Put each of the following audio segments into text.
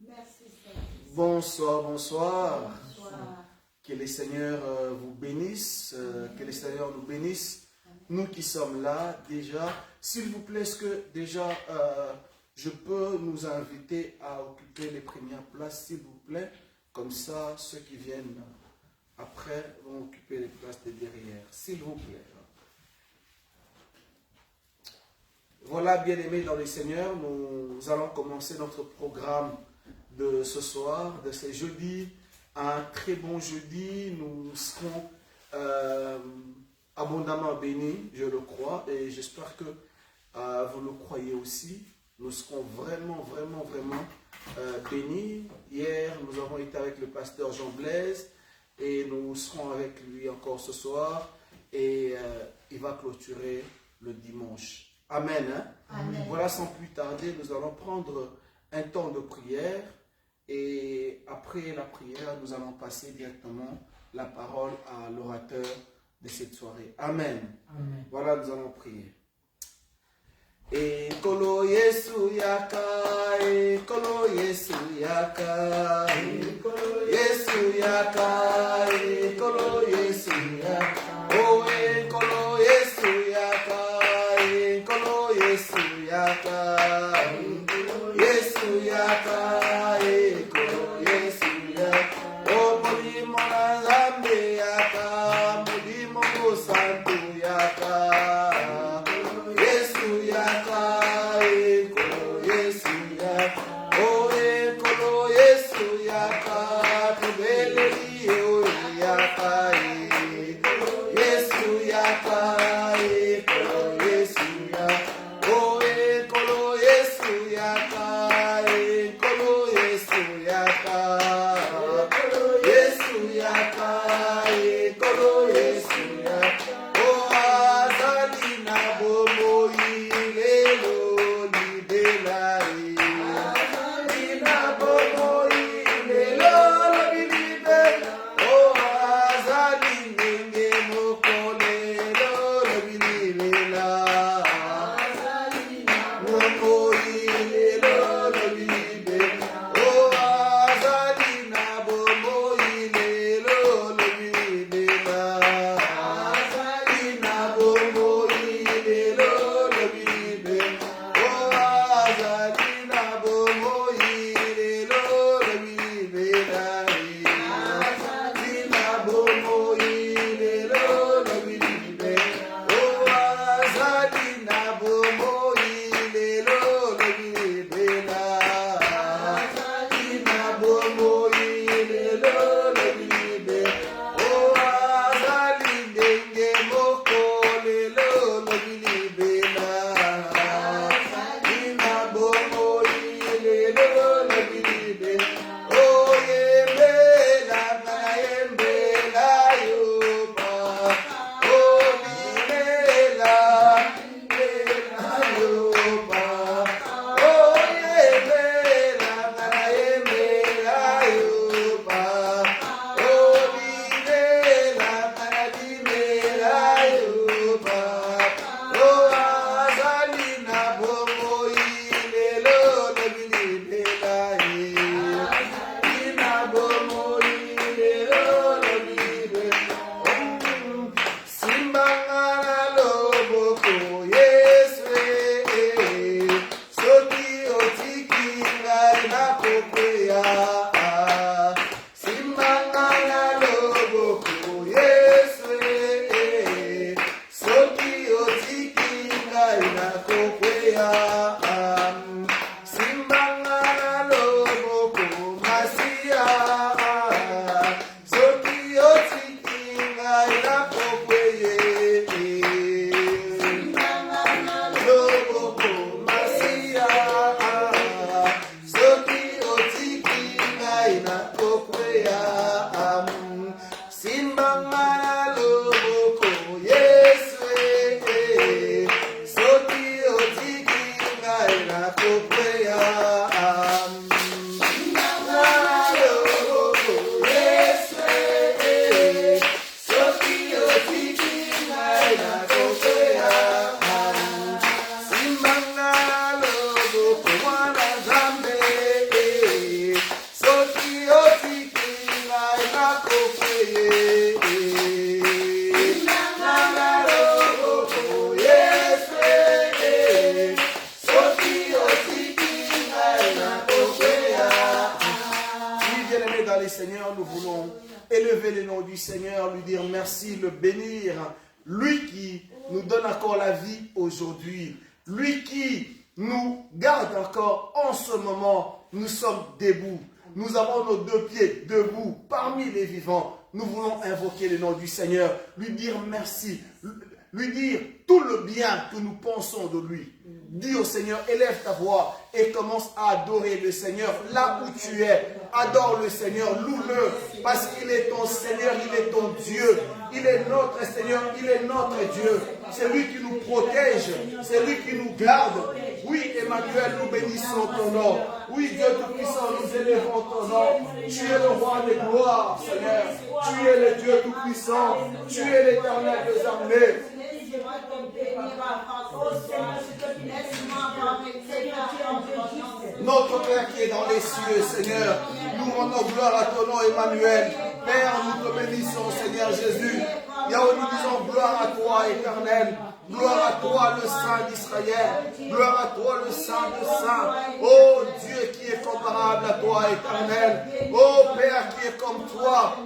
Merci, Seigneur. Bonsoir, bonsoir. Bonsoir. Que le Seigneur vous bénisse, que le Seigneur nous bénisse. Nous qui sommes là déjà, s'il vous plaît, est-ce que déjà je peux nous inviter à occuper les premières places, s'il vous plaît? Comme ça, ceux qui viennent après vont occuper les places de derrière, s'il vous plaît. Voilà, bien-aimés dans le Seigneur, nous allons commencer notre programme de ce soir, de ce jeudi. Un très bon jeudi, nous serons abondamment bénis, je le crois, et j'espère que vous le croyez aussi. Nous serons vraiment bénis. Hier, nous avons été avec le pasteur Jean Blaise, et nous serons avec lui encore ce soir, et il va clôturer le dimanche. Amen. Hein? Amen. Voilà, sans plus tarder, nous allons prendre un temps de prière. Et après la prière, nous allons passer directement la parole à l'orateur de cette soirée. Amen. Amen. Voilà, nous allons prier. Ekolo Yesu yaka, ekolo Yesu yaka, ekolo Yesu yaka, ekolo Yesu yaka, oh ekolo Yesu yaka, ekolo Yesu yaka, Yesu yaka. Oui, bien-aimés dans les Seigneurs, nous voulons élever le nom du Seigneur, lui dire merci, le bénir. Lui qui nous donne encore la vie aujourd'hui. Lui qui nous garde encore en ce moment. Nous sommes debout. Nous avons nos deux pieds debout parmi les vivants. Nous voulons invoquer le nom du Seigneur, lui dire merci, lui dire tout le bien que nous pensons de lui. Dis au Seigneur, élève ta voix et commence à adorer le Seigneur là où tu es. Adore le Seigneur, loue-le, parce qu'il est ton Seigneur, il est ton Dieu. Il est notre Seigneur, il est notre Dieu. C'est lui qui nous protège, c'est lui qui nous garde. Oui, Emmanuel, nous bénissons ton nom. Oui, Dieu Tout-Puissant, nous élevons ton nom. Tu es le roi des gloires, Seigneur. Tu es le Dieu Tout-Puissant. Tu es l'Éternel des armées. Notre Père qui est dans les cieux, Seigneur, nous rendons gloire à ton nom, Emmanuel. Père, nous te bénissons, Seigneur Jésus. Yahweh, nous disons gloire à toi, Éternel. Gloire à toi, le Saint d'Israël. Gloire à toi, le Saint de Saints. Oh Dieu qui est comparable à toi, Éternel. Oh Père qui est comme toi.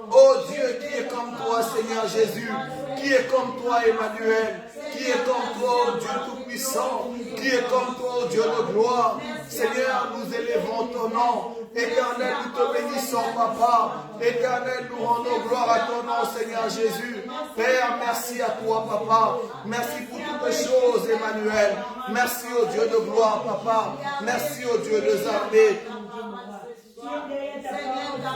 Oh Dieu qui est comme toi, Seigneur Jésus. Qui est comme toi, Emmanuel. Qui est comme toi, oh Dieu Tout-Puissant. Qui est comme toi, oh Dieu de gloire. Seigneur, nous élevons ton nom. Éternel, nous te bénissons, Papa. Éternel, nous rendons gloire à ton nom, Seigneur Jésus. Père, merci à toi, Papa. Merci pour toutes choses, Emmanuel. Merci au Dieu de gloire, Papa. Merci au Dieu des armées.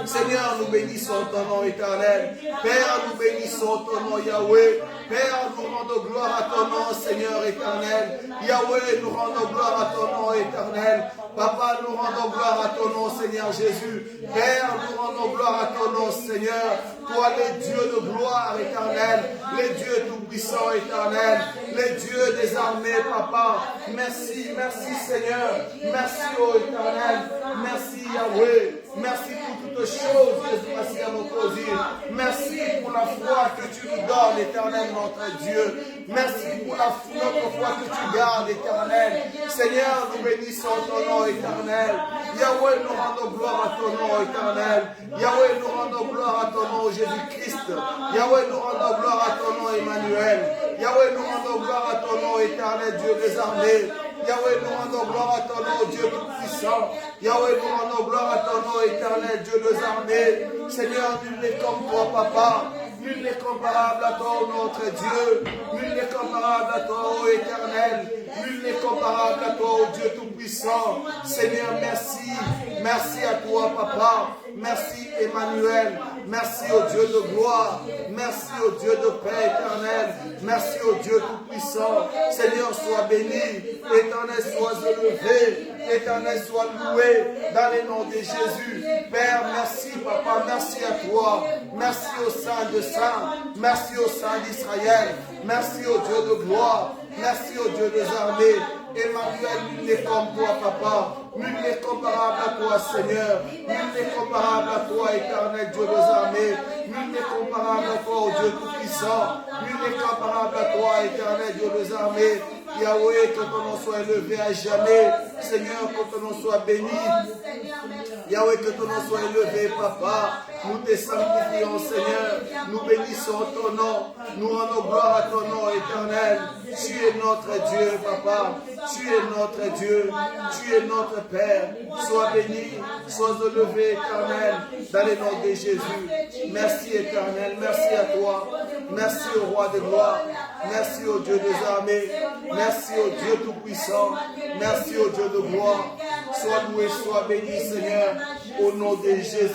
Seigneur, nous bénissons ton nom éternel. Père, nous bénissons ton nom Yahweh. Père, nous rendons gloire à ton nom, Seigneur éternel. Yahweh, nous rendons gloire à ton nom éternel. Papa, nous rendons gloire à ton nom, Seigneur Jésus. Père, nous rendons gloire à ton nom, Seigneur. Toi, les dieux de gloire éternelle, les dieux tout-puissants éternels, les dieux des armées, Papa. Merci, merci Seigneur. Merci, ô éternel. Merci, Yahweh. Merci pour toutes choses, Jésus, merci à notre Dieu. Merci pour la foi que tu nous donnes, éternel, notre Dieu. Merci pour notre foi que tu gardes, éternel. Seigneur, nous bénissons ton nom, éternel. Yahweh, nous rendons gloire à ton nom, éternel. Yahweh, nous rendons gloire à ton nom, Jésus-Christ. Yahweh, nous rendons gloire à ton nom, Emmanuel. Yahweh, nous rendons gloire à ton nom, éternel, Dieu des armées. Yahweh, nous rendons gloire à ton nom, Dieu tout-puissant. Yahweh, nous rendons gloire à ton nom, éternel, Dieu des armées. Seigneur, nul n'est comme toi, Papa. Nul n'est comparable à toi, notre Dieu. Nul n'est comparable à toi, ô éternel. Nul n'est comparable à toi, ô Dieu tout-puissant. Seigneur, merci. Merci à toi, Papa. Merci, Emmanuel. Merci au Dieu de gloire. Merci au Dieu de paix éternelle. Merci au Dieu tout-puissant. Seigneur, sois béni. Éternel, sois élevé. Éternel, sois loué dans le nom de Jésus. Père, merci, Papa. Merci à toi. Merci au Saint de Saints. Merci au Saint d'Israël. Merci au Dieu de gloire. Merci au Dieu des armées. Emmanuel, nul n'est comme toi, Papa. Nul n'est comparable à toi, Seigneur. Nul n'est comparable à toi, éternel Dieu des armées. Nul n'est comparable à toi, ô Dieu tout-puissant. Nul n'est comparable à toi, éternel Dieu des armées. Yahweh, que ton nom soit élevé à jamais. Seigneur, que ton nom soit béni. Yahweh, que ton nom soit élevé, Papa. Nous te sanctifions, Seigneur. Nous bénissons ton nom. Nous rendons gloire à ton nom, éternel. Tu es notre Dieu, Papa. Tu es notre Dieu. Tu es notre Père. Sois béni, sois élevé, éternel, dans le nom de Jésus. Merci, éternel. Merci à toi. Merci au roi de gloire. Merci au Dieu des armées. Merci au Dieu tout-puissant. Merci au Dieu de gloire. Sois loué, sois béni, Seigneur, au nom de Jésus.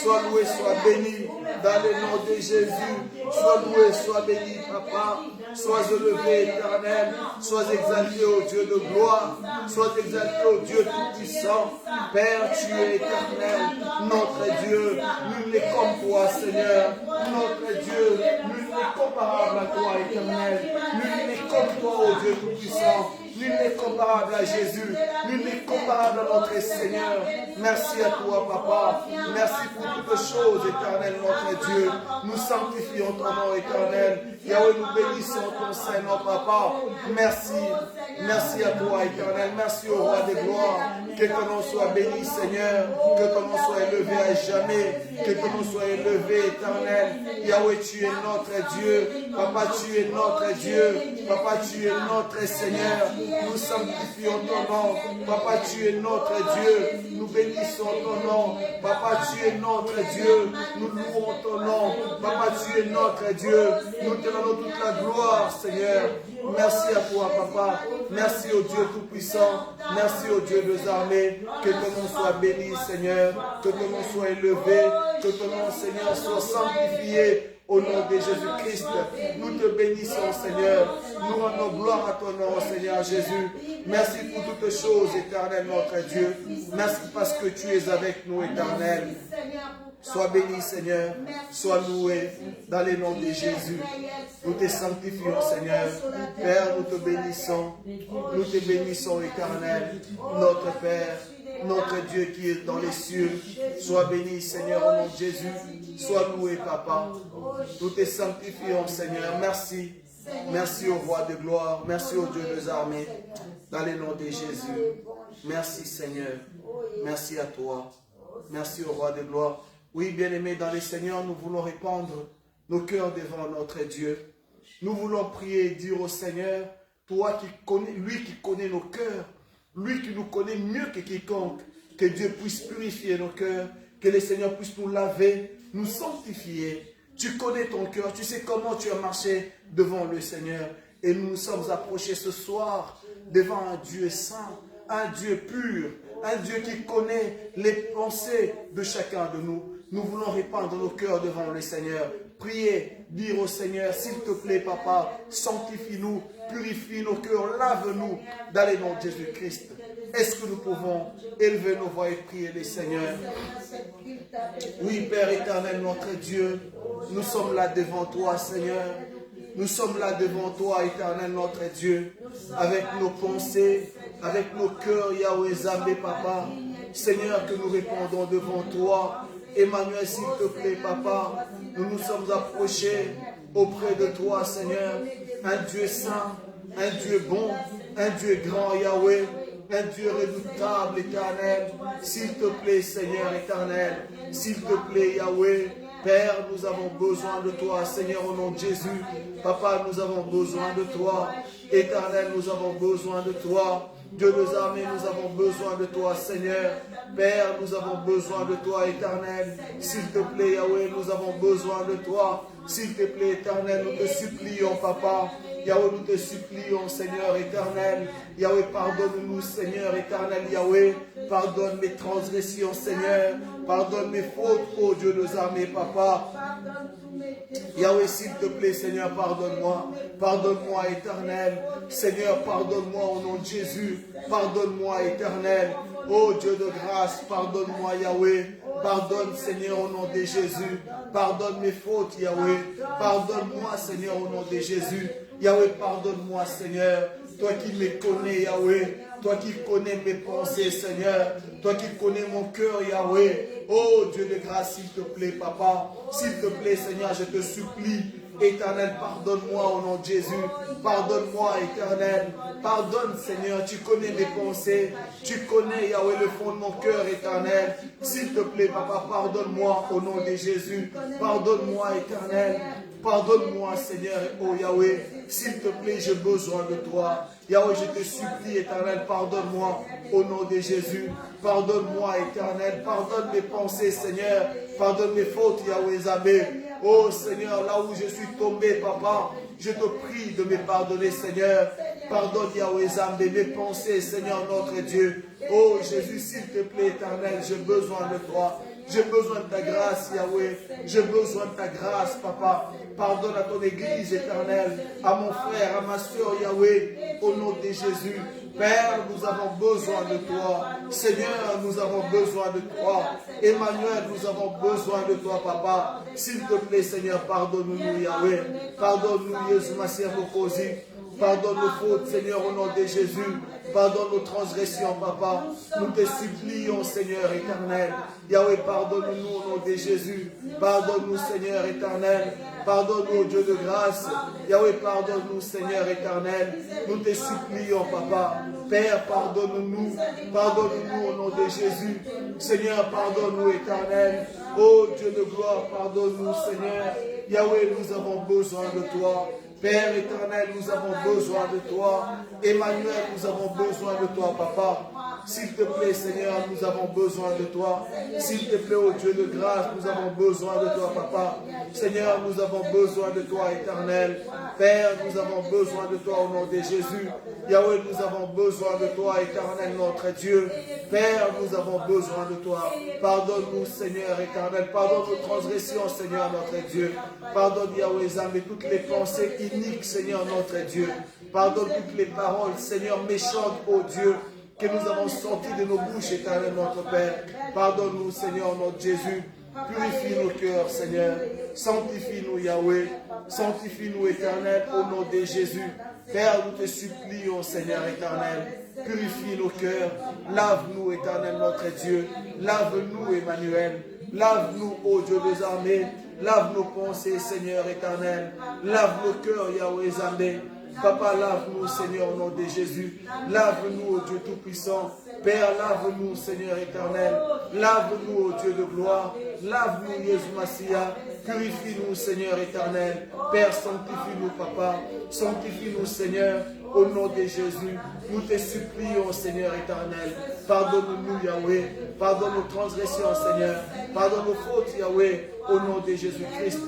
Sois loué, sois béni, dans le nom de Jésus. Sois loué, sois béni, Papa. Sois élevé, éternel. Sois exalté au Dieu de gloire. Sois exalté au Dieu tout-puissant. Père, tu es éternel, notre Dieu. Nul n'est comme toi, Seigneur. Notre Dieu, nul n'est comparable à toi, éternel. Nul n'est comme toi, ô Dieu tout-puissant. Nul n'est comparable à Jésus. Nul n'est comparable à notre Seigneur. Merci à toi, Papa. Merci pour toutes choses, éternel, notre Dieu. Nous sanctifions ton nom, éternel. Yahweh, nous bénissons ton Saint-Nom, Papa. Merci. Merci à toi, éternel. Merci au roi des gloires. Que ton nom soit béni, Seigneur. Que ton nom soit élevé à jamais. Que ton nom soit élevé, éternel. Yahweh, tu es notre Dieu. Papa, tu es notre Dieu. Papa, tu es notre Seigneur. Nous sanctifions ton nom. Papa, tu es notre Dieu. Nous bénissons ton nom. Papa, tu es notre Dieu. Nous louons ton nom. Papa, tu es notre Dieu. Nous te donnons toute la gloire, Seigneur. Merci à toi, Papa. Merci au Dieu Tout-Puissant. Merci au Dieu des armées. Que ton nom soit béni, Seigneur. Que ton nom soit élevé. Que ton nom, Seigneur, soit sanctifié. Au nom de Jésus-Christ, nous te bénissons, Seigneur. Nous rendons gloire à ton nom, Seigneur Jésus. Merci pour toutes choses, éternel, notre Dieu. Merci parce que tu es avec nous, éternel. Sois béni, Seigneur. Sois loué dans le nom de Jésus. Nous te sanctifions, Seigneur. Père, nous te bénissons. Nous te bénissons, éternel. Notre Père, notre Dieu qui est dans les cieux. Sois béni, Seigneur, au nom de Jésus. Sois loué, Papa. Nous te sanctifions, Seigneur. Merci. Merci au roi de gloire. Merci au Dieu des armées. Dans le nom de Jésus. Merci, Seigneur. Merci à toi. Merci au roi de gloire. Oui, bien-aimés dans le Seigneur, nous voulons répandre nos cœurs devant notre Dieu. Nous voulons prier et dire au Seigneur, toi qui connais, lui qui connaît nos cœurs, lui qui nous connaît mieux que quiconque, que Dieu puisse purifier nos cœurs, que le Seigneur puisse nous laver, nous sanctifier. Tu connais ton cœur, tu sais comment tu as marché devant le Seigneur. Et nous nous sommes approchés ce soir devant un Dieu saint, un Dieu pur, un Dieu qui connaît les pensées de chacun de nous. Nous voulons répandre nos cœurs devant le Seigneur. Priez, dire au Seigneur, s'il te plaît, Papa, sanctifie-nous, purifie nos cœurs, lave-nous dans le nom de Jésus-Christ. Est-ce que nous pouvons élever nos voix et prier le Seigneur? Oui, Père éternel, notre Dieu, nous sommes là devant toi, Seigneur. Nous sommes là devant toi, éternel, notre Dieu, avec nos pensées, avec nos cœurs, Yahweh Zambé, Papa. Seigneur, que nous répondons devant toi. Emmanuel, s'il te plaît, Papa, nous nous sommes approchés auprès de toi, Seigneur. Un Dieu saint, un Dieu bon, un Dieu grand, Yahweh. Un Dieu redoutable, éternel. S'il te plaît, Seigneur éternel. S'il te plaît, Yahweh. Père, nous avons besoin de toi, Seigneur, au nom de Jésus. Papa, nous avons besoin de toi. Éternel, nous avons besoin de toi. Dieu des armées, nous avons besoin de toi, Seigneur. Père, nous avons besoin de toi, éternel. S'il te plaît, Yahweh, nous avons besoin de toi. S'il te plaît, éternel, nous te supplions, Papa. Yahweh, nous te supplions, Seigneur éternel. Yahweh, pardonne-nous, Seigneur éternel. Yahweh, pardonne mes transgressions, Seigneur. Pardonne mes fautes, ô Dieu des armées, Papa. Yahweh, s'il te plaît, Seigneur, pardonne-moi. Pardonne-moi, éternel. Seigneur, pardonne-moi au nom de Jésus. Pardonne-moi, éternel. Ô Dieu de grâce, pardonne-moi, Yahweh. Pardonne, Seigneur, au nom de Jésus. Pardonne mes fautes, Yahweh. Pardonne-moi, Seigneur, au nom de Jésus. Yahweh, pardonne-moi, Seigneur. Toi qui me connais, Yahweh. Toi qui connais mes pensées, Seigneur. Toi qui connais mon cœur, Yahweh. Oh Dieu de grâce, s'il te plaît, Papa. S'il te plaît, Seigneur, je te supplie. Éternel, pardonne-moi au nom de Jésus. Pardonne-moi, éternel. Pardonne, Seigneur. Tu connais mes pensées. Tu connais, Yahweh, le fond de mon cœur, éternel. S'il te plaît, Papa, pardonne-moi au nom de Jésus. Pardonne-moi, éternel. Pardonne-moi, Seigneur, oh Yahweh. S'il te plaît, j'ai besoin de toi. Yahweh, je te supplie, éternel, pardonne-moi au nom de Jésus. Pardonne-moi, éternel. Pardonne mes pensées, Seigneur. Pardonne mes fautes, Yahweh Zabé. Oh Seigneur, là où je suis tombé, Papa, je te prie de me pardonner, Seigneur. Pardonne, Yahweh Zambé, mes pensées, Seigneur notre Dieu. Oh Jésus, s'il te plaît, éternel, j'ai besoin de toi. J'ai besoin de ta grâce, Yahweh. J'ai besoin de ta grâce, Papa. Pardonne à ton église éternelle, à mon frère, à ma soeur, Yahweh, au nom de Jésus. Père, nous avons besoin de toi. Seigneur, nous avons besoin de toi. Emmanuel, nous avons besoin de toi, Papa. S'il te plaît, Seigneur, pardonne-nous, Yahweh. Pardonne-nous, Jésus, ma sœur Mokosi. Pardonne nos fautes, Seigneur, au nom de Jésus. Pardonne nos transgressions, Papa. Nous te supplions, Seigneur éternel. Yahweh, pardonne-nous au nom de Jésus. Pardonne-nous, Seigneur éternel. Pardonne-nous, Dieu de grâce. Yahweh, pardonne-nous, Seigneur éternel. Nous te supplions, Papa. Père, pardonne-nous. Pardonne-nous au nom de Jésus. Seigneur, pardonne-nous, éternel. Oh Dieu de gloire, pardonne-nous, Seigneur. Yahweh, nous avons besoin de toi. Père éternel, nous avons besoin de toi. Emmanuel, nous avons besoin de toi, Papa. S'il te plaît, Seigneur, nous avons besoin de toi. S'il te plaît, oh Dieu de grâce, nous avons besoin de toi, Papa. Seigneur, nous avons besoin de toi, éternel. Père, nous avons besoin de toi au nom de Jésus. Yahweh, nous avons besoin de toi, éternel, notre Dieu. Père, nous avons besoin de toi. Pardonne-nous, Seigneur éternel. Pardonne nos transgressions, Seigneur, notre Dieu. Pardonne, Yahweh, Zambé, toutes les pensées iniques, Seigneur, notre Dieu. Pardonne toutes les paroles, Seigneur, méchantes, ô Dieu, que nous avons sorties de nos bouches, éternel, notre Père. Pardonne-nous, Seigneur, notre Jésus. Purifie nos cœurs, Seigneur. Sanctifie-nous, Yahweh. Sanctifie-nous, éternel, au nom de Jésus. Père, nous te supplions, Seigneur éternel. Purifie nos cœurs. Lave-nous, éternel, notre Dieu. Lave-nous, Emmanuel. Lave-nous, ô Dieu des armées. Lave nos pensées, Seigneur éternel. Lave nos cœurs, Yahweh Zambé. Papa, lave-nous, Seigneur, au nom de Jésus. Lave-nous, ô Dieu Tout-Puissant. Père, lave-nous, Seigneur éternel. Lave-nous, ô Dieu de gloire. Lave-nous, Jésus Massia. Purifie-nous, Seigneur éternel. Père, sanctifie-nous, Papa. Sanctifie-nous, Seigneur, au nom de Jésus. Nous te supplions, Seigneur éternel. Pardonne-nous, Yahweh. Pardonne nos transgressions, Seigneur. Pardonne nos fautes, Yahweh, au nom de Jésus-Christ.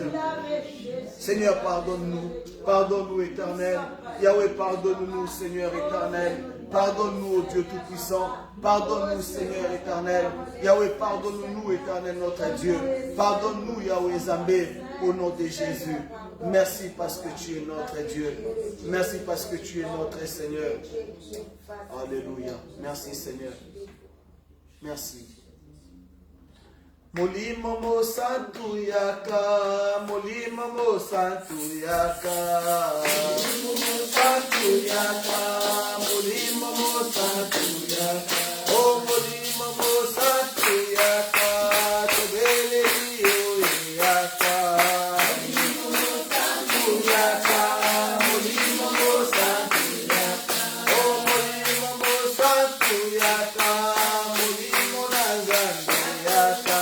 Seigneur, pardonne-nous. Pardonne-nous, éternel. Yahweh, pardonne-nous, Seigneur éternel. Pardonne-nous, ô Dieu Tout-Puissant. Pardonne-nous, Seigneur éternel. Yahweh, pardonne-nous, éternel notre Dieu. Pardonne-nous, Yahweh Zambé, au nom de Jésus. Merci parce que tu es notre Dieu. Merci parce que tu es notre Seigneur. Alléluia. Merci, Seigneur. Merci. Molimo mo santu yaka, molimo mo santu yaka, molimo mo santu yaka, molimo mo santu yaka, oh molimo mo santu yaka, tebele yo yaka, molimo mo santu yaka, molimo mo santu yaka, oh molimo mo santu yaka, molimo nazanda yaka.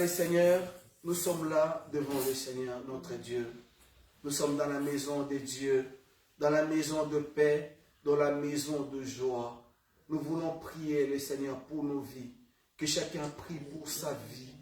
Seigneur, nous sommes là devant le Seigneur, notre Dieu. Nous sommes dans la maison de Dieu, dans la maison de paix, dans la maison de joie. nous voulons prier le Seigneur pour nos vies. Que chacun prie pour sa vie.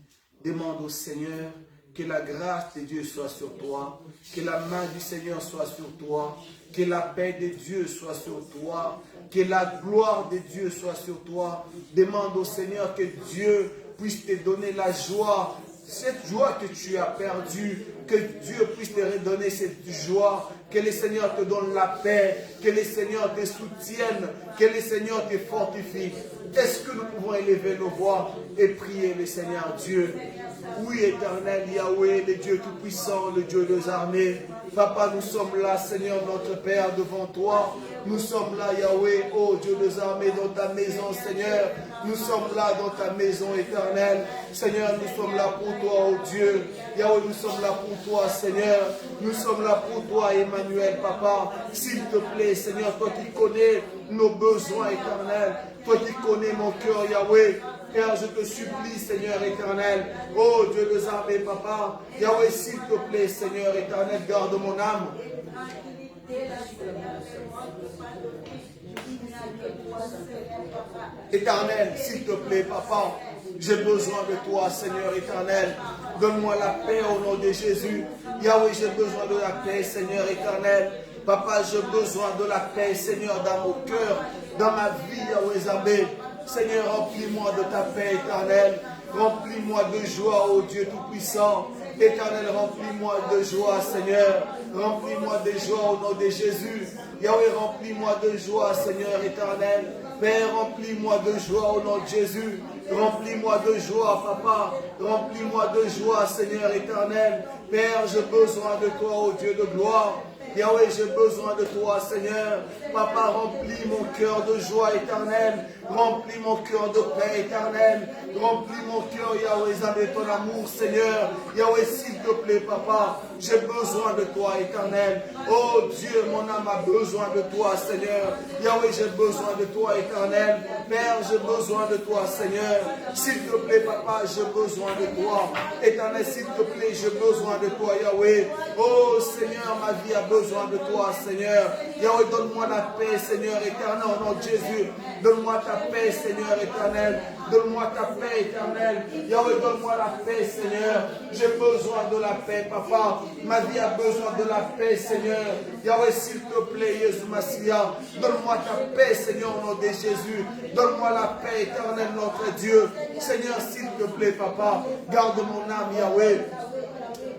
Demande au Seigneur que la grâce de Dieu soit sur toi, que la main du Seigneur soit sur toi, que la paix de Dieu soit sur toi, que la gloire de Dieu soit sur toi. Demande au Seigneur que Dieu puisse te donner la joie, cette joie que tu as perdue, que Dieu puisse te redonner cette joie, que le Seigneur te donne la paix, que le Seigneur te soutienne, que le Seigneur te fortifie. Est-ce que nous pouvons élever nos voix et prier le Seigneur Dieu? Oui, éternel Yahweh, le Dieu Tout-Puissant, le Dieu des armées. Papa, nous sommes là, Seigneur notre Père, devant toi. Nous sommes là, Yahweh, oh Dieu des armées, dans ta maison, Seigneur. Nous sommes là dans ta maison éternelle. Seigneur, nous sommes là pour toi, oh Dieu. Yahweh, nous sommes là pour toi, Seigneur. Nous sommes là pour toi, Emmanuel, Papa. S'il te plaît, Seigneur, toi qui connais nos besoins éternels. Toi qui connais mon cœur, Yahweh. Père, je te supplie, Seigneur éternel. Oh Dieu des armées, Papa. Yahweh, s'il te plaît, Seigneur éternel, garde mon âme. Éternel, s'il te plaît, Papa, j'ai besoin de toi, Seigneur éternel. Donne-moi la paix au nom de Jésus. Yahweh, j'ai besoin de la paix, Seigneur éternel. Papa, j'ai besoin de la paix, Seigneur, dans mon cœur, dans ma vie, Yahweh Zambé. Seigneur, remplis-moi de ta paix éternelle. Remplis-moi de joie, ô Dieu Tout-Puissant. Éternel, remplis-moi de joie, Seigneur. Remplis-moi de joie au nom de Jésus. Yahweh, remplis-moi de joie, Seigneur éternel. Père, remplis-moi de joie au nom de Jésus. Remplis-moi de joie, Papa. Remplis-moi de joie, Seigneur éternel. Père, j'ai besoin de toi, ô Dieu de gloire. Yahweh, j'ai besoin de toi, Seigneur. Papa, remplis mon cœur de joie éternelle. Remplis mon cœur de paix éternelle. Remplis mon cœur, Yahweh, avec ton amour, Seigneur. Yahweh, s'il te plaît, Papa, j'ai besoin de toi, éternel. Oh Dieu, mon âme a besoin de toi, Seigneur. Yahweh, j'ai besoin de toi, éternel. Père, j'ai besoin de toi, Seigneur. S'il te plaît, Papa, j'ai besoin de toi. Éternel, s'il te plaît, j'ai besoin de toi, Yahweh. Oh Seigneur, ma vie a besoin de toi, Seigneur. Yahweh, donne-moi la paix, Seigneur éternel, au nom de Jésus. Donne-moi ta paix, Seigneur éternel. Donne-moi ta paix éternelle. Yahweh, donne-moi la paix, Seigneur. J'ai besoin de la paix, Papa. Ma vie a besoin de la paix, Seigneur. Yahweh, s'il te plaît, Jésus Massia, donne-moi ta paix, Seigneur, au nom de Jésus. Donne-moi la paix éternelle, notre Dieu. Seigneur, s'il te plaît, Papa, garde mon âme, Yahweh.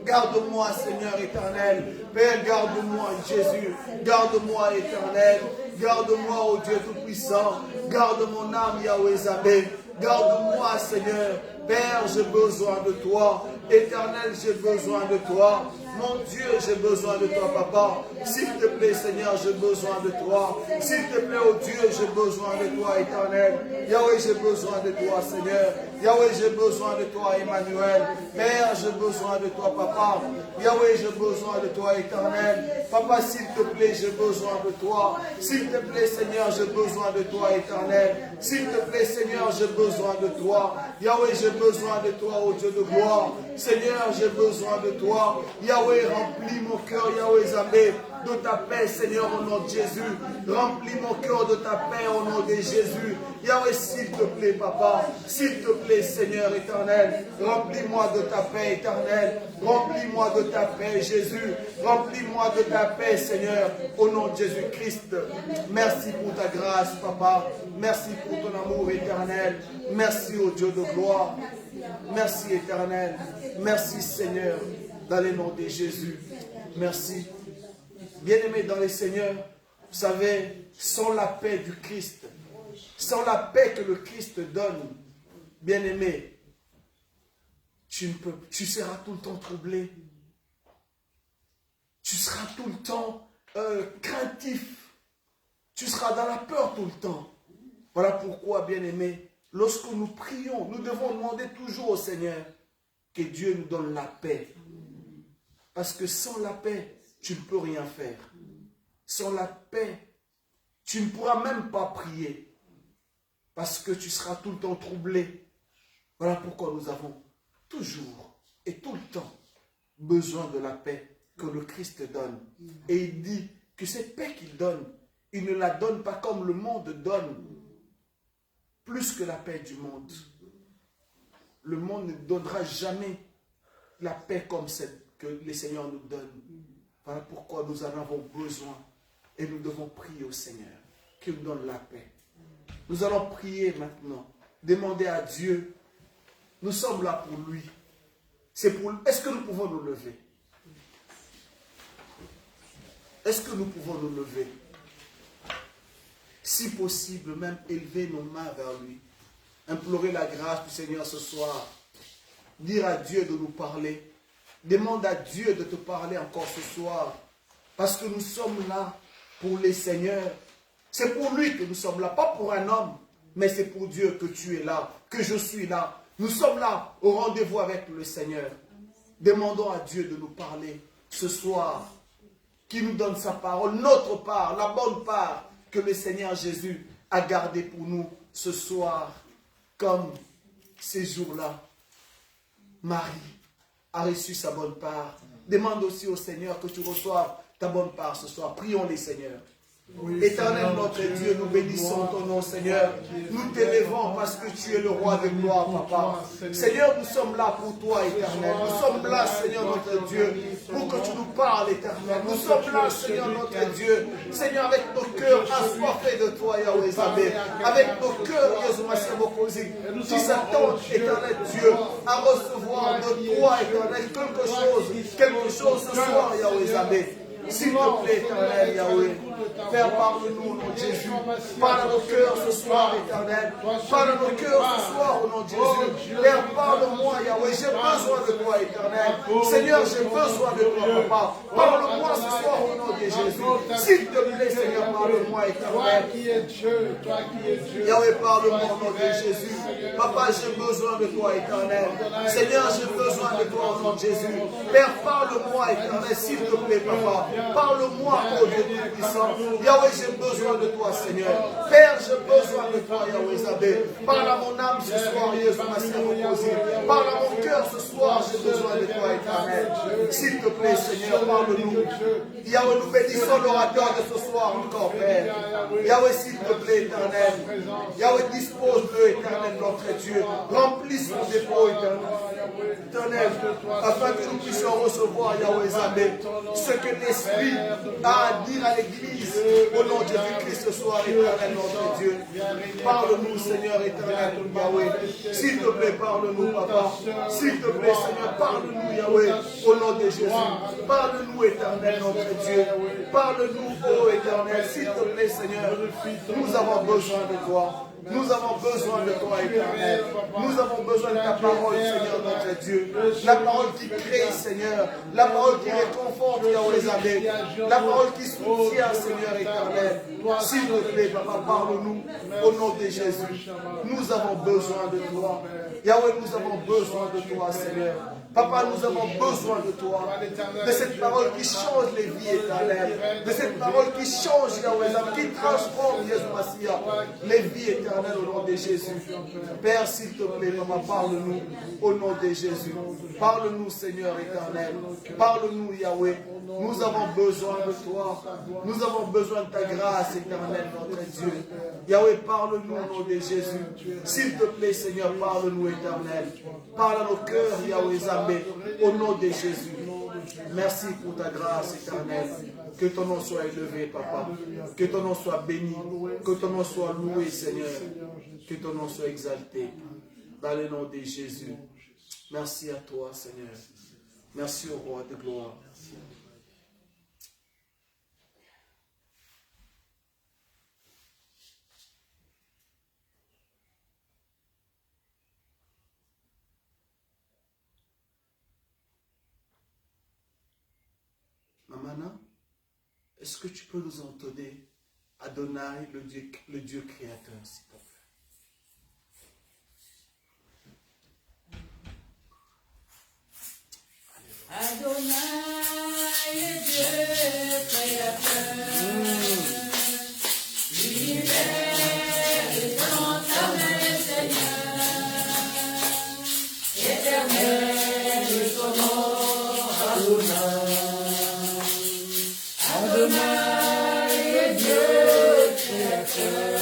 Garde-moi, Seigneur éternel. Père, garde-moi, Jésus. Garde-moi, éternel. Garde-moi, ô Dieu Tout-Puissant. Garde mon âme, Yahweh Zabé. Garde-moi, Seigneur. Père, j'ai besoin de toi. Éternel, j'ai besoin de toi. Mon Dieu, j'ai besoin de toi, Papa. S'il te plaît, Seigneur, j'ai besoin de toi. S'il te plaît, oh Dieu, j'ai besoin de toi, éternel. Yahweh, j'ai besoin de toi, Seigneur. Yahweh, j'ai besoin de toi, Emmanuel. Père, j'ai besoin de toi, Papa. Yahweh, j'ai besoin de toi, éternel. Papa, s'il te plaît, j'ai besoin de toi. S'il te plaît, Seigneur, j'ai besoin de toi, éternel. S'il te plaît, Seigneur, j'ai besoin de toi. Yahweh, j'ai besoin de toi, ô Dieu de gloire. Seigneur, j'ai besoin de toi. Yahweh, remplis mon cœur, Yahweh Zambé, de ta paix, Seigneur, au nom de Jésus. Remplis mon cœur de ta paix, au nom de Jésus. Yahweh, s'il te plaît, Papa. S'il te plaît, Seigneur éternel. Remplis-moi de ta paix éternelle. Remplis-moi de ta paix, Jésus. Remplis-moi de ta paix, Seigneur, au nom de Jésus-Christ. Merci pour ta grâce, Papa. Merci pour ton amour éternel. Merci, ô Dieu de gloire. Merci, éternel. Merci, Seigneur, dans le nom de Jésus. Merci. Bien-aimés dans le Seigneur, vous savez, sans la paix du Christ, sans la paix que le Christ donne, bien-aimé, tu seras tout le temps troublé. Tu seras tout le temps craintif. Tu seras dans la peur tout le temps. Voilà pourquoi, bien-aimé, lorsque nous prions, nous devons demander toujours au Seigneur que Dieu nous donne la paix. Parce que sans la paix, tu ne peux rien faire. Sans la paix, tu ne pourras même pas prier. Parce que tu seras tout le temps troublé. Voilà pourquoi nous avons toujours et tout le temps besoin de la paix que le Christ donne. Et il dit que cette paix qu'il donne, il ne la donne pas comme le monde donne. plus que la paix du monde. Le monde ne donnera jamais la paix comme celle que le Seigneur nous donne. Voilà pourquoi nous en avons besoin. Et nous devons prier au Seigneur qu'il nous donne la paix. Nous allons prier maintenant. Demander à Dieu. Nous sommes là pour lui. Est-ce que nous pouvons nous lever? Est-ce que nous pouvons nous lever? Si possible, même élever nos mains vers lui. Implorer la grâce du Seigneur ce soir. Dire à Dieu de nous parler. Demande à Dieu de te parler encore ce soir. Parce que nous sommes là pour les seigneurs. C'est pour lui que nous sommes là. Pas pour un homme. Mais c'est pour Dieu que tu es là. Que je suis là. Nous sommes là au rendez-vous avec le Seigneur. Demandons à Dieu de nous parler ce soir. Qui nous donne sa parole. Notre part. La bonne part que le Seigneur Jésus a gardée pour nous ce soir. Comme ces jours-là. Marie a reçu sa bonne part. Demande aussi au Seigneur que tu reçoives ta bonne part ce soir. Prions les Seigneurs. Oui, Éternel notre Dieu, nous bénissons ton nom, Seigneur. Nous t'élevons parce que tu es le roi de gloire, Papa. Seigneur, nous sommes là pour toi, Éternel. Nous sommes là, Seigneur notre Dieu, pour que tu nous parles, Éternel. Nous sommes là, Seigneur notre Dieu. Seigneur, avec nos cœurs assoiffés de toi, Yahweh Zabé. Avec nos cœurs, Yézoumassia Mokosi, qui s'attendent, Éternel Dieu, à recevoir de toi, Éternel, quelque chose ce soir, Yahweh Zabé. S'il te plaît, Éternel, Yahweh. Père, parle-nous au nom de Jésus. Parle à nos cœurs ce soir, Éternel. Parle à nos cœurs ce soir au nom de Jésus. Père, parle-moi, Yahweh. J'ai besoin de toi, Éternel. Seigneur, j'ai besoin de toi, Papa. Parle-moi ce soir au nom de Jésus. S'il te plaît, Seigneur, parle-moi, Éternel. Yahweh, parle-moi au nom de Jésus. Papa, j'ai besoin de toi, Éternel. Seigneur, j'ai besoin de toi au nom de Jésus. Père, parle-moi, Éternel, s'il te plaît, Papa. Parle-moi, ô Dieu Tout-Puissant. Yahweh, j'ai besoin de toi, Seigneur. Père, j'ai besoin de toi, Yahweh Zabé. Parle à mon âme ce soir, Yézoumassia. Parle à mon cœur ce soir, j'ai besoin de toi, Éternel. S'il te plaît, Seigneur, parle-nous. Yahweh, nous bénissons l'orateur de ce soir encore, Père. Yahweh, s'il te plaît, Éternel. Yahweh, dispose-le, Éternel, notre Dieu. Remplis son dépôt, Éternel, afin que nous puissions recevoir, Yahweh Zabé, ce que l'Esprit a à dire à l'Église au nom de Jésus-Christ ce soir, Éternel, notre Dieu. Parle-nous, Seigneur, Éternel, Yahweh. S'il te plaît, parle-nous, Papa. S'il te plaît, Seigneur, parle-nous, Yahweh, au nom de Jésus. Parle-nous, Éternel, notre Dieu. Parle-nous, ô Éternel, s'il te plaît, Seigneur. Nous avons besoin de toi. Nous avons besoin de toi, Éternel. Nous avons besoin de ta parole, Seigneur, notre Dieu. La parole qui crée, Seigneur. La parole qui réconforte, Yahweh Zabé. La parole qui soutient, Seigneur éternel. S'il te plaît, Papa, parle-nous au nom de Jésus. Nous avons besoin de toi. Yahweh, nous avons besoin de toi, Seigneur. Papa, nous avons besoin de toi, de cette parole qui change les vies éternelles, de cette parole qui change, Yahweh, qui transforme, Yézoumassia, les vies éternelles au nom de Jésus. Père, s'il te plaît, Papa, parle-nous au nom de Jésus. Parle-nous, Seigneur éternel. Parle-nous, Yahweh. Nous avons besoin de toi. Nous avons besoin de ta grâce éternelle, notre Dieu. Yahweh, parle-nous au nom de Jésus. S'il te plaît, Seigneur, parle-nous éternel. Parle à nos cœurs, Yahweh Zabé, au nom de Jésus. Merci pour ta grâce éternelle. Que ton nom soit élevé, Papa. Que ton nom soit béni. Que ton nom soit loué, Seigneur. Que ton nom soit exalté. Dans le nom de Jésus. Merci à toi, Seigneur. Merci au roi de gloire. Mamana, est-ce que tu peux nous entonner Adonai, le Dieu créateur, s'il te plaît? Adonai, le Dieu créateur, libère dans ta main, Seigneur, éternel ton nom, Adonai. Adonai, le Dieu créateur,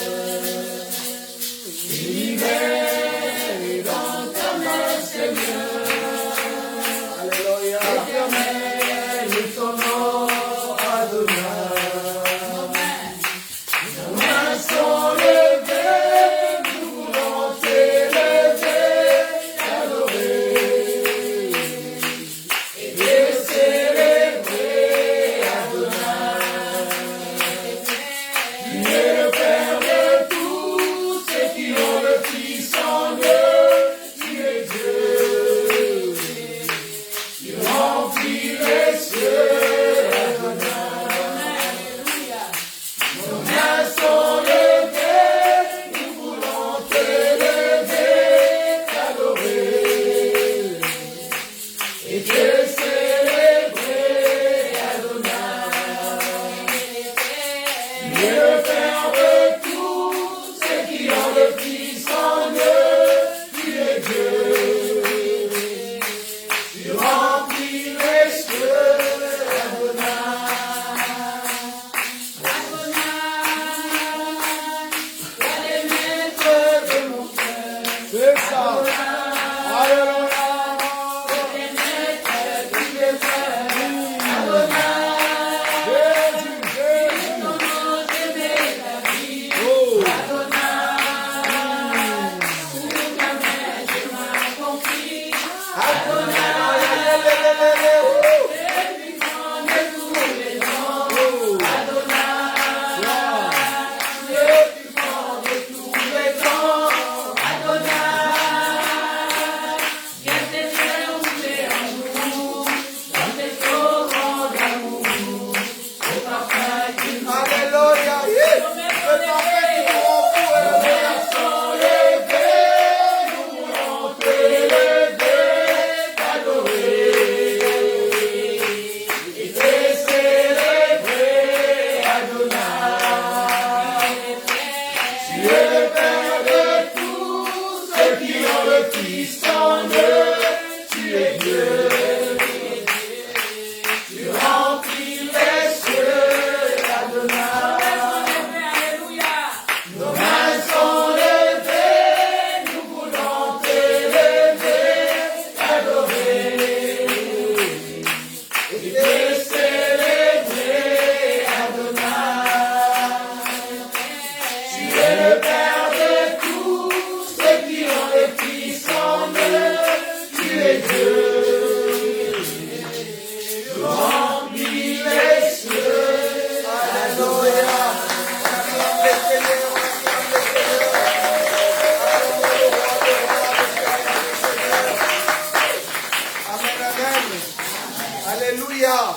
Alléluia.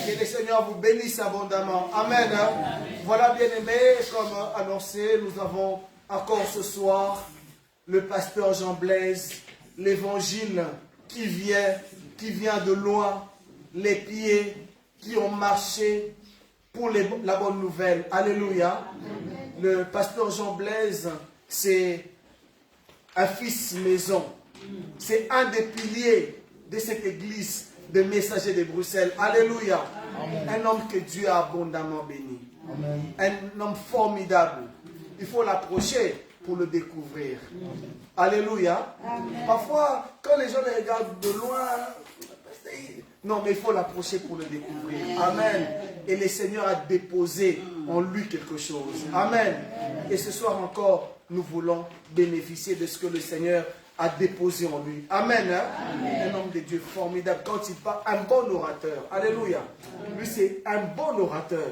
Que le Seigneur vous bénisse abondamment. Amen. Voilà, bien-aimés, comme annoncé, nous avons encore ce soir le pasteur Jean Blaise, l'évangile qui vient de loin, les pieds qui ont marché pour la bonne nouvelle. Alléluia. Le pasteur Jean Blaise, c'est un fils maison. C'est un des piliers de cette église de messagers de Bruxelles. Alléluia. Amen. Un homme que Dieu a abondamment béni. Amen. Un homme formidable. Il faut l'approcher pour le découvrir. Amen. Alléluia. Amen. Parfois, quand les gens le regardent de loin, non, mais il faut l'approcher pour le découvrir. Amen. Et le Seigneur a déposé en lui quelque chose. Amen. Et ce soir encore, nous voulons bénéficier de ce que le Seigneur a déposé en lui. Amen. Amen. Un homme de Dieu formidable. Quand il parle, un bon orateur. Alléluia. Lui, c'est un bon orateur.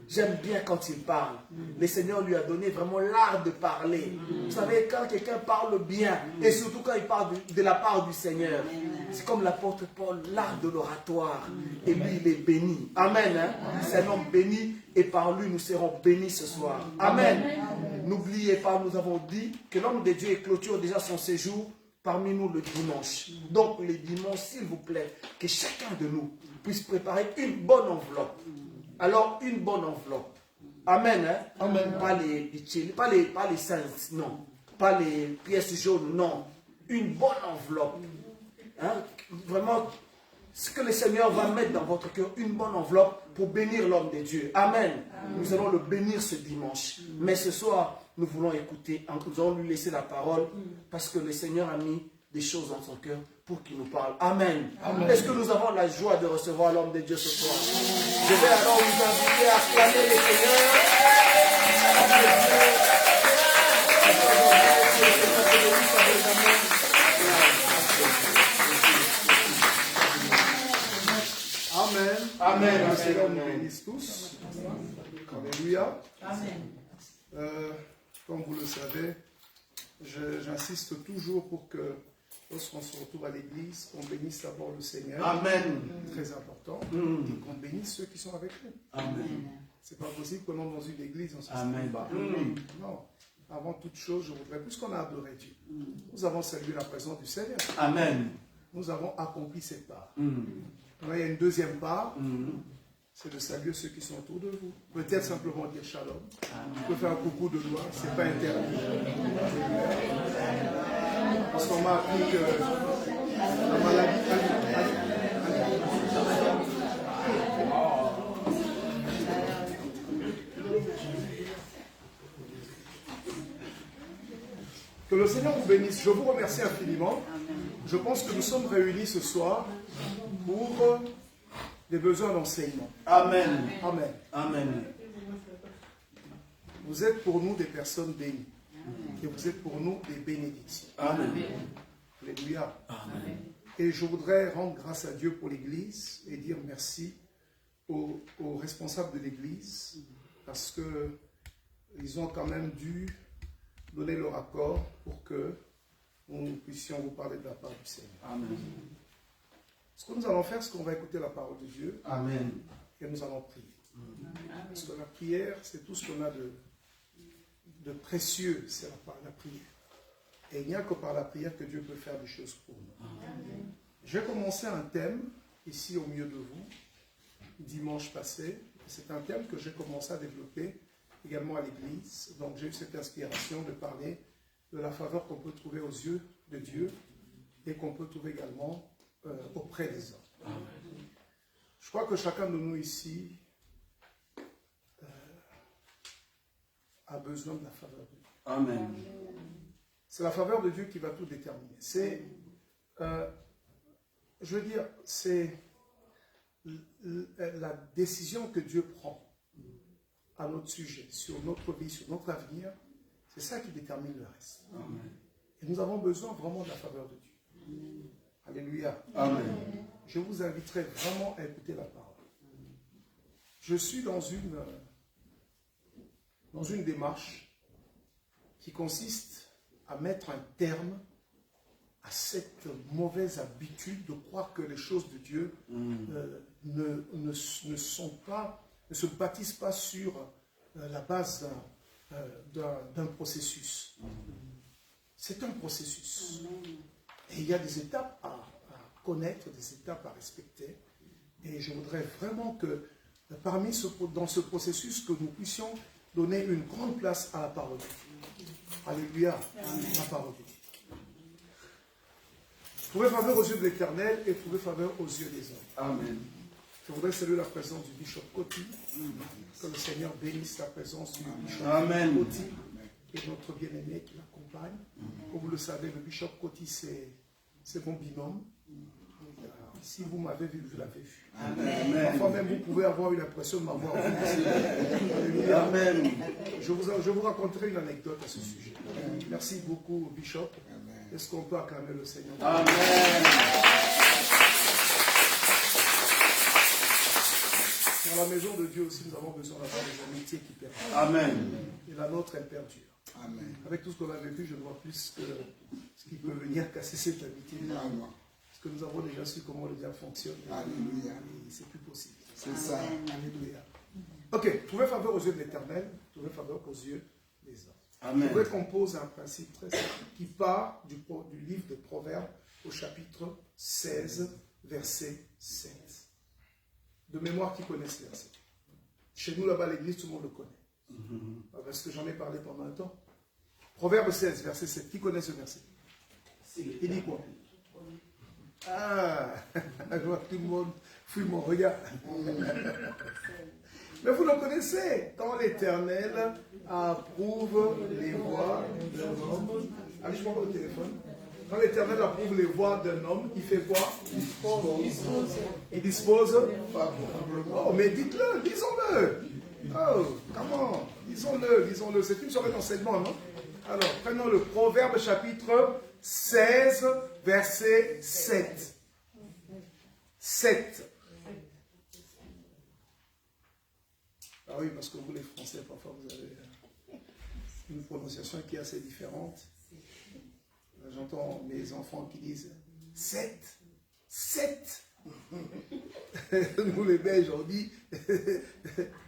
J'aime bien quand il parle. Le Seigneur lui a donné vraiment l'art de parler. Vous savez, quand quelqu'un parle bien, et surtout quand il parle de la part du Seigneur, c'est comme l'apôtre Paul, l'art de l'oratoire. Et lui, il est béni. Amen. C'est un homme béni, et par lui, nous serons bénis ce soir. Amen. N'oubliez pas, nous avons dit que l'homme de Dieu clôture déjà son séjour parmi nous le dimanche. Donc, les dimanches, s'il vous plaît, que chacun de nous puisse préparer une bonne enveloppe. Alors, une bonne enveloppe. Amen. Amen. Pas les pitchés, pas les saints, non. Pas les pièces jaunes, non. Une bonne enveloppe. Hein? Vraiment, ce que le Seigneur va mettre dans votre cœur, une bonne enveloppe pour bénir l'homme de Dieu. Amen. Nous allons le bénir ce dimanche. Mais ce soir, nous voulons écouter, nous allons lui laisser la parole parce que le Seigneur a mis des choses dans son cœur pour qu'il nous parle. Amen. Amen. Est-ce que nous avons la joie de recevoir l'homme de Dieu ce soir? Je vais alors vous inviter à acclamer le Seigneur. Amen. Amen. Le Seigneur nous bénisse tous. Alléluia. Amen. Comme vous le savez, j'insiste toujours pour que lorsqu'on se retrouve à l'église, qu'on bénisse d'abord le Seigneur. Amen. Très important. Et qu'on bénisse ceux qui sont avec nous. Amen. C'est pas possible qu'on entre dans une église, on se Amen. Non. Avant toute chose, je voudrais, puisqu'on a adoré Dieu, nous avons salué la présence du Seigneur. Amen. Nous avons accompli cette part. Maintenant, il y a une deuxième part. C'est de saluer ceux qui sont autour de vous. Peut-être simplement dire shalom. Vous pouvez faire un coucou de doigts, ce n'est pas interdit. Parce qu'on m'a appris que la maladie... Que le Seigneur vous bénisse. Je vous remercie infiniment. Je pense que nous sommes réunis ce soir pour des besoins d'enseignement. Amen. Amen. Amen. Vous êtes pour nous des personnes bénies. Et vous êtes pour nous des bénédictions. Amen. Alléluia. Amen. Et je voudrais rendre grâce à Dieu pour l'Église et dire merci aux responsables de l'Église parce qu'ils ont quand même dû donner leur accord pour que nous puissions vous parler de la part du Seigneur. Amen. Ce que nous allons faire, c'est qu'on va écouter la parole de Dieu. Amen. Et nous allons prier. Parce que la prière, c'est tout ce qu'on a de précieux, c'est la prière. Et il n'y a que par la prière que Dieu peut faire des choses pour nous. Amen. J'ai commencé un thème ici au milieu de vous, dimanche passé. C'est un thème que j'ai commencé à développer également à l'église. Donc j'ai eu cette inspiration de parler de la faveur qu'on peut trouver aux yeux de Dieu et qu'on peut trouver également auprès des hommes. Amen. Je crois que chacun de nous ici a besoin de la faveur de Dieu. Amen. C'est la faveur de Dieu qui va tout déterminer. C'est, je veux dire, c'est la décision que Dieu prend à notre sujet, sur notre vie, sur notre avenir, c'est ça qui détermine le reste. Amen. Et nous avons besoin vraiment de la faveur de Dieu. Amen. Alléluia. Amen. Je vous inviterai vraiment à écouter la parole. Je suis dans une démarche qui consiste à mettre un terme à cette mauvaise habitude de croire que les choses de Dieu ne se bâtissent pas sur la base d'un processus. C'est un processus. Et il y a des étapes à connaître, des étapes à respecter. Et je voudrais vraiment que dans ce processus, que nous puissions donner une grande place à la parole de Dieu. Alléluia, la parole de Dieu. Trouvez faveur aux yeux de l'Éternel et trouvez faveur aux yeux des hommes. Amen. Je voudrais saluer la présence du bishop Coty. Que le Seigneur bénisse la présence du bishop Amen. Coty et notre bien-aimé qui l'accompagne. Comme vous le savez, le bishop Coty, c'est mon binôme. Si vous m'avez vu, vous l'avez vu. Amen. Parfois même, vous pouvez avoir eu l'impression de m'avoir vu. Amen. Je vous raconterai une anecdote à ce sujet. Merci beaucoup, bishop. Est-ce qu'on peut acclamer le Seigneur? Amen. Dans la maison de Dieu aussi, nous avons besoin d'avoir des amitiés qui perdurent. Amen. Et la nôtre, elle perdure. Amen. Avec tout ce qu'on a vécu, je ne vois plus que ce qui peut venir casser cette amitié. Amen. Parce que nous avons déjà su comment le diable fonctionne. Alléluia. Et c'est plus possible. C'est ça. Alléluia. Ok, trouvez faveur aux yeux de l'Éternel, trouvez faveur aux yeux des hommes. Amen. Je voudrais qu'on pose un principe très simple qui part du livre des Proverbes au chapitre 16, verset 7. De mémoire, qui connaît ce verset? Chez nous, là-bas, à l'église, tout le monde le connaît. Parce que j'en ai parlé pendant un temps. Proverbe 16, verset 7. Qui connaît ce verset? Il dit quoi? Ah, je vois tout le monde fuit mon regard. Mais vous le connaissez. Quand l'Éternel approuve les voies d'un homme. Allez, je prends le téléphone. Quand l'Éternel approuve les voies d'un homme, il fait quoi? Il dispose. Oh, mais dites-le, disons-le. Oh, comment? Disons-le, disons-le. C'est une soirée d'enseignement, non? Alors, prenons le Proverbe chapitre 16, verset 7. 7. Ah oui, parce que vous, les Français, parfois, vous avez une prononciation qui est assez différente. J'entends mes enfants qui disent 7. 7. Nous, les Belges, on dit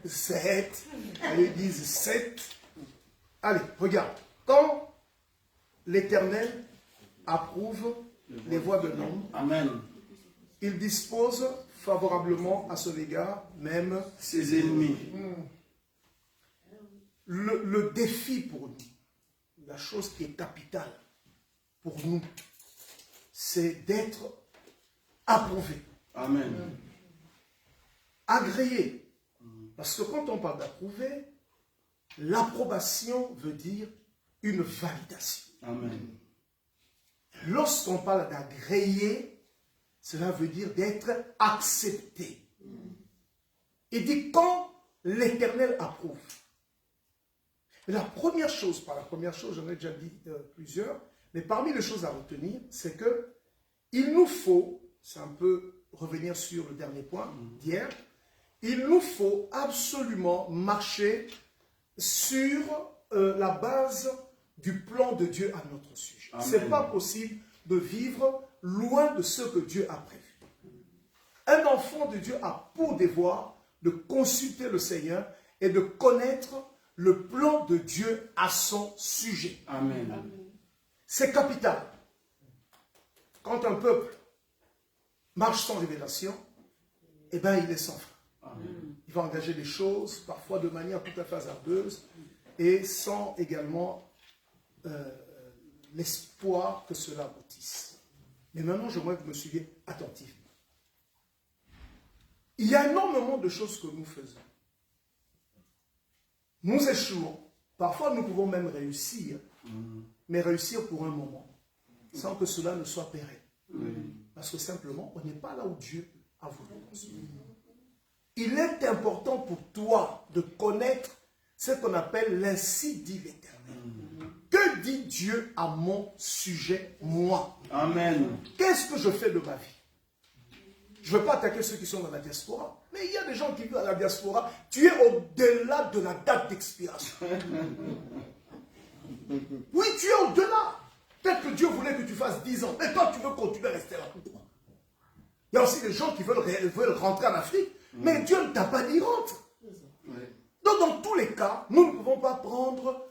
7. Ils disent 7. Allez, regarde. Quand l'Éternel approuve les voies de l'homme, Amen. il dispose favorablement à son égard, même Ses ennemis. Le défi pour nous, la chose qui est capitale pour nous, c'est d'être approuvé, Amen. agréé. Parce que quand on parle d'approuver, l'approbation veut dire une validation. Amen. Lorsqu'on parle d'agréer, cela veut dire d'être accepté. Il dit quand l'Éternel approuve. La première chose, j'en ai déjà dit plusieurs, mais parmi les choses à retenir, c'est que il nous faut, c'est un peu revenir sur le dernier point d'hier, il nous faut absolument marcher sur la base du plan de Dieu à notre sujet. Ce n'est pas possible de vivre loin de ce que Dieu a prévu. Un enfant de Dieu a pour devoir de consulter le Seigneur et de connaître le plan de Dieu à son sujet. Amen. C'est capital. Quand un peuple marche sans révélation, eh bien il est sans frein. Il va engager des choses, parfois de manière tout à fait hasardeuse, et sans également l'espoir que cela aboutisse. Mais maintenant, j'aimerais que vous me suiviez attentivement. Il y a énormément de choses que nous faisons. Nous échouons. Parfois, nous pouvons même réussir, mais réussir pour un moment, sans que cela ne soit pérenne. Parce que simplement, on n'est pas là où Dieu a voulu qu'on soit. Il est important pour toi de connaître ce qu'on appelle l'ainsi dit l'Éternel. Que dit Dieu à mon sujet, moi? Amen. Qu'est-ce que je fais de ma vie? Je ne veux pas attaquer ceux qui sont dans la diaspora, mais il y a des gens qui vivent à la diaspora. Tu es au-delà de la date d'expiration. Oui, tu es au-delà. Peut-être que Dieu voulait que tu fasses 10 ans, mais toi, tu veux continuer à rester là. Pourquoi? Il y a aussi des gens qui veulent rentrer en Afrique, Mais Dieu ne t'a pas dit rentre. Donc dans tous les cas, nous ne pouvons pas prendre,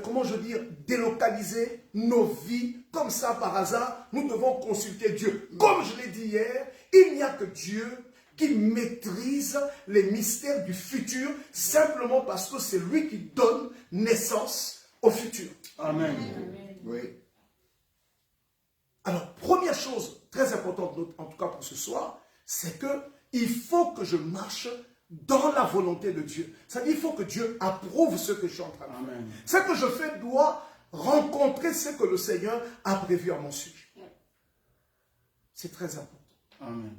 comment je veux dire, délocaliser nos vies comme ça par hasard. Nous devons consulter Dieu. Comme je l'ai dit hier, il n'y a que Dieu qui maîtrise les mystères du futur simplement parce que c'est lui qui donne naissance au futur. Amen. Oui. Alors, première chose très importante, en tout cas pour ce soir, c'est que il faut que je marche dans la volonté de Dieu. C'est-à-dire qu'il faut que Dieu approuve ce que je suis en train de faire. Amen. Ce que je fais doit rencontrer ce que le Seigneur a prévu à mon sujet. C'est très important. Amen.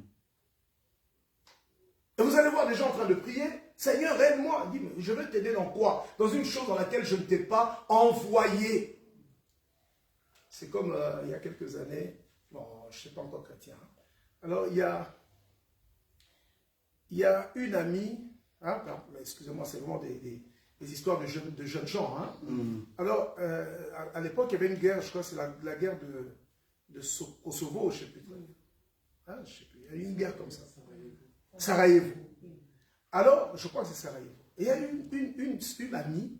Et vous allez voir des gens en train de prier. Seigneur, aide-moi. Il dit, mais je vais t'aider dans quoi? Dans une chose dans laquelle je ne t'ai pas envoyé. C'est comme il y a quelques années. Bon, je ne suis pas encore chrétien. Alors, il y a une amie. Hein, excusez-moi, c'est vraiment des histoires de jeunes gens. Hein. Alors, à l'époque, il y avait une guerre. Je crois que c'est la guerre de Kosovo, je ne sais plus. Hein, je sais plus. Il y a eu une guerre comme ça. Sarajevo. Alors, je crois que c'est Sarajevo. Et il y a une amie,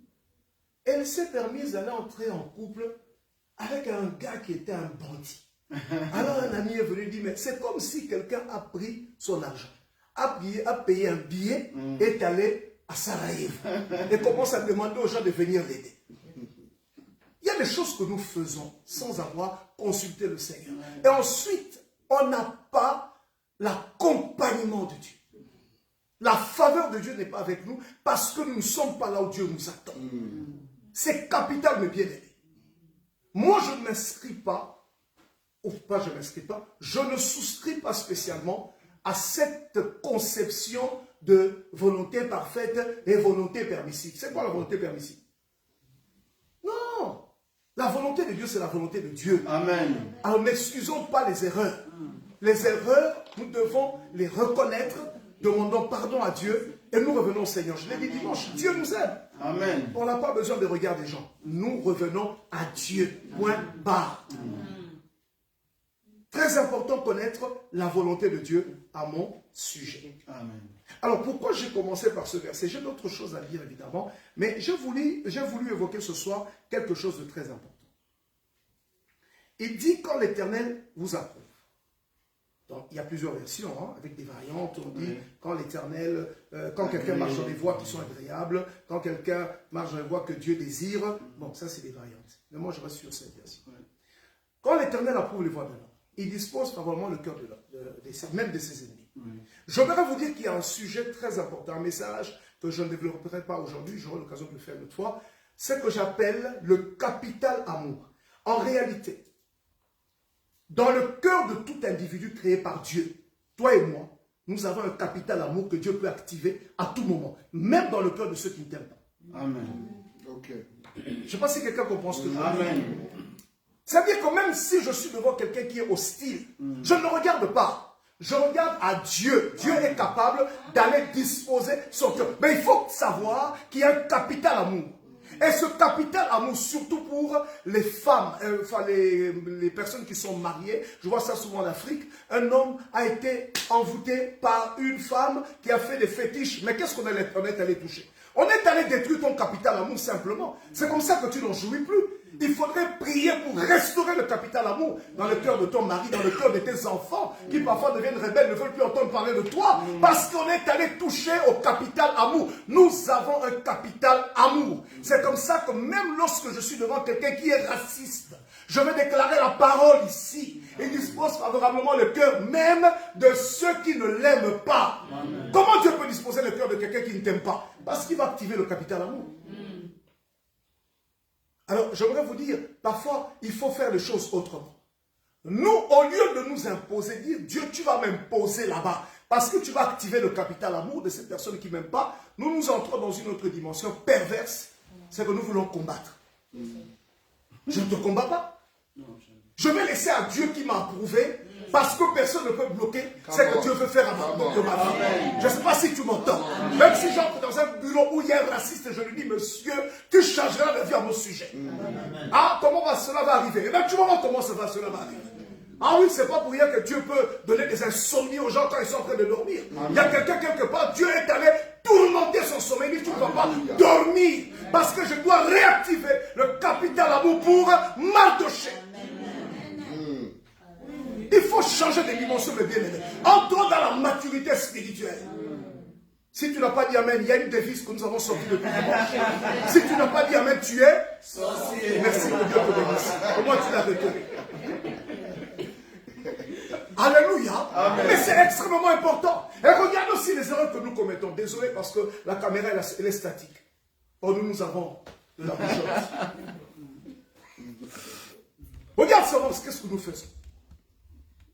elle s'est permise d'aller entrer en couple avec un gars qui était un bandit. Alors un ami est venu dire, mais c'est comme si quelqu'un a pris son argent, a payé un billet et est allé à Sarajevo et commence à demander aux gens de venir l'aider. Il y a des choses que nous faisons sans avoir consulté le Seigneur. Et ensuite, on n'a pas l'accompagnement de Dieu. La faveur de Dieu n'est pas avec nous parce que nous ne sommes pas là où Dieu nous attend. C'est capital, mes bien-aimés. Moi, je ne m'inscris pas, ou pas je ne m'inscris pas, je ne souscris pas spécialement à cette conception de volonté parfaite et volonté permissive. C'est quoi la volonté permissive? Non! La volonté de Dieu, c'est la volonté de Dieu. Amen. Alors n'excusons pas les erreurs. Les erreurs, nous devons les reconnaître, demandons pardon à Dieu et nous revenons au Seigneur. Je l'ai dit dimanche, Dieu nous aime. Amen. On n'a pas besoin de regard des gens. Nous revenons à Dieu. Point barre. Très important connaître la volonté de Dieu à mon sujet. Amen. Alors pourquoi j'ai commencé par ce verset? J'ai d'autres choses à dire évidemment, mais j'ai voulu évoquer ce soir quelque chose de très important. Il dit quand l'Éternel vous approuve. Donc, il y a plusieurs versions, hein, avec des variantes. On dit quand l'Éternel, quand quelqu'un marche dans les voies qui sont agréables, quand quelqu'un marche dans les voies que Dieu désire. Bon, ça c'est des variantes. Mais moi je reste sur cette version. Quand l'Éternel approuve les voies de l'homme, il dispose favorablement le cœur de l'homme, même de ses ennemis. J'aimerais vous dire qu'il y a un sujet très important, un message que je ne développerai pas aujourd'hui, j'aurai l'occasion de le faire une autre fois, c'est que j'appelle le capital amour. En réalité, dans le cœur de tout individu créé par Dieu, toi et moi, nous avons un capital amour que Dieu peut activer à tout moment, même dans le cœur de ceux qui ne t'aiment pas. Amen. Ok. Je ne sais pas si quelqu'un comprend ce que je veux dire. Amen. C'est-à-dire que même si je suis devant quelqu'un qui est hostile, je ne le regarde pas. Je regarde à Dieu. Dieu est capable d'aller disposer son cœur. Mais il faut savoir qu'il y a un capital amour. Et ce capital amour, surtout pour les femmes, enfin les personnes qui sont mariées, je vois ça souvent en Afrique, un homme a été envoûté par une femme qui a fait des fétiches. Mais qu'est-ce qu'on est allé toucher? On est allé détruire ton capital amour simplement. C'est comme ça que tu n'en jouis plus. Il faudrait prier pour restaurer le capital amour dans le cœur de ton mari, dans le cœur de tes enfants, qui parfois deviennent rebelles, ne veulent plus entendre parler de toi, parce qu'on est allé toucher au capital amour. Nous avons un capital amour. C'est comme ça que même lorsque je suis devant quelqu'un qui est raciste, je vais déclarer la parole ici. Il dispose favorablement le cœur même de ceux qui ne l'aiment pas. Amen. Comment Dieu peut disposer le cœur de quelqu'un qui ne t'aime pas? Parce qu'il va activer le capital amour. Alors, j'aimerais vous dire, parfois, il faut faire les choses autrement. Nous, au lieu de nous imposer, dire, Dieu, tu vas m'imposer là-bas, parce que tu vas activer le capital amour de cette personne qui ne m'aime pas, nous entrons dans une autre dimension perverse, c'est que nous voulons combattre. Je ne te combats pas. Je vais laisser à Dieu qui m'a approuvé, parce que personne ne peut bloquer ce que Dieu veut faire à ma vie. Je ne sais pas si tu m'entends. Même si j'entre dans un bureau où il y a un raciste, je lui dis, monsieur, tu changeras la vie à mon sujet. Ah, comment cela va arriver? Et bien, tu vas voir comment cela va arriver. Ah oui, c'est pas pour rien que Dieu peut donner des insomnies aux gens quand ils sont en train de dormir. Il y a quelqu'un quelque part, Dieu est allé tourmenter son sommeil. Il dit, tu ne vas pas dormir. Parce que je dois réactiver le capital amour pour Mardochée. Il faut changer de dimension, mes bien-aimés. Entrons dans la maturité spirituelle. Si tu n'as pas dit Amen, il y a une devise que nous avons sortie depuis dimanche. Si tu n'as pas dit Amen, tu es sorcier. Merci que Dieu te bénisse. Comment tu l'as retenu? Alléluia. Amen. Mais c'est extrêmement important. Et regarde aussi les erreurs que nous commettons. Désolé parce que la caméra elle est statique. Or nous avons de la puissance. Regarde seulement qu'est-ce que nous faisons.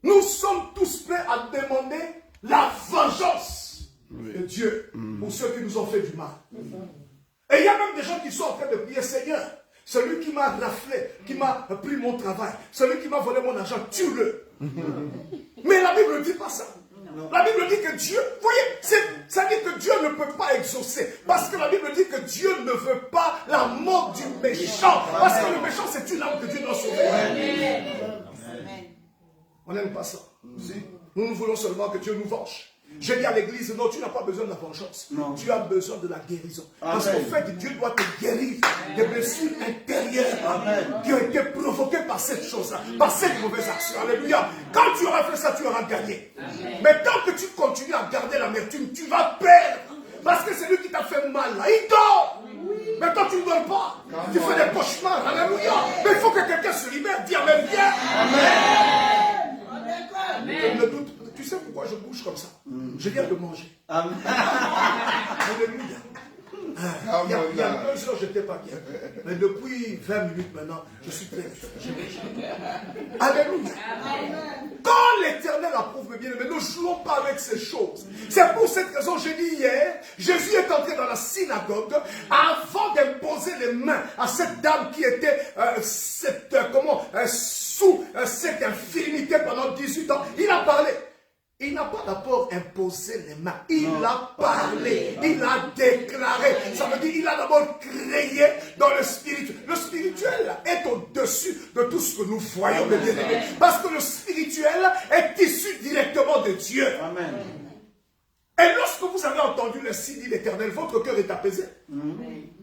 Nous sommes tous prêts à demander la vengeance de Dieu pour ceux qui nous ont fait du mal. Et il y a même des gens qui sont en train de prier, Seigneur, celui qui m'a raflé, qui m'a pris mon travail, celui qui m'a volé mon argent, tue-le. Mais la Bible ne dit pas ça. La Bible dit que Dieu, vous voyez, ça dit que Dieu ne peut pas exaucer. Parce que la Bible dit que Dieu ne veut pas la mort du méchant. Parce que le méchant, c'est une âme que Dieu doit sauver. On n'aime pas ça. Nous voulons seulement que Dieu nous venge. Je dis à l'église, non, tu n'as pas besoin de la vengeance. Non. Tu as besoin de la guérison. Amen. Parce qu'en fait, Dieu doit te guérir des blessures intérieures qui ont été provoquées par cette chose-là, par cette mauvaise action. Alléluia. Quand tu auras fait ça, tu auras gagné. Amen. Mais tant que tu continues à garder l'amertume, tu vas perdre. Parce que c'est lui qui t'a fait mal là. Il dort. Mais toi, tu ne dors pas. Amen. Tu fais des cauchemars. Alléluia. Mais il faut que quelqu'un se libère. Dis Amen. Viens. Amen. Ne doute. Tu sais pourquoi je bouge comme ça? Je viens de manger. Amen. Alléluia. Il y a 2 heures, je n'étais pas bien. Mais depuis 20 minutes maintenant, je suis très bien. Alléluia. Quand l'Éternel approuve, mes bien-aimés, ne jouons pas avec ces choses. C'est pour cette raison, j'ai dit hier, Jésus est entré dans la synagogue avant d'imposer les mains à cette dame qui était sous cette infirmité pendant 18 ans. Il a parlé. Il n'a pas d'abord imposé les mains. Il a parlé. Il a déclaré. Ça veut dire qu'il a d'abord créé dans le spirituel. Le spirituel est au-dessus de tout ce que nous voyons, mes bien-aimés. Parce que le spirituel est issu directement de Dieu. Amen. Et lorsque vous avez entendu le signe de l'Éternel, votre cœur est apaisé.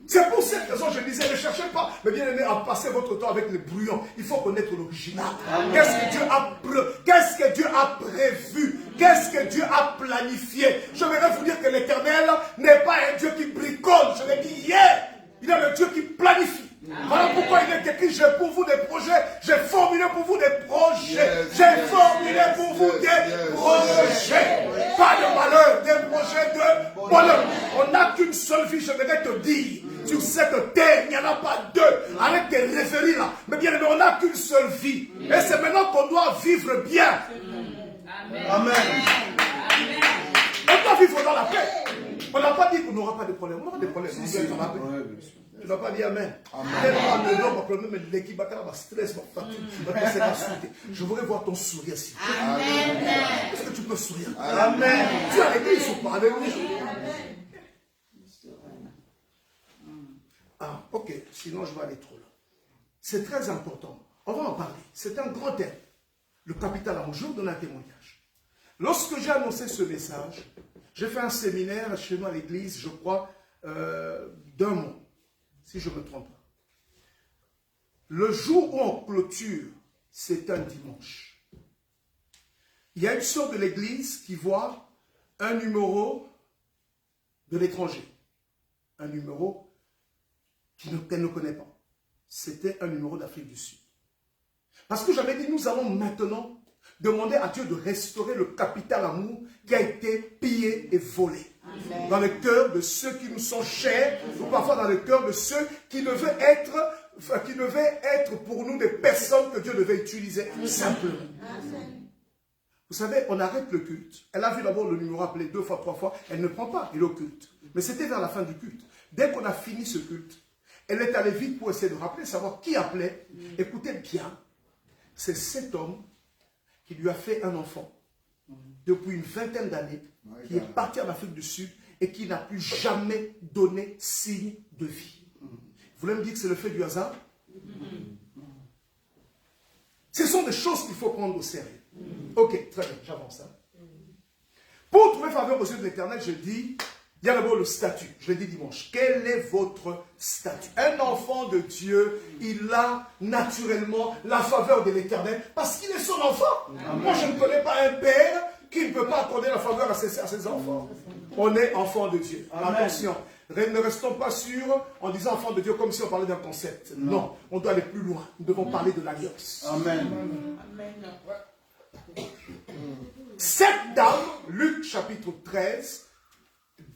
C'est pour cette raison que je disais, ne cherchez pas, mais bien aimé, à passer votre temps avec les brouillons. Il faut connaître l'original. Qu'est-ce que Dieu a prévu? Qu'est-ce que Dieu a planifié? Je voudrais vous dire que l'Éternel n'est pas un Dieu qui bricole. Je l'ai dit hier. Il est le Dieu qui planifie. Voilà pourquoi il est écrit, j'ai pour vous des projets, j'ai formulé pour vous des projets, j'ai formulé pour vous des projets, pas de malheur, des projets de bonheur. On n'a qu'une seule vie, je voudrais te dire, sur cette terre, il n'y en a pas 2, avec des rêveries là, mais bien on n'a qu'une seule vie, et c'est maintenant qu'on doit vivre bien. Amen. On doit vivre dans la paix. On n'a pas dit qu'on n'aura pas de problème, on aura des problèmes. Tu n'as pas dit Amen. Je voudrais voir ton sourire ici. Est-ce que tu peux sourire? Amen. Tu as l'église ou pas? Ah, ok. Sinon, je vais aller trop là. C'est très important. On va en parler. C'est un grand thème. Le capital amour. Je vais vous donner un témoignage. Lorsque j'ai annoncé ce message, j'ai fait un séminaire chez nous à l'église, je crois, d'1 mois. Si je ne me trompe pas. Le jour où on clôture, c'est un dimanche. Il y a une sœur de l'église qui voit un numéro de l'étranger. Un numéro qu'elle ne connaît pas. C'était un numéro d'Afrique du Sud. Parce que j'avais dit, nous allons maintenant demander à Dieu de restaurer le capital amour qui a été pillé et volé. Amen. Dans le cœur de ceux qui nous sont chers, ou parfois dans le cœur de ceux qui devaient être pour nous des personnes que Dieu devait utiliser simplement. Amen. Vous savez, on arrête le culte. Elle a vu d'abord le numéro appelé 2 fois, 3 fois. Elle ne prend pas, il est au culte. Mais c'était vers la fin du culte. Dès qu'on a fini ce culte, elle est allée vite pour essayer de rappeler, savoir qui appelait. Écoutez bien, c'est cet homme qui lui a fait un enfant depuis une 20aine d'années, qui est parti en Afrique du Sud et qui n'a plus jamais donné signe de vie. Vous voulez me dire que c'est le fait du hasard? Ce sont des choses qu'il faut prendre au sérieux. Ok, très bien, j'avance. Pour trouver faveur aux yeux de l'Éternel, je dis, il y a d'abord le statut. Je l'ai dit dimanche. Quel est votre statut? Un enfant de Dieu, il a naturellement la faveur de l'Éternel parce qu'il est son enfant. Moi, je ne connais pas un père qui ne peut pas accorder la faveur à ses enfants. On est enfant de Dieu. Amen. Attention, ne restons pas sûrs en disant enfant de Dieu comme si on parlait d'un concept. Non, on doit aller plus loin. Nous devons parler de l'alliance. Amen. Cette dame, Luc chapitre 13,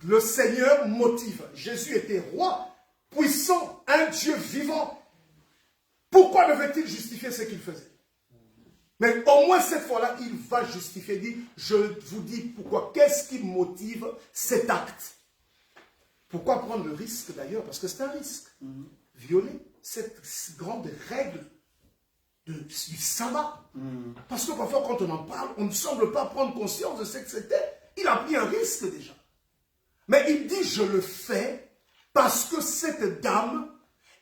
le Seigneur motive. Jésus était roi, puissant, un Dieu vivant. Pourquoi devait-il justifier ce qu'il faisait? Mais au moins cette fois-là, il va justifier. Il dit, je vous dis pourquoi. Qu'est-ce qui motive cet acte? Pourquoi prendre le risque d'ailleurs? Parce que c'est un risque. Violer cette grande règle du sabbat. Parce que parfois quand on en parle, on ne semble pas prendre conscience de ce que c'était. Il a pris un risque déjà. Mais il dit, je le fais parce que cette dame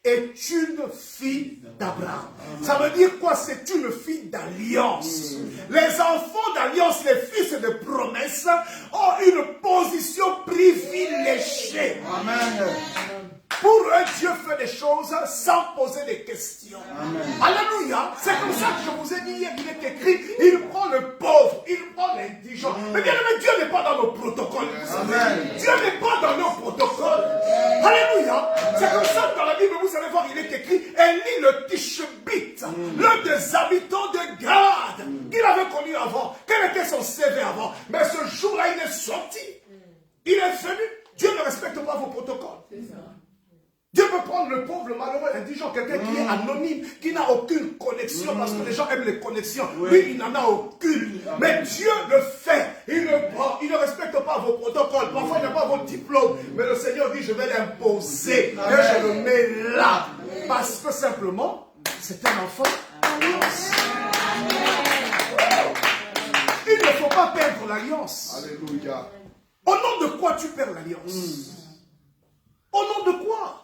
est une fille d'Abraham. Ça veut dire quoi? C'est une fille d'alliance. Les enfants d'alliance, les fils de promesse, ont une position privilégiée. Amen. Pour eux, Dieu fait des choses sans poser des questions. Amen. Alléluia. C'est comme ça que je vous ai dit hier, il est écrit, il prend le pauvre, il prend l'indigent. Mais bien aimé, Dieu n'est pas dans nos protocoles. Amen. Dieu n'est pas dans nos protocoles. Alléluia. C'est comme ça que dans la Bible, vous allez voir, il est écrit, Élie le Tishbite, l'un des habitants de Gad, qu'il avait connu avant. Quel était son CV avant? Mais ce jour-là, il est sorti. Il est venu. Dieu ne respecte pas vos protocoles. C'est ça. Dieu peut prendre le pauvre, le malheureux, l'indigent, quelqu'un qui est anonyme, qui n'a aucune connexion, parce que les gens aiment les connexions. Lui, il n'en a aucune. Mais Dieu le fait. Il le prend. Il ne respecte pas vos protocoles. Parfois, il n'a pas vos diplômes. Mais le Seigneur dit, je vais l'imposer. Et je le mets là. Parce que simplement, c'est un enfant d'alliance. Il ne faut pas perdre l'alliance. Alléluia. Au nom de quoi tu perds l'alliance? Au nom de quoi?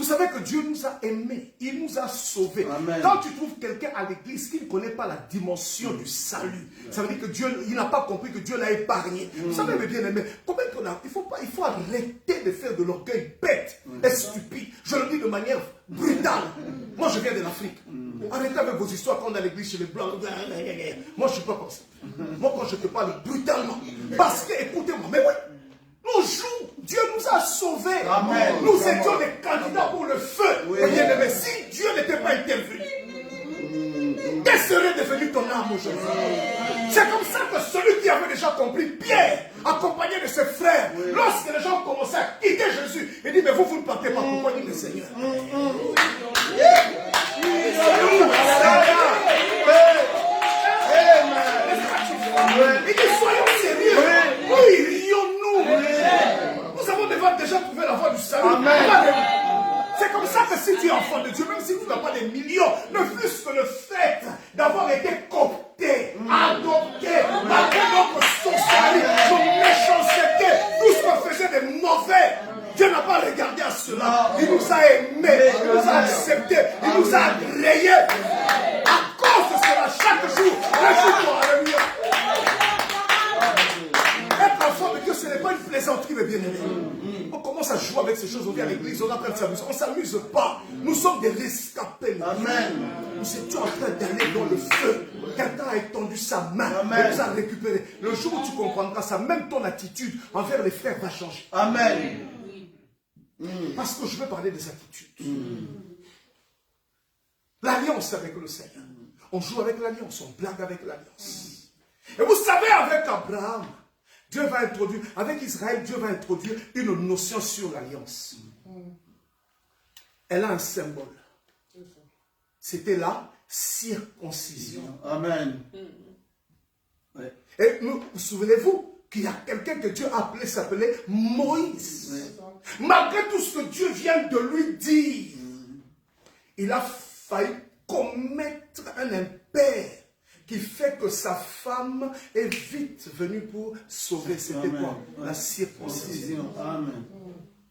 Vous savez que Dieu nous a aimés, il nous a sauvés. Amen. Quand tu trouves quelqu'un à l'église qui ne connaît pas la dimension du salut, ça veut dire que Dieu, il n'a pas compris que Dieu l'a épargné. Vous savez, mes bien-aimés, il faut arrêter de faire de l'orgueil bête et stupide. Je le dis de manière brutale. Moi, je viens de l'Afrique. Arrêtez avec vos histoires quand on est à l'église chez les Blancs. Moi, je ne suis pas comme ça. Moi, quand je te parle brutalement, parce que, écoutez-moi, mais oui, nos jours, Dieu nous a sauvés. Amen. Nous étions des candidats pour le feu. Oui. Et bien aimé, si Dieu n'était pas intervenu, quelle serait devenue ton âme aujourd'hui? C'est comme ça que celui qui avait déjà compris, Pierre, accompagné de ses frères, lorsque les gens commençaient à quitter Jésus, il dit, mais vous ne partez pas. Pourquoi? Dit le Seigneur. Il dit, soyons sérieux. Oui, rions-nous. Nous avons déjà trouvé la voie du salut. Amen. C'est comme ça que si tu es enfant de Dieu, même si tu n'as pas des millions, ne fût-ce que le fait d'avoir été coopté, adopté, malgré notre sorcellerie, notre méchanceté, tout ce qu'on faisait de mauvais, Dieu n'a pas regardé à cela. Il nous a aimés, il nous a acceptés, il nous a agréés. À cause de cela, chaque jour, réjouis-toi, alléluia. Être enfant de Dieu, ce n'est pas une plaisanterie, mes bien-aimés. On commence à jouer avec ces choses, on vient à l'église, on est en train de s'amuser. On ne s'amuse pas. Nous sommes des rescapés. Amen. Nous étions en train d'aller dans le feu. Quelqu'un a étendu sa main et nous a récupérés. Le jour où tu comprendras ça, même ton attitude envers les frères va changer. Amen. Parce que je veux parler des attitudes. L'alliance avec le Seigneur. On joue avec l'alliance, on blague avec l'alliance. Et vous savez, avec Abraham, Dieu va introduire, avec Israël, Dieu va introduire une notion sur l'alliance. Elle a un symbole. C'était la circoncision. Amen. Ouais. Et vous souvenez-vous qu'il y a quelqu'un que Dieu a appelé, s'appelait Moïse. Ouais. Malgré tout ce que Dieu vient de lui dire, il a failli commettre un impair qui fait que sa femme est vite venue pour sauver. C'était quoi? La circoncision. Amen.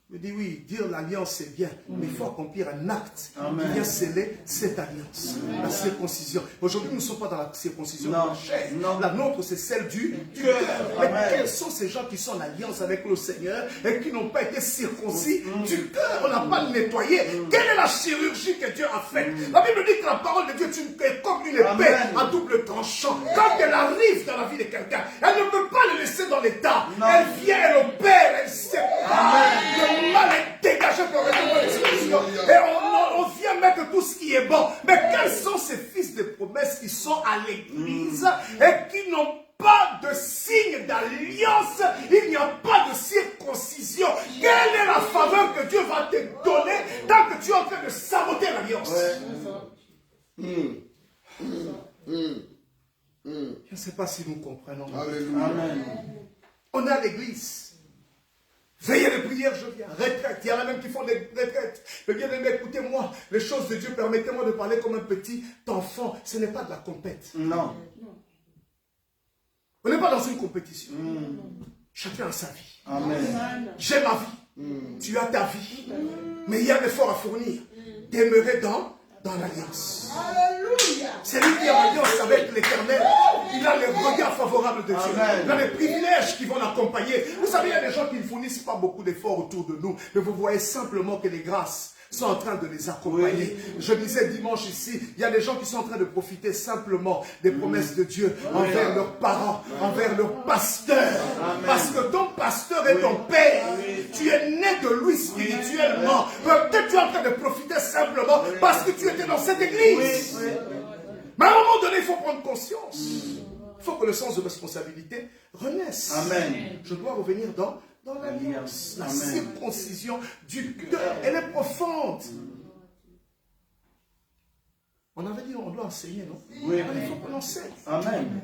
me dit oui, dire l'alliance c'est bien, mais il faut accomplir un acte Amen. qui vient sceller cette alliance. La circoncision. Aujourd'hui, nous ne sommes pas dans la circoncision de la chair. Non. La nôtre, c'est celle du cœur. Mais Amen. quels sont ces gens qui sont en alliance avec le Seigneur et qui n'ont pas été circoncis du cœur? On n'a pas nettoyé. Quelle est la chirurgie que Dieu a faite? La Bible dit que la parole de Dieu est comme une épée Amen. à double tranchant. Quand elle arrive dans la vie de quelqu'un, elle ne peut pas le laisser dans l'état. Non. Elle vient, elle opère, elle sépare. Le mal est dégagé pour et on vient mettre tout ce qui est bon. Mais quels sont ces fils de promesses qui sont à l'église et qui n'ont pas de signe d'alliance? Il n'y a pas de circoncision. Quelle est la faveur que Dieu va te donner tant que tu es en train de saboter l'alliance? Je ne sais pas si nous comprenons. Alléluia. Amen. On est à l'église. Veillez de prière, je viens. Retraite. Il y en a même qui font des retraites. Mais bien aimé, écoutez-moi. Les choses de Dieu, permettez-moi de parler comme un petit enfant. Ce n'est pas de la compète. Non. On n'est pas dans une compétition. Chacun a sa vie. Amen. J'ai ma vie. Tu as ta vie. Mais il y a un effort à fournir. Demeurer dans l'alliance. C'est lui qui a l'alliance avec l'Éternel. Il a les regards favorables de Dieu. Amen. Il a les privilèges qui vont l'accompagner. Vous savez, il y a des gens qui ne fournissent pas beaucoup d'efforts autour de nous. Mais vous voyez simplement que les grâces sont en train de les accompagner. Oui. Je disais dimanche ici, il y a des gens qui sont en train de profiter simplement des promesses de Dieu envers leurs parents, envers leurs pasteurs. Parce que ton pasteur est ton père. Tu es né de lui spirituellement. Peut-être tu es en train de profiter simplement parce que tu étais dans cette église. Mais à un moment donné, il faut prendre conscience. Il faut que le sens de responsabilité renaisse. Amen. Je dois revenir dans l'alliance. La Amen. circoncision du cœur, elle est profonde. On avait dit on doit enseigner, non? Oui. Il faut qu'on enseigne. Amen.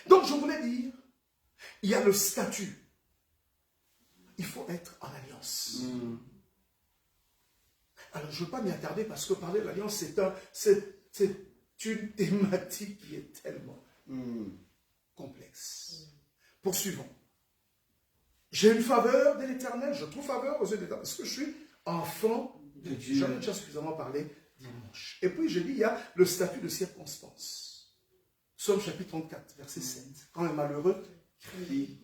Donc je voulais dire, il y a le statut. Il faut être en alliance. Alors je ne veux pas m'y attarder parce que parler de l'alliance, c'est une thématique qui est tellement complexe. Poursuivons. J'ai une faveur de l'Éternel, je trouve faveur aux yeux de l'Éternel. Est-ce que je suis enfant de Dieu? J'en ai déjà suffisamment parlé dimanche. Et puis je dis, il y a le statut de circonstance. Psaume chapitre 34, verset 7. Quand un malheureux crie.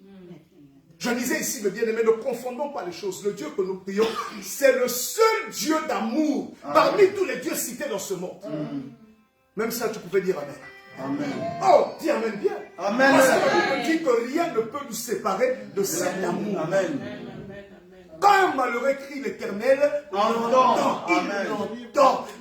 Je disais ici, mes bien-aimés, ne confondons pas les choses. Le Dieu que nous prions, c'est le seul Dieu d'amour parmi tous les dieux cités dans ce monde. Même ça, tu pouvais dire Amen. Amen. Oh, dis Amen bien. Amen. Parce que la Bible dit que rien ne peut nous séparer de cet amour. Amen. Quand un malheureux crie l'Éternel, il entend.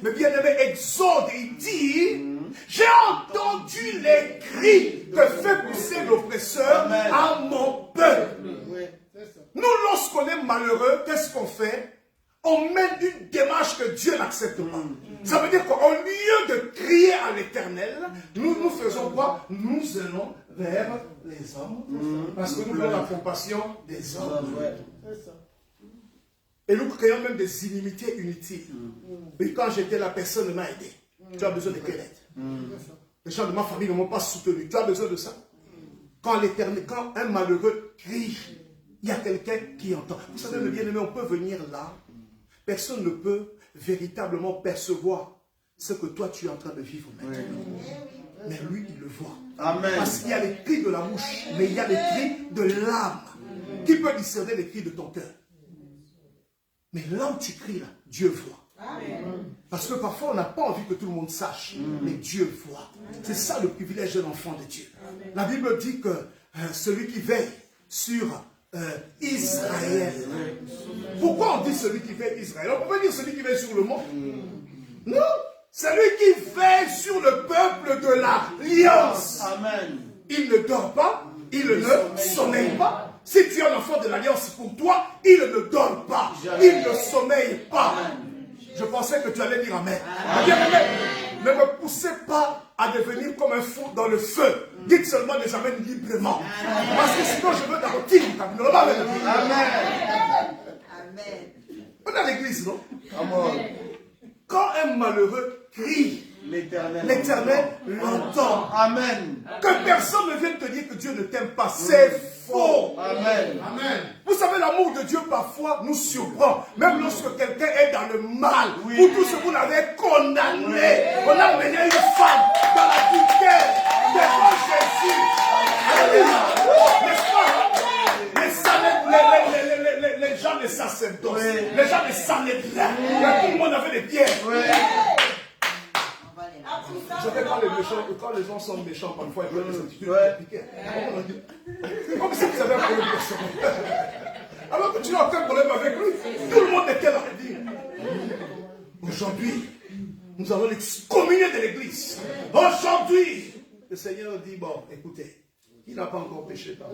Mais bien aimé, Exode, il dit, j'ai entendu les cris que fait pousser l'oppresseur à mon peuple. Nous, lorsqu'on est malheureux, qu'est-ce qu'on fait? On mène une démarche que Dieu n'accepte pas. Ça veut dire qu'au lieu de crier à l'Éternel, nous faisons quoi? Nous allons vers les hommes. Parce que nous avons la compassion des hommes. Et nous créons même des inimitiés inutiles. Et quand j'étais là, personne ne m'a aidé. Tu as besoin de quelle aide? Les gens de ma famille ne m'ont pas soutenu. Tu as besoin de ça? Quand un malheureux crie, il y a quelqu'un qui entend. Vous savez, le bien-aimé, on peut venir là. Personne ne peut véritablement percevoir ce que toi tu es en train de vivre maintenant. Mais lui, il le voit. Amen. Parce qu'il y a les cris de la bouche, mais il y a les cris de l'âme. Qui peut discerner les cris de ton cœur? Mais là où tu cries, là, Dieu voit. Parce que parfois, on n'a pas envie que tout le monde sache, mais Dieu voit. C'est ça le privilège de l'enfant de Dieu. La Bible dit que celui qui veille sur Israël. Pourquoi on dit celui qui veille Israël? On peut dire celui qui veille sur le monde. Non, celui qui veille sur le peuple de l'alliance. Amen. Il ne dort pas, il ne sommeille pas. Si tu es un enfant de l'alliance pour toi, il ne dort pas, il ne sommeille pas. Je pensais que tu allais dire Amen. Ne me poussez pas à devenir comme un fou dans le feu. Dites seulement des Amen librement. Parce que sinon je veux d'abord Amen. On est à l'église, non? Quand un malheureux crie, l'Éternel l'entend. Amen. Que personne ne vienne te dire que Dieu ne t'aime pas. C'est faux. Amen. Vous Vous savez, l'amour de Dieu parfois nous surprend. Même lorsque quelqu'un est dans le mal, ou tout ce que vous l'avez condamné. On a mené une femme dans la vulgaire devant Jésus. Alléluia. N'est-ce pas? Les gens des sacerdotes, les gens des Sanhédrins, tout le monde avait des pierres. Vous savez, quand les gens sont méchants, parfois ils veulent des attitudes compliquées. Comme si vous avez un problème personnel. Alors que tu as aucun problème avec lui, tout le monde était là. Aujourd'hui, nous allons l'excommunier de l'église. Aujourd'hui, le Seigneur dit, bon, écoutez, il n'a pas encore péché par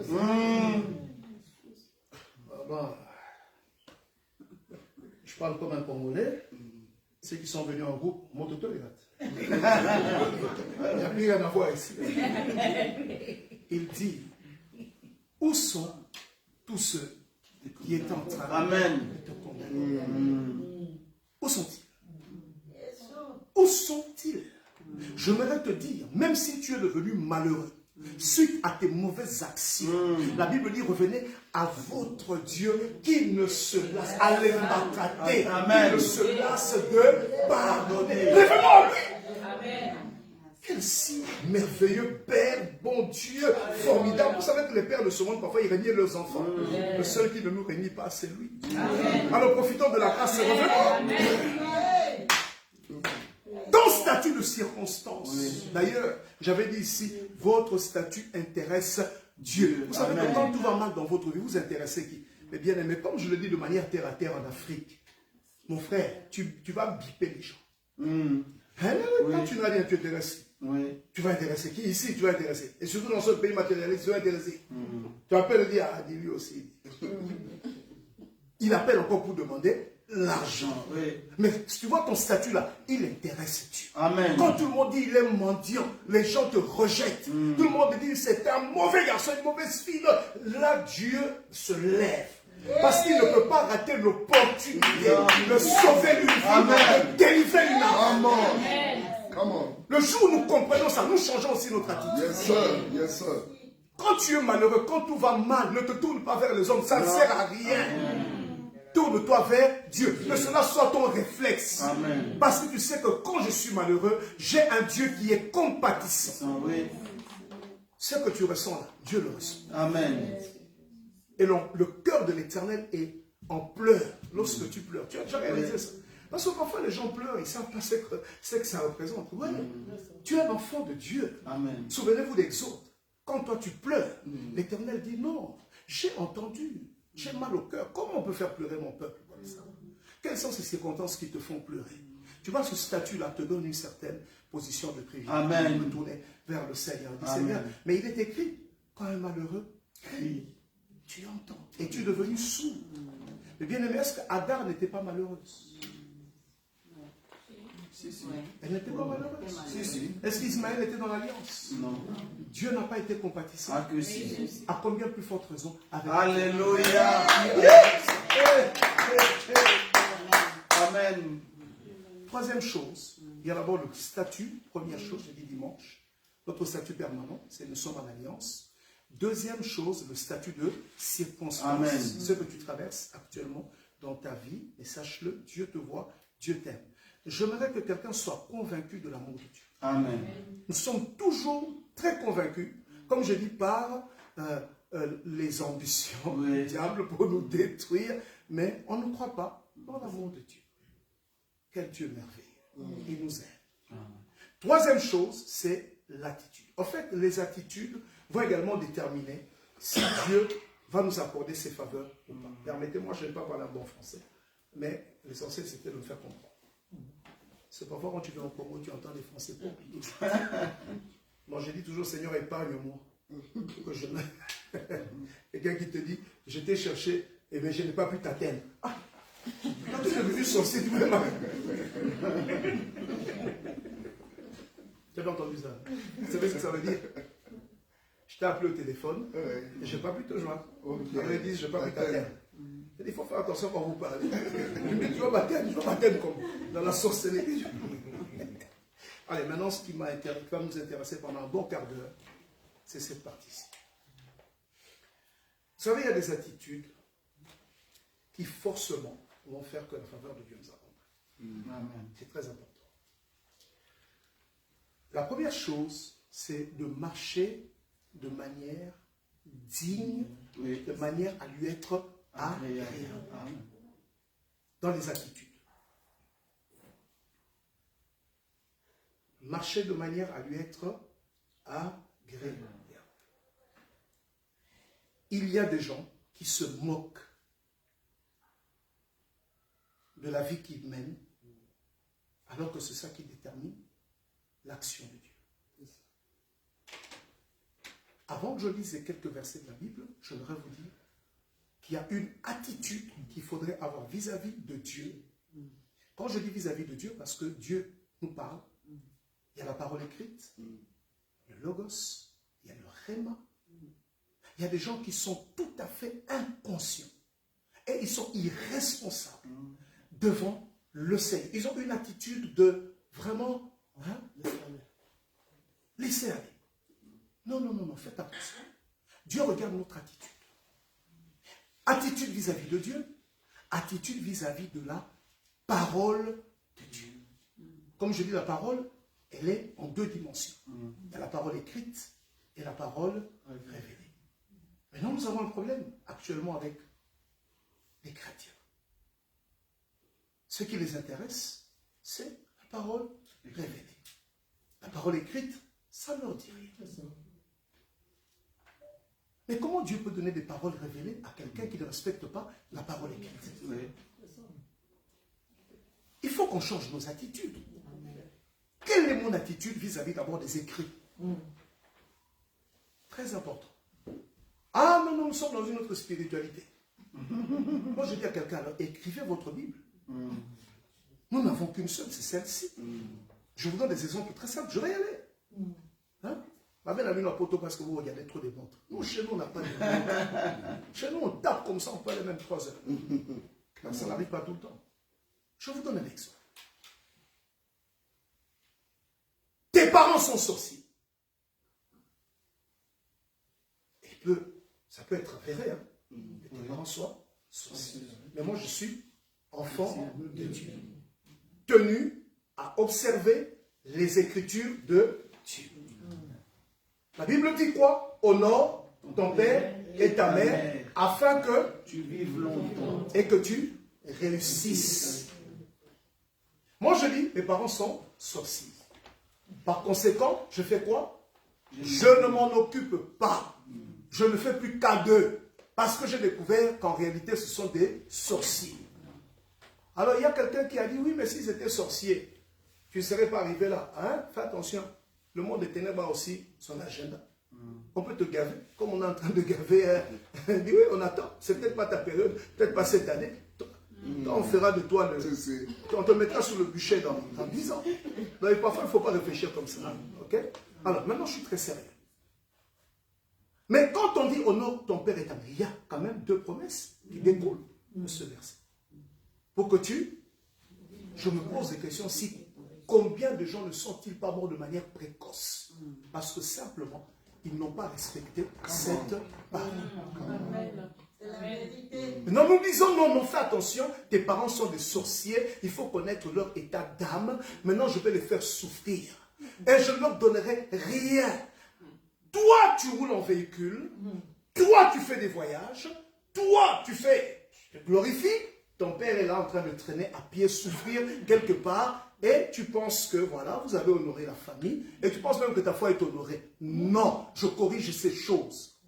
je parle comme un Congolais. Ceux qui sont venus en groupe, monte-toi les gars. Il n'y a plus rien à voir ici. Il dit, où sont tous ceux qui étaient en train de te condamner? Où sont-ils? Où sont-ils? J'aimerais te dire, même si tu es devenu malheureux, suite à tes mauvaises actions, la Bible dit, revenez à votre Dieu qui ne se lasse, qui ne se lasse de pardonner. Revenons à lui. Quel si merveilleux Père, bon Dieu, formidable. Vous savez que les pères de ce monde, parfois, ils régnaient leurs enfants. Le seul qui ne nous régnit pas, c'est lui. Alors profitons de la grâce et revenons. Ton statut de circonstance. D'ailleurs, j'avais dit ici, votre statut intéresse Dieu. Vous savez que quand tout va mal dans votre vie, vous intéressez qui? Mais bien aimé, comme je le dis de manière terre à terre en Afrique, mon frère, tu vas biper les gens. Quand tu n'as rien, tu intéresses. Tu vas intéresser qui? Ici, tu vas intéresser. Et surtout dans ce pays matérialiste, tu vas intéresser. Tu appelles et dire, ah, dis-lui aussi. Il appelle encore pour demander l'argent. Mais si tu vois ton statut là, il intéresse Dieu. Quand tout le monde dit il est mendiant, les gens te rejettent. Tout le monde dit c'est un mauvais garçon, une mauvaise fille. Là, Dieu se lève. Parce qu'il ne peut pas rater l'opportunité de sauver une vie, de délivrer une âme. Le jour où nous comprenons ça, nous changeons aussi notre attitude. Yes, sir. Quand tu es malheureux, quand tout va mal, ne te tourne pas vers les hommes, ça ne sert à rien. Tourne-toi vers Dieu. Que cela soit ton réflexe. Parce que tu sais que quand je suis malheureux, j'ai un Dieu qui est compatissant. Ce que tu ressens là, Dieu le ressent. Et le cœur de l'Éternel est en pleurs lorsque tu pleures. Tu as déjà réalisé ça? Parce que parfois les gens pleurent, ils ne savent pas ce que ça représente. Tu es un enfant de Dieu. Souvenez-vous d'Exode. Quand toi tu pleures, l'Éternel dit non, j'ai entendu. J'ai mal au cœur. Comment on peut faire pleurer mon peuple comme ça? Quelles sont ces circonstances qui te font pleurer? Tu vois, ce statut-là te donne une certaine position de privilège. Tu peux tourner vers le Seigneur. Dis, Seigneur, mais il est écrit, quand un malheureux crie, tu entends. Et tu es devenu sourd. Mais bien aimé, est-ce qu'Agar n'était pas malheureuse? Elle n'était pas malheureuse. Est-ce qu'Ismaël était dans l'alliance? Non. Dieu n'a pas été compatissant. À combien plus forte raison avec Alléluia. Amen. Troisième chose, il y a d'abord le statut. Première chose, j'ai dit dimanche. Notre statut permanent, c'est nous sommes en alliance. Deuxième chose, le statut de circonstance. Amen. Ce que tu traverses actuellement dans ta vie, et sache-le, Dieu te voit, Dieu t'aime. J'aimerais que quelqu'un soit convaincu de l'amour de Dieu. Amen. Nous sommes toujours très convaincus, comme je dis, par les ambitions du diable pour nous détruire, mais on ne croit pas dans l'amour de Dieu. Quel Dieu merveilleux. Il nous aime. Troisième chose, c'est l'attitude. En fait, les attitudes vont également déterminer si Dieu va nous accorder ses faveurs ou pas. Permettez-moi, je n'aime pas parler un bon français, mais l'essentiel, c'était de me faire comprendre. C'est parfois quand tu vas au Congo, tu entends des Français compliqués. Moi, je dis toujours, Seigneur, épargne-moi. Quelqu'un qui te dit, je t'ai cherché, et bien je n'ai pas pu t'atteindre. Ah, quand tu es devenu sorcier, tu voulais mal. Tu as entendu ça? Vous savez ce que ça veut dire? Je t'ai appelé au téléphone, et je n'ai pas pu te joindre. Après, ils disent, je n'ai pas pu t'atteindre. Il faut faire attention quand vous parlez. Tu vas m'atteindre comme dans la sorcellerie. Allez, maintenant, ce qui va nous intéresser pendant un bon quart d'heure, c'est cette partie-ci. Vous savez, il y a des attitudes qui forcément vont faire que la faveur de Dieu nous accompagne. Amen. C'est très important. La première chose, c'est de marcher de manière digne, Oui. de manière à lui être agréable Amen. dans les attitudes. Marcher de manière à lui être agréable. Il y a des gens qui se moquent de la vie qu'ils mènent, alors que c'est ça qui détermine l'action de Dieu. Avant que je lise les quelques versets de la Bible, je voudrais vous dire qu'il y a une attitude qu'il faudrait avoir vis-à-vis de Dieu. Quand je dis vis-à-vis de Dieu, parce que Dieu nous parle, il y a la parole écrite, le logos, il y a le rhéma. Il y a des gens qui sont tout à fait inconscients et ils sont irresponsables devant le Seigneur. Ils ont une attitude de vraiment laisser aller. Non, faites attention. Dieu regarde notre attitude. Attitude vis-à-vis de Dieu, attitude vis-à-vis de la parole de Dieu. Comme je dis, la parole, elle est en deux dimensions. Il y a la parole écrite et la parole révélée. Maintenant, nous avons un problème actuellement avec les chrétiens. Ce qui les intéresse, c'est la parole révélée. La parole écrite, ça ne leur dit rien. Mais comment Dieu peut donner des paroles révélées à quelqu'un qui ne respecte pas la parole écrite? Oui. Il faut qu'on change nos attitudes. Quelle est mon attitude vis-à-vis d'abord des écrits? Très important. Ah non, nous sommes dans une autre spiritualité. Moi, je dis à quelqu'un, alors écrivez votre Bible. Nous n'avons qu'une seule, c'est celle-ci. Je vous donne des exemples très simples. Je vais y aller. Hein? Ma belle a mis la poteau parce que vous regardez trop des montres. Nous, chez nous, on n'a pas de montres. Chez nous, on tape comme ça, on peut aller même 3 heures. Donc, ça n'arrive pas tout le temps. Je vous donne un exemple. Tes parents sont sorciers. Ça peut être avéré, hein, que tes parents soient sorciers. Mais moi, je suis enfant de Dieu, tenu à observer les Écritures de Dieu. La Bible dit quoi? Honore ton père et ta mère, afin que tu vives longtemps et que tu réussisses. Moi, je dis, mes parents sont sorciers. Par conséquent, je fais quoi? Je ne m'en occupe pas. Je ne fais plus qu'à d'eux. Parce que j'ai découvert qu'en réalité, ce sont des sorciers. Alors, il y a quelqu'un qui a dit, oui, mais s'ils étaient sorciers, tu ne serais pas arrivé là. Hein? Fais attention. Le monde des ténèbres a aussi son agenda. On peut te gaver, comme on est en train de gaver. On dit, oui, on attend. C'est peut-être pas ta période, peut-être pas cette année. Quand on fera de toi, on te mettra sur le bûcher dans 10 ans. Donc, parfois, il ne faut pas réfléchir comme ça. Okay? Alors, maintenant, je suis très sérieux. Mais quand on dit honore ton père et ta mère, il y a quand même 2 promesses qui découlent de ce verset. Pour que je me pose des questions si combien de gens ne sont-ils pas morts de manière précoce? Parce que simplement, ils n'ont pas respecté cette parole. Non, nous disons non, fais attention, tes parents sont des sorciers, il faut connaître leur état d'âme. Maintenant, je vais les faire souffrir. Et je ne leur donnerai rien. Toi, tu roules en véhicule. Toi, tu fais des voyages. Toi, tu te glorifies. Ton père est là en train de traîner à pied, souffrir quelque part. Et tu penses que, voilà, vous avez honoré la famille. Et tu penses même que ta foi est honorée. Non, je corrige ces choses.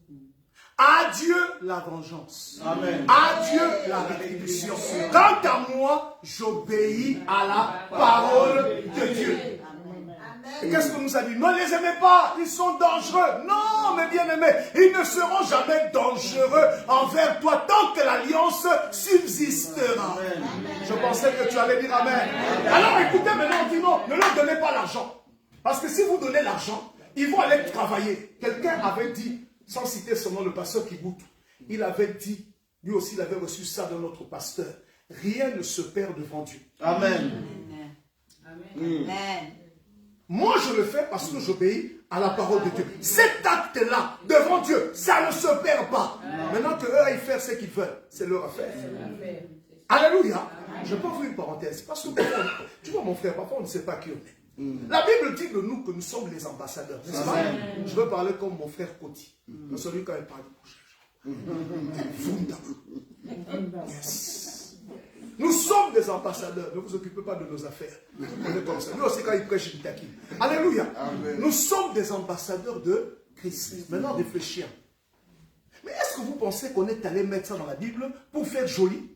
À Dieu la vengeance. Amen. À Dieu la rétribution. Quant à moi, j'obéis à la parole de Dieu. Et qu'est-ce que nous a dit? Ne les aimez pas, ils sont dangereux. Non, mes bien-aimés, ils ne seront jamais dangereux envers toi tant que l'alliance subsistera. Amen. Je pensais que tu allais dire Amen. Alors écoutez, maintenant on dit non, ne leur donnez pas l'argent. Parce que si vous donnez l'argent, ils vont aller travailler. Quelqu'un avait dit, sans citer son nom, le pasteur Kiboutou, il avait dit, lui aussi il avait reçu ça de notre pasteur, rien ne se perd devant Dieu. Amen. Amen. Moi, je le fais parce que j'obéis à la parole de Dieu. Cet acte-là, devant Dieu, ça ne se perd pas. Maintenant qu'eux aillent faire ce qu'ils veulent, c'est leur affaire. Alléluia. Je peux ouvrir une parenthèse. Parce que parfois, tu vois mon frère, parfois on ne sait pas qui on est. La Bible dit de nous que nous sommes les ambassadeurs, n'est-ce pas? Je veux parler comme mon frère Koti. Celui quand il parle. Yes. Nous sommes des ambassadeurs. Ne vous occupez pas de nos affaires. On est comme ça. Nous aussi quand il prêche, il taquine. Alléluia. Amen. Nous sommes des ambassadeurs de Christ. Maintenant, réfléchis. Mais est-ce que vous pensez qu'on est allé mettre ça dans la Bible pour faire joli?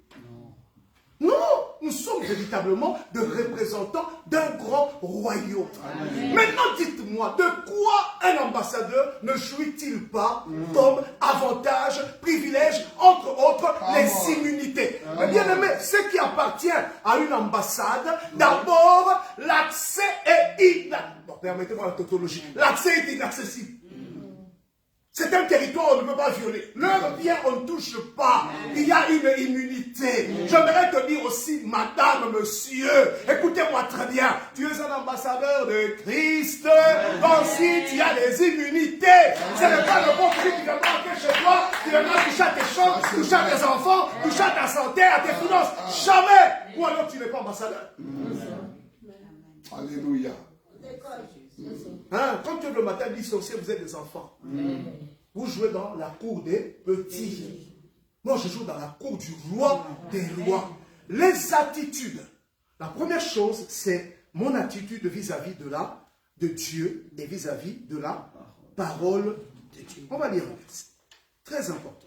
Non, nous sommes véritablement des représentants d'un grand royaume. Amen. Maintenant, dites-moi, de quoi un ambassadeur ne jouit-il pas comme avantage, privilège, entre autres, les immunités? Mais bien aimé, ce qui appartient à une ambassade, d'abord, l'accès est permettez-moi la tautologie. L'accès est inaccessible. C'est un territoire où on ne peut pas violer. Leurs biens, on ne touche pas. Il y a une immunité. J'aimerais te dire aussi, madame, monsieur, écoutez-moi très bien. Tu es un ambassadeur de Christ. Ainsi, tu as des immunités. Ce n'est pas le bon Christ qui vient entrer chez toi. Tu viens toucher à tes champs, toucher à tes enfants, toucher à ta santé, à tes finances. Jamais. Ou alors tu n'es pas ambassadeur. Alléluia. Hein, quand tu es le matin, licencié, vous êtes des enfants. Vous jouez dans la cour des petits. Moi, je joue dans la cour du roi des rois. Les attitudes. La première chose, c'est mon attitude vis-à-vis de Dieu et vis-à-vis de la parole de Dieu. On va lire un verset. Très important.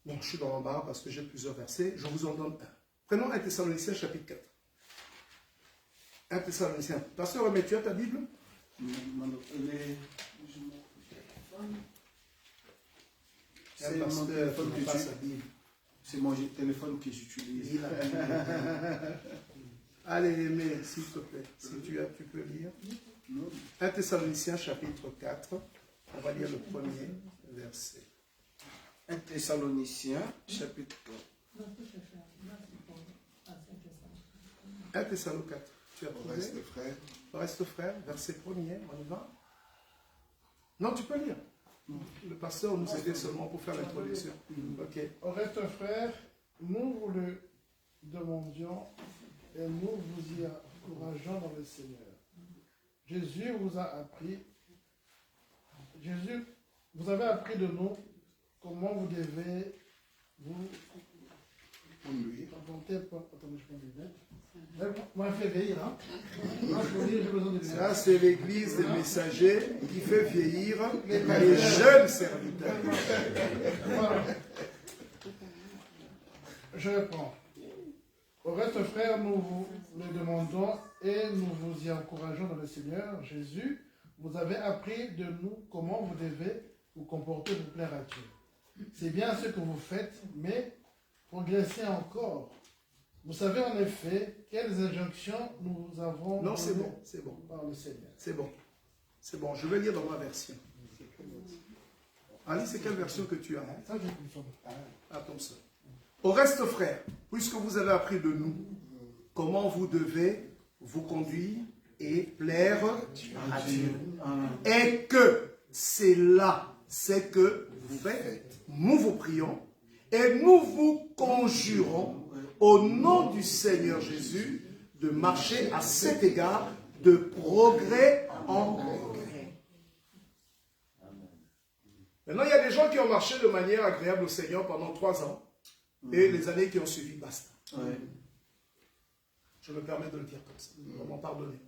Bon, je suis dans l'embarras parce que j'ai plusieurs versets. Je vous en donne un. Prenons 1 Thessaloniciens chapitre 4. 1 Thessaloniciens. Pasteur, mais tu as ta Bible? C'est mon téléphone que c'est mon téléphone que j'utilise. Allez, aimé, s'il te plaît. Si tu peux lire. 1 Thessaloniciens chapitre 4. On va lire le premier verset. 1 Thessaloniciens, chapitre 4. 1 Thessaloniciens 4. Tu as trouvé? Reste frère, verset 1er, on y va? Non, tu peux lire. Le pasteur nous aidait seulement pour faire l'introduction. Ok. Au reste frère, nous vous le demandions et nous vous y encourageons dans le Seigneur. Jésus vous a appris, vous avez appris de nous comment vous devez vous comporter. Attendez, je prends des lunettes. Moi, je fais vieillir, hein. Moi, j'ai besoin de lunettes. Ça, c'est l'église des messagers qui fait vieillir les jeunes serviteurs. Voilà. Je reprends. Au reste, frère, nous vous le demandons et nous vous y encourageons dans le Seigneur. Jésus, vous avez appris de nous comment vous devez vous comporter pour plaire à Dieu. C'est bien ce que vous faites, mais progressez encore. Vous savez en effet quelles injonctions nous avons Non, c'est bon, c'est bon. Par le Seigneur. C'est bon. C'est bon, je vais lire dans ma version. Ali, c'est quelle version que tu as? Ça, j'ai compris. Ah, comme ça. Au reste, frère, puisque vous avez appris de nous comment vous devez vous conduire et plaire à Dieu, et que c'est là ce que vous faites, nous vous prions et nous vous conjurons au nom du Seigneur Jésus de marcher à cet égard de progrès en progrès. Maintenant, il y a des gens qui ont marché de manière agréable au Seigneur pendant 3 ans et les années qui ont suivi, basta. Je me permets de le dire comme ça. Vraiment, pardonnez-moi.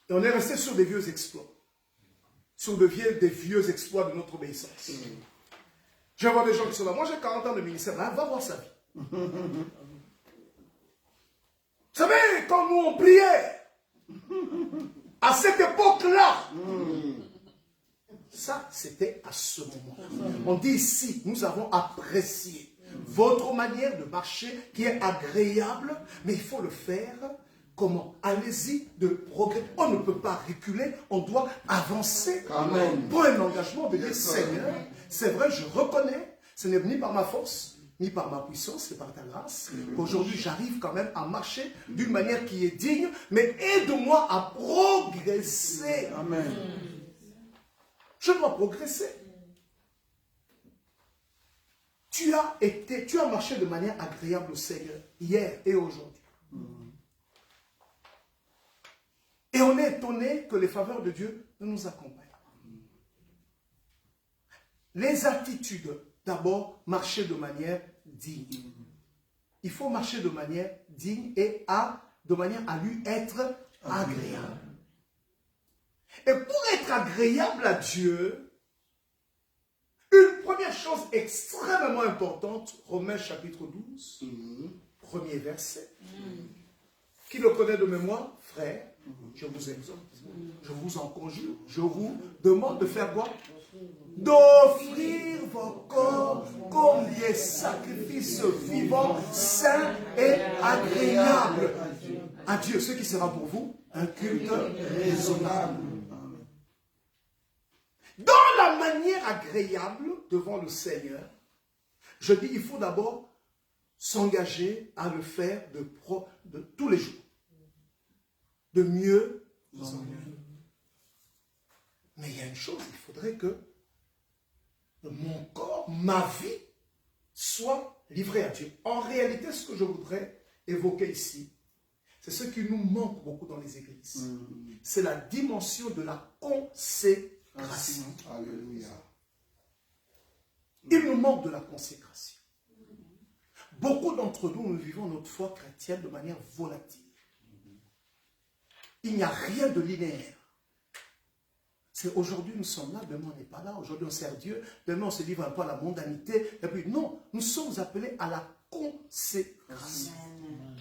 Et on est resté sur des vieux exploits. Sur des vieux exploits de notre obéissance. Je vois des gens qui sont là. Moi, j'ai 40 ans de ministère. Là, va voir sa vie. Vous savez, quand nous on priait, à cette époque-là, ça, c'était à ce moment. On dit ici, nous avons apprécié votre manière de marcher qui est agréable, mais il faut le faire comment? Allez-y de progrès. On ne peut pas reculer, on doit avancer. Amen. Pour un engagement de dire, Yes, sir. Seigneur, c'est vrai, je reconnais, ce n'est ni par ma force, ni par ma puissance, c'est par ta grâce, qu'aujourd'hui j'arrive quand même à marcher d'une manière qui est digne, mais aide-moi à progresser. Amen. Je dois progresser. Tu as marché de manière agréable au Seigneur, hier et aujourd'hui. Et on est étonné que les faveurs de Dieu ne nous accompagnent. Les attitudes, d'abord, marcher de manière digne. Il faut marcher de manière digne et de manière à lui être agréable. Et pour être agréable à Dieu, une première chose extrêmement importante, Romains chapitre 12, premier verset. Qui le connaît de mémoire? Frère, je vous exhorte, je vous en conjure, je vous demande de faire quoi? D'offrir vos corps comme des sacrifices vivants, saints et agréables à Dieu. Ce qui sera pour vous un culte raisonnable. Dans la manière agréable devant le Seigneur, je dis il faut d'abord s'engager à le faire de tous les jours. De mieux en mieux. Mais il y a une chose, il faudrait que mon corps, ma vie, soit livré à Dieu. En réalité, ce que je voudrais évoquer ici, c'est ce qui nous manque beaucoup dans les églises. C'est la dimension de la consécration. Alléluia. Il nous manque de la consécration. Beaucoup d'entre nous, nous vivons notre foi chrétienne de manière volatile. Il n'y a rien de linéaire. C'est aujourd'hui nous sommes là, demain on n'est pas là, aujourd'hui on sert Dieu, demain on se livre un peu à la mondanité. Et puis non, nous sommes appelés à la consécration.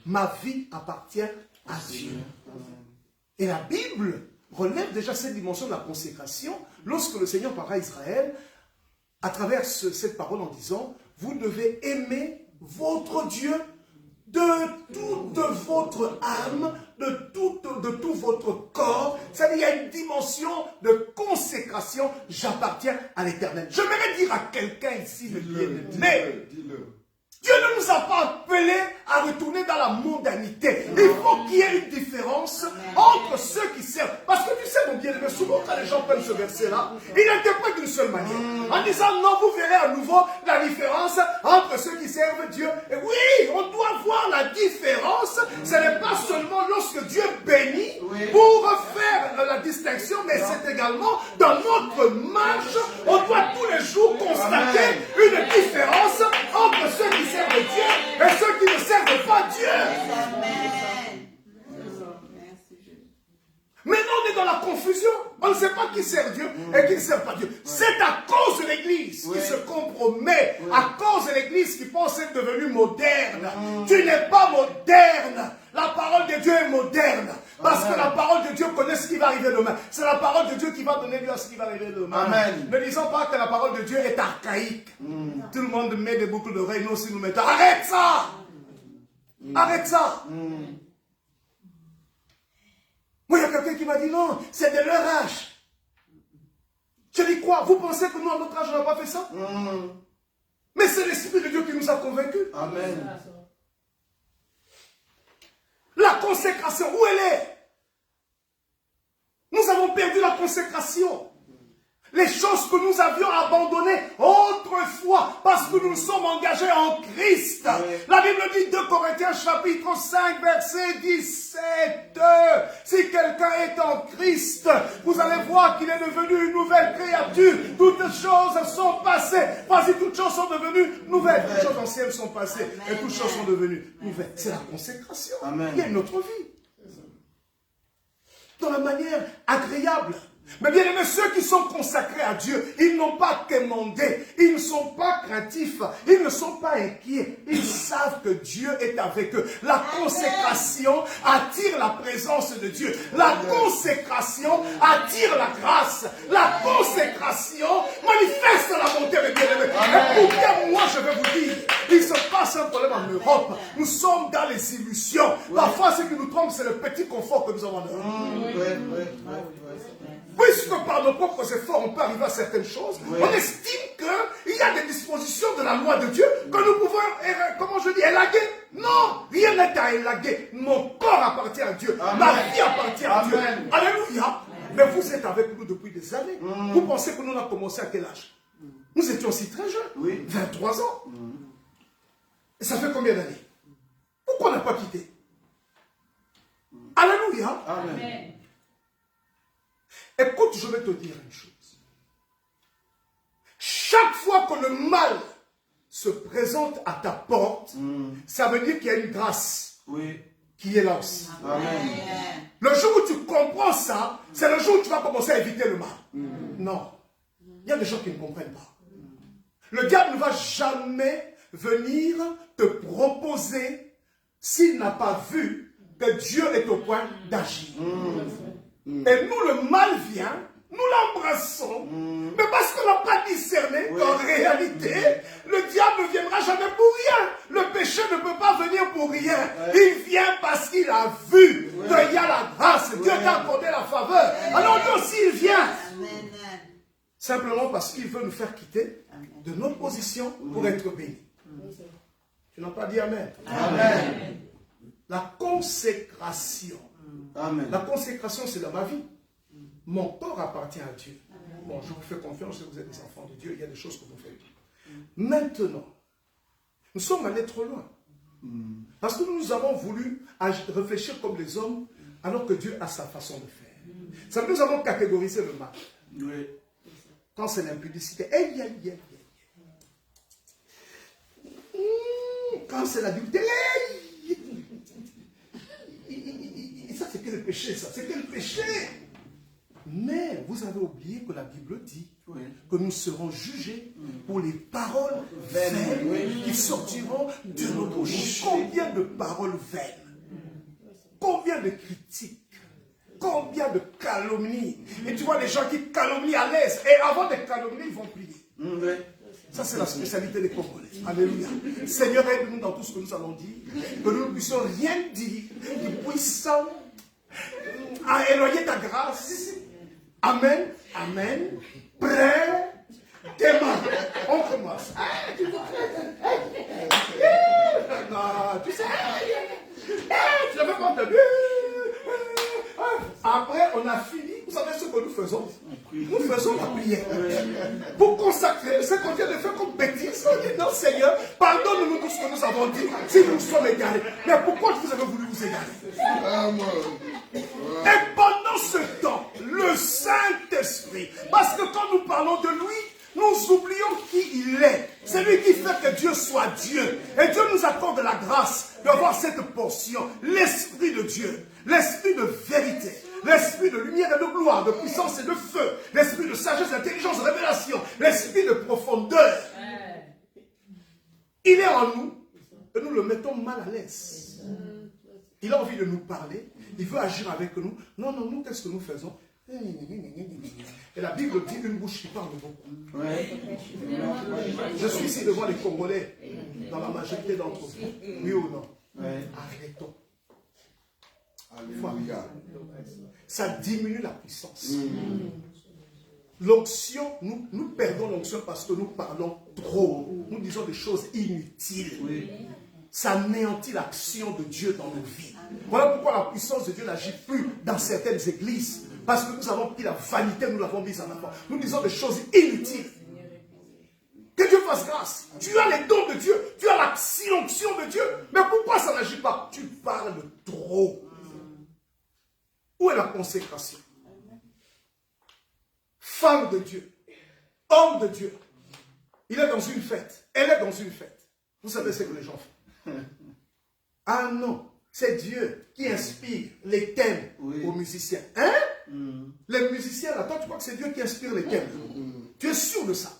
Ma vie appartient à Dieu. Et la Bible relève déjà cette dimension de la consécration lorsque le Seigneur parla à Israël à travers cette parole en disant, vous devez aimer votre Dieu de toute votre âme, de tout votre corps. C'est-à-dire qu'il y a une dimension de consécration. J'appartiens à l'Éternel. J'aimerais dire à quelqu'un ici, le bien-aimé, Dieu ne nous a pas appelés à retourner dans la mondanité. Il faut qu'il y ait une différence entre ceux qui servent. Parce que tu sais, mon bien-aimé, souvent quand les gens prennent ce verset-là, ils l'interprètent d'une seule manière. En disant, non, vous verrez à nouveau la différence entre ceux qui servent Dieu. Et oui, on doit voir la différence. Ce n'est pas seulement lorsque Dieu bénit pour faire la distinction, mais c'est également dans notre marche. On doit tous les jours constater une différence entre ceux qui servent Dieu et ceux qui ne servent pas Dieu. Maintenant, on est dans la confusion. On ne sait pas qui sert Dieu et qui ne sert pas Dieu. C'est à cause de l'Église qui se compromet, à cause de l'Église qui pense être devenue moderne. Tu n'es pas moderne. La parole de Dieu est moderne. Parce que la parole de Dieu connaît ce qui va arriver demain. C'est la parole de Dieu qui va donner lieu à ce qui va arriver demain. Amen. Ne disons pas que la parole de Dieu est archaïque. Tout le monde met des boucles d'oreilles, nous aussi nous mettons. Arrête ça! Arrête ça! Moi, il y a quelqu'un qui m'a dit non, c'est de leur âge. Je dis quoi? Vous pensez que nous, à notre âge, on n'a pas fait ça? Mais c'est l'Esprit de Dieu qui nous a convaincus. Amen. La consécration, où elle est? Nous avons perdu la consécration. Les choses que nous avions abandonnées autrefois parce que nous nous sommes engagés en Christ. La Bible dit 2 Corinthiens chapitre 5 verset 17. Si quelqu'un est en Christ, vous allez voir qu'il est devenu une nouvelle créature. Toutes choses sont passées. Voici, toutes choses sont devenues nouvelles. Toutes choses anciennes sont passées et toutes choses sont devenues nouvelles. C'est la consécration. Amen. Il y a une autre vie. Dans la manière agréable. Mais bien aimés, ceux qui sont consacrés à Dieu, ils n'ont pas quémandé, ils ne sont pas craintifs, ils ne sont pas inquiets. Ils savent que Dieu est avec eux. La consécration attire la présence de Dieu. La consécration attire la grâce. La consécration manifeste la bonté, mes bien-aimés. Écoutez-moi, je vais vous dire, Il se passe un problème en Europe. Nous sommes dans les illusions. Parfois, ce qui nous trompe, c'est le petit confort que nous avons en Europe. Puisque par nos propres efforts, on peut arriver à certaines choses, on estime qu'il y a des dispositions de la loi de Dieu que nous pouvons, comment je dis, élaguer. Non, rien n'est à élaguer. Mon corps appartient à Dieu. Ma vie appartient à Dieu. Alléluia. Mais vous êtes avec nous depuis des années. Vous pensez que nous avons commencé à quel âge? Nous étions aussi très jeunes. 23 ans. Et ça fait combien d'années? Pourquoi on n'a pas quitté? Alléluia. Amen. Écoute, je vais te dire une chose. Chaque fois que le mal se présente à ta porte, ça veut dire qu'il y a une grâce qui est là aussi. Amen. Le jour où tu comprends ça, c'est le jour où tu vas commencer à éviter le mal. Non. Il y a des gens qui ne comprennent pas. Le diable ne va jamais venir te proposer s'il n'a pas vu que Dieu est au point d'agir. Et nous, le mal vient, nous l'embrassons, mais parce qu'on n'a pas discerné qu'en réalité, le diable ne viendra jamais pour rien. Le péché ne peut pas venir pour rien. Il vient parce qu'il a vu qu'il y a la grâce. Dieu t'a accordé la faveur. Alors lui aussi, il vient. Simplement parce qu'il veut nous faire quitter de notre position pour être bénis. Tu n'as pas dit Amen. Amen. La consécration. Amen. La consécration, c'est dans ma vie. Mon corps appartient à Dieu. Bon, je vous fais confiance, vous êtes des enfants de Dieu, il y a des choses que vous faites. Maintenant, nous sommes allés trop loin. Parce que nous avons voulu réfléchir comme les hommes, alors que Dieu a sa façon de faire. Ça, nous avons catégorisé le mal. Quand c'est l'impudicité, quand c'est l'adultère, ça c'est quel péché, ça? C'est quel péché? Mais vous avez oublié que la Bible dit que nous serons jugés pour les paroles vaines qui sortiront de nos bouches. Combien de paroles vaines? Combien de critiques? Combien de calomnies? Et tu vois les gens qui calomnient à l'aise. Et avant de calomnier, ils vont prier. Ça, c'est la spécialité des Congolais. Alléluia. Seigneur, aide-nous dans tout ce que nous allons dire. Que nous ne puissions rien dire qui puisse éloigner ta grâce. Amen. Amen. Prêt. Tes mains. On commence. Non, tu sais. Tu n'avais pas entendu. Après, on a fini. Vous savez ce que nous faisons? Nous faisons la prière. Pour consacrer ce qu'on vient de faire comme bêtise. On dit non, Seigneur, pardonne-nous tout ce que nous avons dit si nous nous sommes égarés. Mais pourquoi vous avez voulu vous égarer? Et pendant ce temps, le Saint-Esprit, parce que quand nous parlons de lui, nous oublions qui il est. C'est lui qui fait que Dieu soit Dieu. Et Dieu nous accorde la grâce d'avoir cette portion. L'Esprit de Dieu, l'Esprit de vérité, l'Esprit de lumière et de gloire, de puissance et de feu, l'Esprit de sagesse, d'intelligence, de révélation, l'Esprit de profondeur. Il est en nous et nous le mettons mal à l'aise. Il a envie de nous parler, il veut agir avec nous. Non, non, nous, qu'est-ce que nous faisons? Et la Bible dit une bouche qui parle beaucoup. Je suis ici devant les Congolais, dans la majorité d'entre vous. Oui ou non? Arrêtons. Alléluia. Ça diminue la puissance. L'onction, nous perdons l'onction parce que nous parlons trop. Nous disons des choses inutiles. Ça anéantit l'action de Dieu dans nos vies. Voilà pourquoi la puissance de Dieu n'agit plus dans certaines églises. Parce que nous avons pris la vanité, nous l'avons mise en avant. Nous disons des choses inutiles. Que Dieu fasse grâce. Tu as les dons de Dieu. Tu as l'onction de Dieu. Mais pourquoi ça n'agit pas? Tu parles trop. Où est la consécration? Femme de Dieu. Homme de Dieu. Il est dans une fête. Elle est dans une fête. Vous savez ce que les gens font? Ah non. C'est Dieu qui inspire les thèmes aux musiciens. Hein? Les musiciens, là, toi, tu crois que c'est Dieu qui inspire les thèmes? Tu es sûr de ça?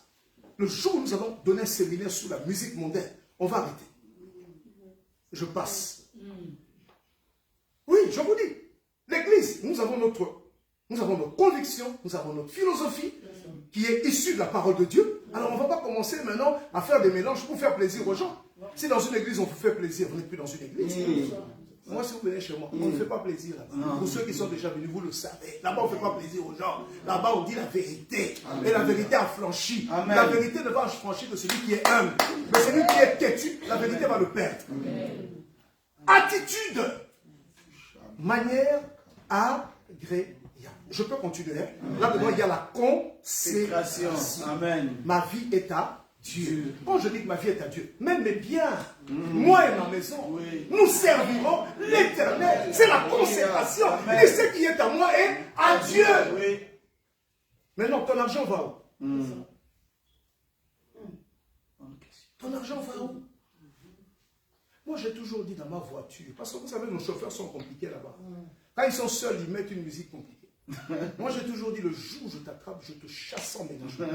Le jour où nous allons donner un séminaire sur la musique mondaine, on va arrêter. Je passe. Oui, je vous dis. L'Église, nous avons nos convictions, nous avons notre philosophie qui est issue de la parole de Dieu. Alors on ne va pas commencer maintenant à faire des mélanges pour faire plaisir aux gens. Si dans une église on vous fait plaisir, vous n'êtes plus dans une église. Moi, si vous venez chez moi, on ne fait pas plaisir là-bas. Pour ceux qui sont déjà venus, vous le savez. Là-bas, on ne fait pas plaisir aux gens. Là-bas, on dit la vérité. Amen. Et la vérité affranchit. Amen. La vérité ne va affranchir que celui qui est humble. Mais celui qui est têtu, la vérité va le perdre. Amen. Attitude. Manière agréable. Je peux continuer. Là-dedans, il y a la consécration. Amen. Ma vie est à Dieu. Quand je dis que ma vie est à Dieu, même mes biens, moi et ma maison, nous servirons l'Éternel. C'est la consécration. Et ce qui est à moi est à Dieu. Maintenant, ton argent va où? Ton argent va où? Moi, j'ai toujours dit dans ma voiture, parce que vous savez, nos chauffeurs sont compliqués là-bas. Quand ils sont seuls, ils mettent une musique compliquée. Moi, j'ai toujours dit, le jour où je t'attrape, je te chasse sans ménagement.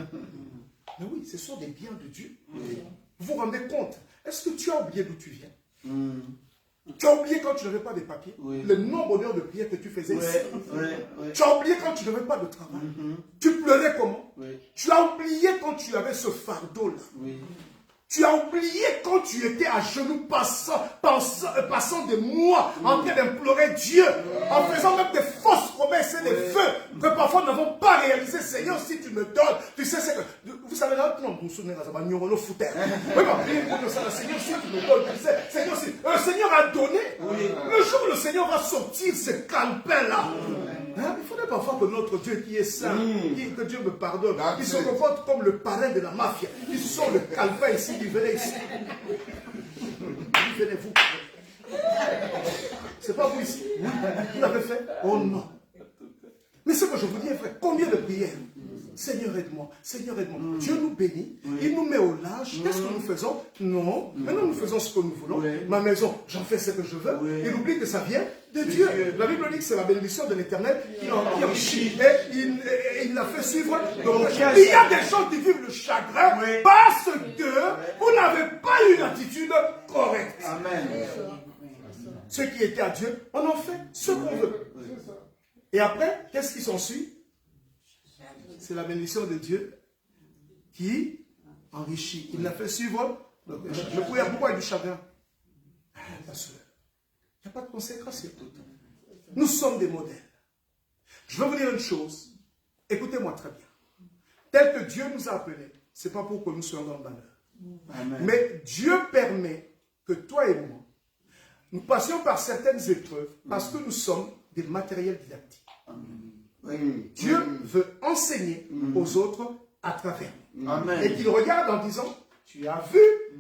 Mais oui, ce sont des biens de Dieu. Oui. Vous vous rendez compte? Est-ce que tu as oublié d'où tu viens? Tu as oublié quand tu n'avais pas de papiers? Le nombre d'heures de prière que tu faisais ici? Tu as oublié quand tu n'avais pas de travail? Tu pleurais comment? Tu as oublié quand tu avais ce fardeau-là? Tu as oublié quand tu étais à genoux passant des mois en train d'implorer Dieu, en faisant même des fausses promesses et des vœux que parfois nous n'avons pas réalisé. Seigneur, si tu me donnes, tu sais ce que... Vous savez, là, non, vous vous souvenez, Seigneur, si tu me donnes, tu sais, Seigneur, si... Le Seigneur a donné. Le jour où le Seigneur va sortir ce calepin-là, hein, il faudrait parfois que notre Dieu qui est saint, que Dieu me pardonne, il se comporte comme le parrain de la mafia. Il sort le calepin ici, il venait ici. Venez vous. C'est pas vous ici. Vous l'avez fait? Oh non. Mais ce que je vous dis est vrai. Combien de prières? Seigneur, aide-moi. Seigneur, aide-moi. Dieu nous bénit. Il nous met au large. Qu'est-ce que nous faisons? Non. Maintenant, nous faisons ce que nous voulons. Ma maison, j'en fais ce que je veux. Il oublie que ça vient de Dieu. La Bible dit que c'est la bénédiction de l'Éternel qui enrichit. Et il l'a fait suivre. Donc, il y a des gens qui vivent le chagrin parce que vous n'avez pas une attitude correcte. Amen. Ce qui était à Dieu, on en fait ce qu'on veut. Et après, qu'est-ce qui s'ensuit? C'est la bénédiction de Dieu qui enrichit. Il l'a fait suivre le péché. Le pourquoi il y a du chagrin? Parce qu'il n'y a pas de consécration. Nous sommes des modèles. Je veux vous dire une chose. Écoutez-moi très bien. Tel que Dieu nous a appelés, ce n'est pas pour que nous soyons dans le malheur. Amen. Mais Dieu permet que toi et moi, nous passions par certaines épreuves parce que nous sommes des matériels didactiques. Dieu veut enseigner aux autres à travers. Amen. Et qu'il regarde en disant, tu as vu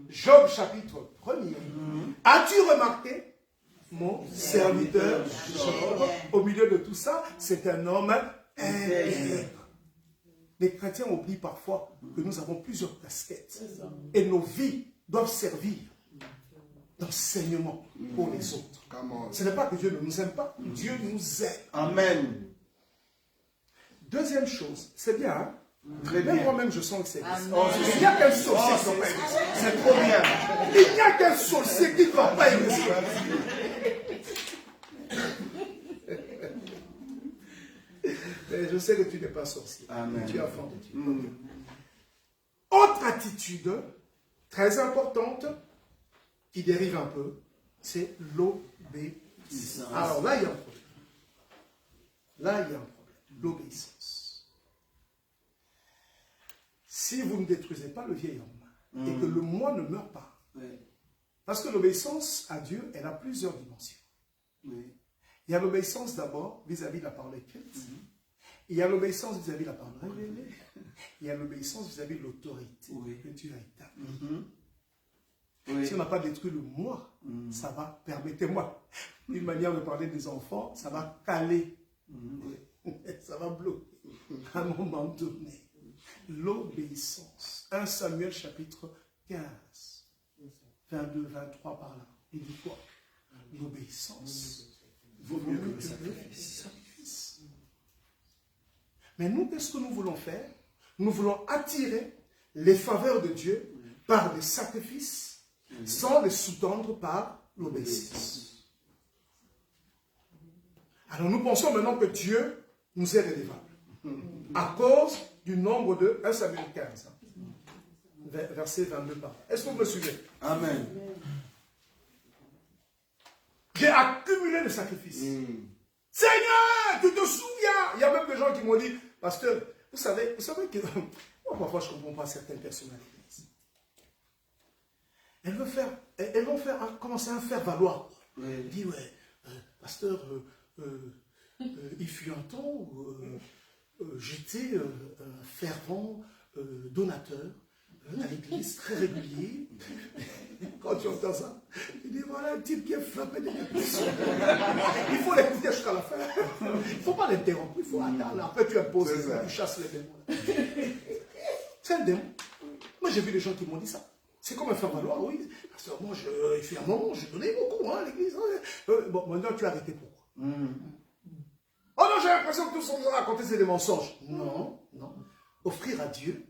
Job chapitre 1er. As-tu remarqué mon serviteur Job? Au milieu de tout ça, c'est un homme intègre. Les chrétiens oublient parfois que nous avons plusieurs casquettes. Et nos vies doivent servir d'enseignement pour les autres. Ce n'est pas que Dieu ne nous aime pas, Dieu nous aime. Amen. Deuxième chose, c'est bien, hein? Même moi-même, je sens que c'est bien. Il n'y a qu'un sorcier qui ne va pas aimer. C'est trop bien. Il n'y a qu'un sorcier qui ne va pas aimer. Mais je sais que tu n'es pas sorcier. Amen. Tu es enfant de Dieu. Autre attitude très importante qui dérive un peu, c'est l'obéissance. Alors là, il y a un problème. Là, il y a un problème. L'obéissance. Si vous ne détruisez pas le vieil homme et que le moi ne meurt pas, parce que l'obéissance à Dieu, elle a plusieurs dimensions. Il y a l'obéissance d'abord vis-à-vis de la parole écrite. Il y a l'obéissance vis-à-vis de la parole révélée. Il y a l'obéissance vis-à-vis de l'autorité que Dieu a établie. Si on n'a pas détruit le moi, ça va, permettez-moi, une manière de parler des enfants, ça va caler. Ça va bloquer à un moment donné. L'obéissance. 1 Samuel chapitre 15, 22, 23 par là. Il dit quoi? L'obéissance vaut mieux que le sacrifice. Mais nous, qu'est-ce que nous voulons faire? Nous voulons attirer les faveurs de Dieu par des sacrifices sans les sous-tendre par l'obéissance. Alors nous pensons maintenant que Dieu nous est redevable à cause du nombre de 1 Samuel 15, verset 22 par là. Est-ce que vous me suivez? Amen. J'ai accumulé le sacrifice. Seigneur, tu te souviens? Il y a même des gens qui m'ont dit, pasteur, vous savez que moi parfois je ne comprends pas certaines personnes à l'église. Elles vont commencer à faire valoir. Elles disent, ouais, pasteur, il fut un temps où j'étais un fervent donateur à l'église, très régulier. Quand tu entends ça, il dit voilà un type qui est frappé de dépression. Il faut l'écouter jusqu'à la fin. Il ne faut pas l'interrompre, il faut attendre. Après tu imposes, tu chasses les démons. C'est un démon. Moi j'ai vu des gens qui m'ont dit ça. C'est comme un faire-valoir, oui. Parce que moi, il fait un moment, je donnais beaucoup à l'église. Bon, maintenant tu as arrêté pourquoi? Oh non, j'ai l'impression que tout ce qu'on a raconté, c'est des mensonges. Non, non. Offrir à Dieu,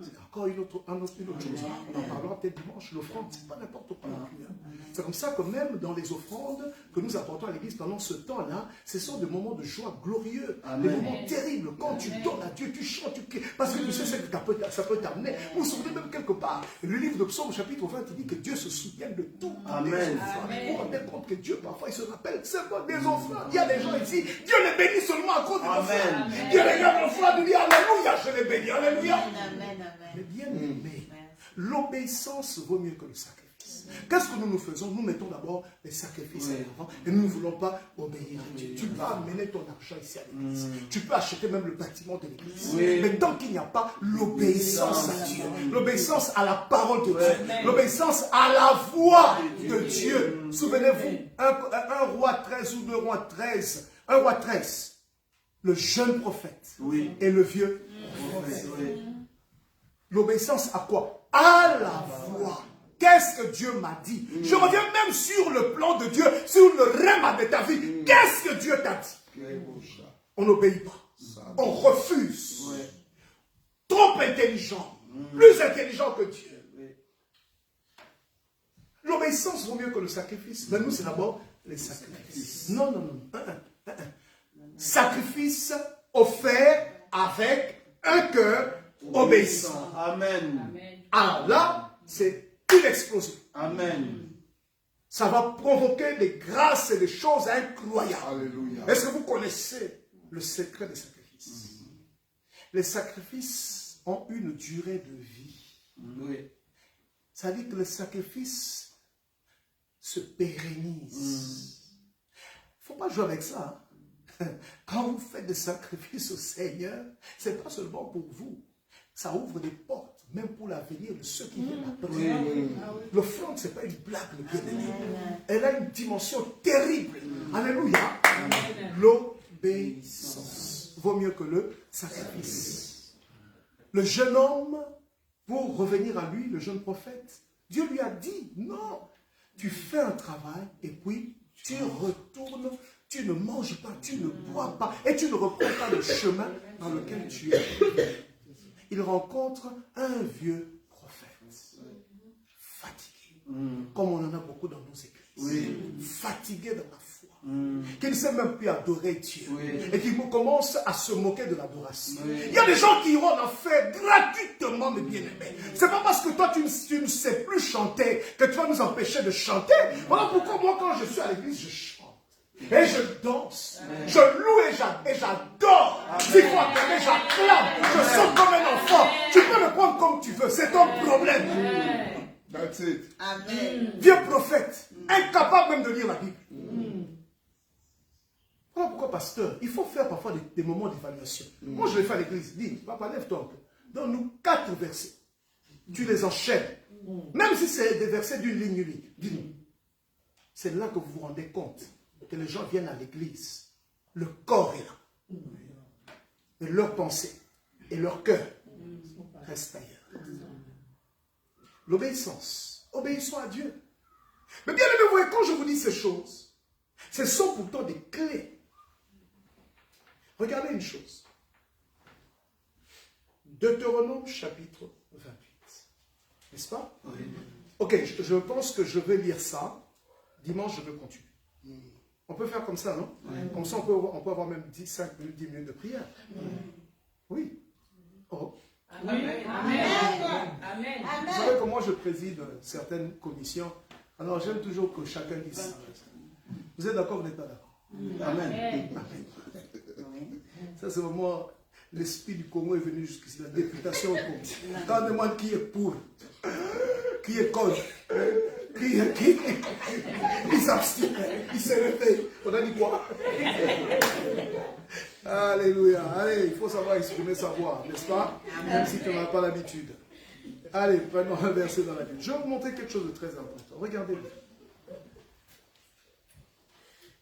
c'est encore une autre chose. On en parlera peut-être dimanche. L'offrande, c'est pas n'importe quoi non plus. C'est comme ça que même dans les offrandes que nous apportons à l'église pendant ce temps-là, ce sont des moments de joie glorieux, des moments terribles. Quand tu donnes à Dieu, tu chantes, tu cries, parce que tu sais ce que ça peut t'amener. Vous vous souvenez même quelque part, le livre de Psaume, chapitre 20, il dit que Dieu se souvient de tout. Amen. Vous vous rendez compte que Dieu, parfois, il se rappelle seulement des offrandes. Il y a des gens ici, Dieu les bénit seulement à cause des offrandes. Dieu regarde l'offrande, il dit Alléluia, je les bénis, Alléluia. Mais bien aimé, l'obéissance vaut mieux que le sacrifice. Qu'est-ce que nous faisons? Nous mettons d'abord les sacrifices en avant et nous ne voulons pas obéir à Dieu. Tu peux amener ton argent ici à l'église. Tu peux acheter même le bâtiment de l'église. Mais tant qu'il n'y a pas l'obéissance à Dieu, l'obéissance à la parole de Dieu, l'obéissance à la voix de Dieu. Souvenez-vous, 1 roi 13 ou 2 rois 13, 1 roi 13, le jeune prophète et le vieux prophète. L'obéissance à quoi? À la voix. Qu'est-ce que Dieu m'a dit? Je reviens même sur le plan de Dieu, sur le rêve de ta vie. Qu'est-ce que Dieu t'a dit? On n'obéit pas. On refuse. Trop intelligent. Plus intelligent que Dieu. L'obéissance vaut mieux que le sacrifice. Mais nous, c'est d'abord les sacrifices. Non, non, non. Sacrifice offert avec un cœur obéissant. Amen. Alors là, c'est une explosion. Amen. Ça va provoquer des grâces et des choses incroyables. Alléluia. Est-ce que vous connaissez le secret des sacrifices? Les sacrifices ont une durée de vie. Oui. Ça veut dire que le sacrifice se pérennise. Il ne faut pas jouer avec ça. Quand vous faites des sacrifices au Seigneur, ce n'est pas seulement pour vous. Ça ouvre des portes, même pour l'avenir de ceux qui viennent après. L'offrande, ce n'est pas une blague, le bien-aimé. Elle a une dimension terrible. Alléluia. L'obéissance vaut mieux que le sacrifice. Le jeune homme, pour revenir à lui, le jeune prophète, Dieu lui a dit, non, tu fais un travail et puis tu retournes, tu ne manges pas, tu ne bois pas et tu ne reprends pas le chemin dans lequel tu es. Il rencontre un vieux prophète, fatigué, comme on en a beaucoup dans nos églises, fatigué dans la foi, qui ne sait même plus adorer Dieu, et qui commence à se moquer de l'adoration. Il y a des gens qui iront en enfer gratuitement, mes bien-aimés. C'est pas parce que toi tu ne sais plus chanter que tu vas nous empêcher de chanter. Voilà pourquoi moi quand je suis à l'église, je chante. Et je danse, je loue et j'adore. S'il faut acclamer, j'acclame. Je saute comme un enfant. Tu peux me prendre comme tu veux, c'est ton problème. That's it. Amen. Vieux prophète, incapable même de lire la Bible. Voilà pourquoi, pasteur, il faut faire parfois des moments d'évaluation. Moi, je vais faire à l'église. Dis, papa, lève-toi un peu. Donne-nous 4 versets. Tu les enchaînes. Même si c'est des versets d'une ligne unique. Dis-nous. C'est là que vous vous rendez compte que les gens viennent à l'église. Le corps est là. Et leur pensée et leur cœur restent ailleurs. L'obéissance. Obéissons à Dieu. Mais bien aimé, vous voyez, quand je vous dis ces choses, ce sont pourtant des clés. Regardez une chose. Deutéronome chapitre 28. N'est-ce pas? Oui. Ok, je pense que je vais lire ça. Dimanche, je vais continuer. On peut faire comme ça, non? Comme ça, on peut avoir même 5 minutes, 10 minutes de prière. Oui. Oh. Amen. Amen. Vous savez comment je préside certaines commissions? Alors j'aime toujours que chacun dise ça. Vous êtes d'accord ou vous n'êtes pas d'accord? Amen. Ça c'est vraiment l'esprit du Congo est venu jusqu'ici, la députation au Congo. Quand on demande qui est pour, qui est contre, qui s'abstient, qui se réveille. On a dit quoi? Alléluia. Allez, il faut savoir exprimer sa voix, n'est-ce pas? Même si tu n'en as pas l'habitude. Allez, prenons un verset dans la Bible. Je vais vous montrer quelque chose de très important. Regardez bien.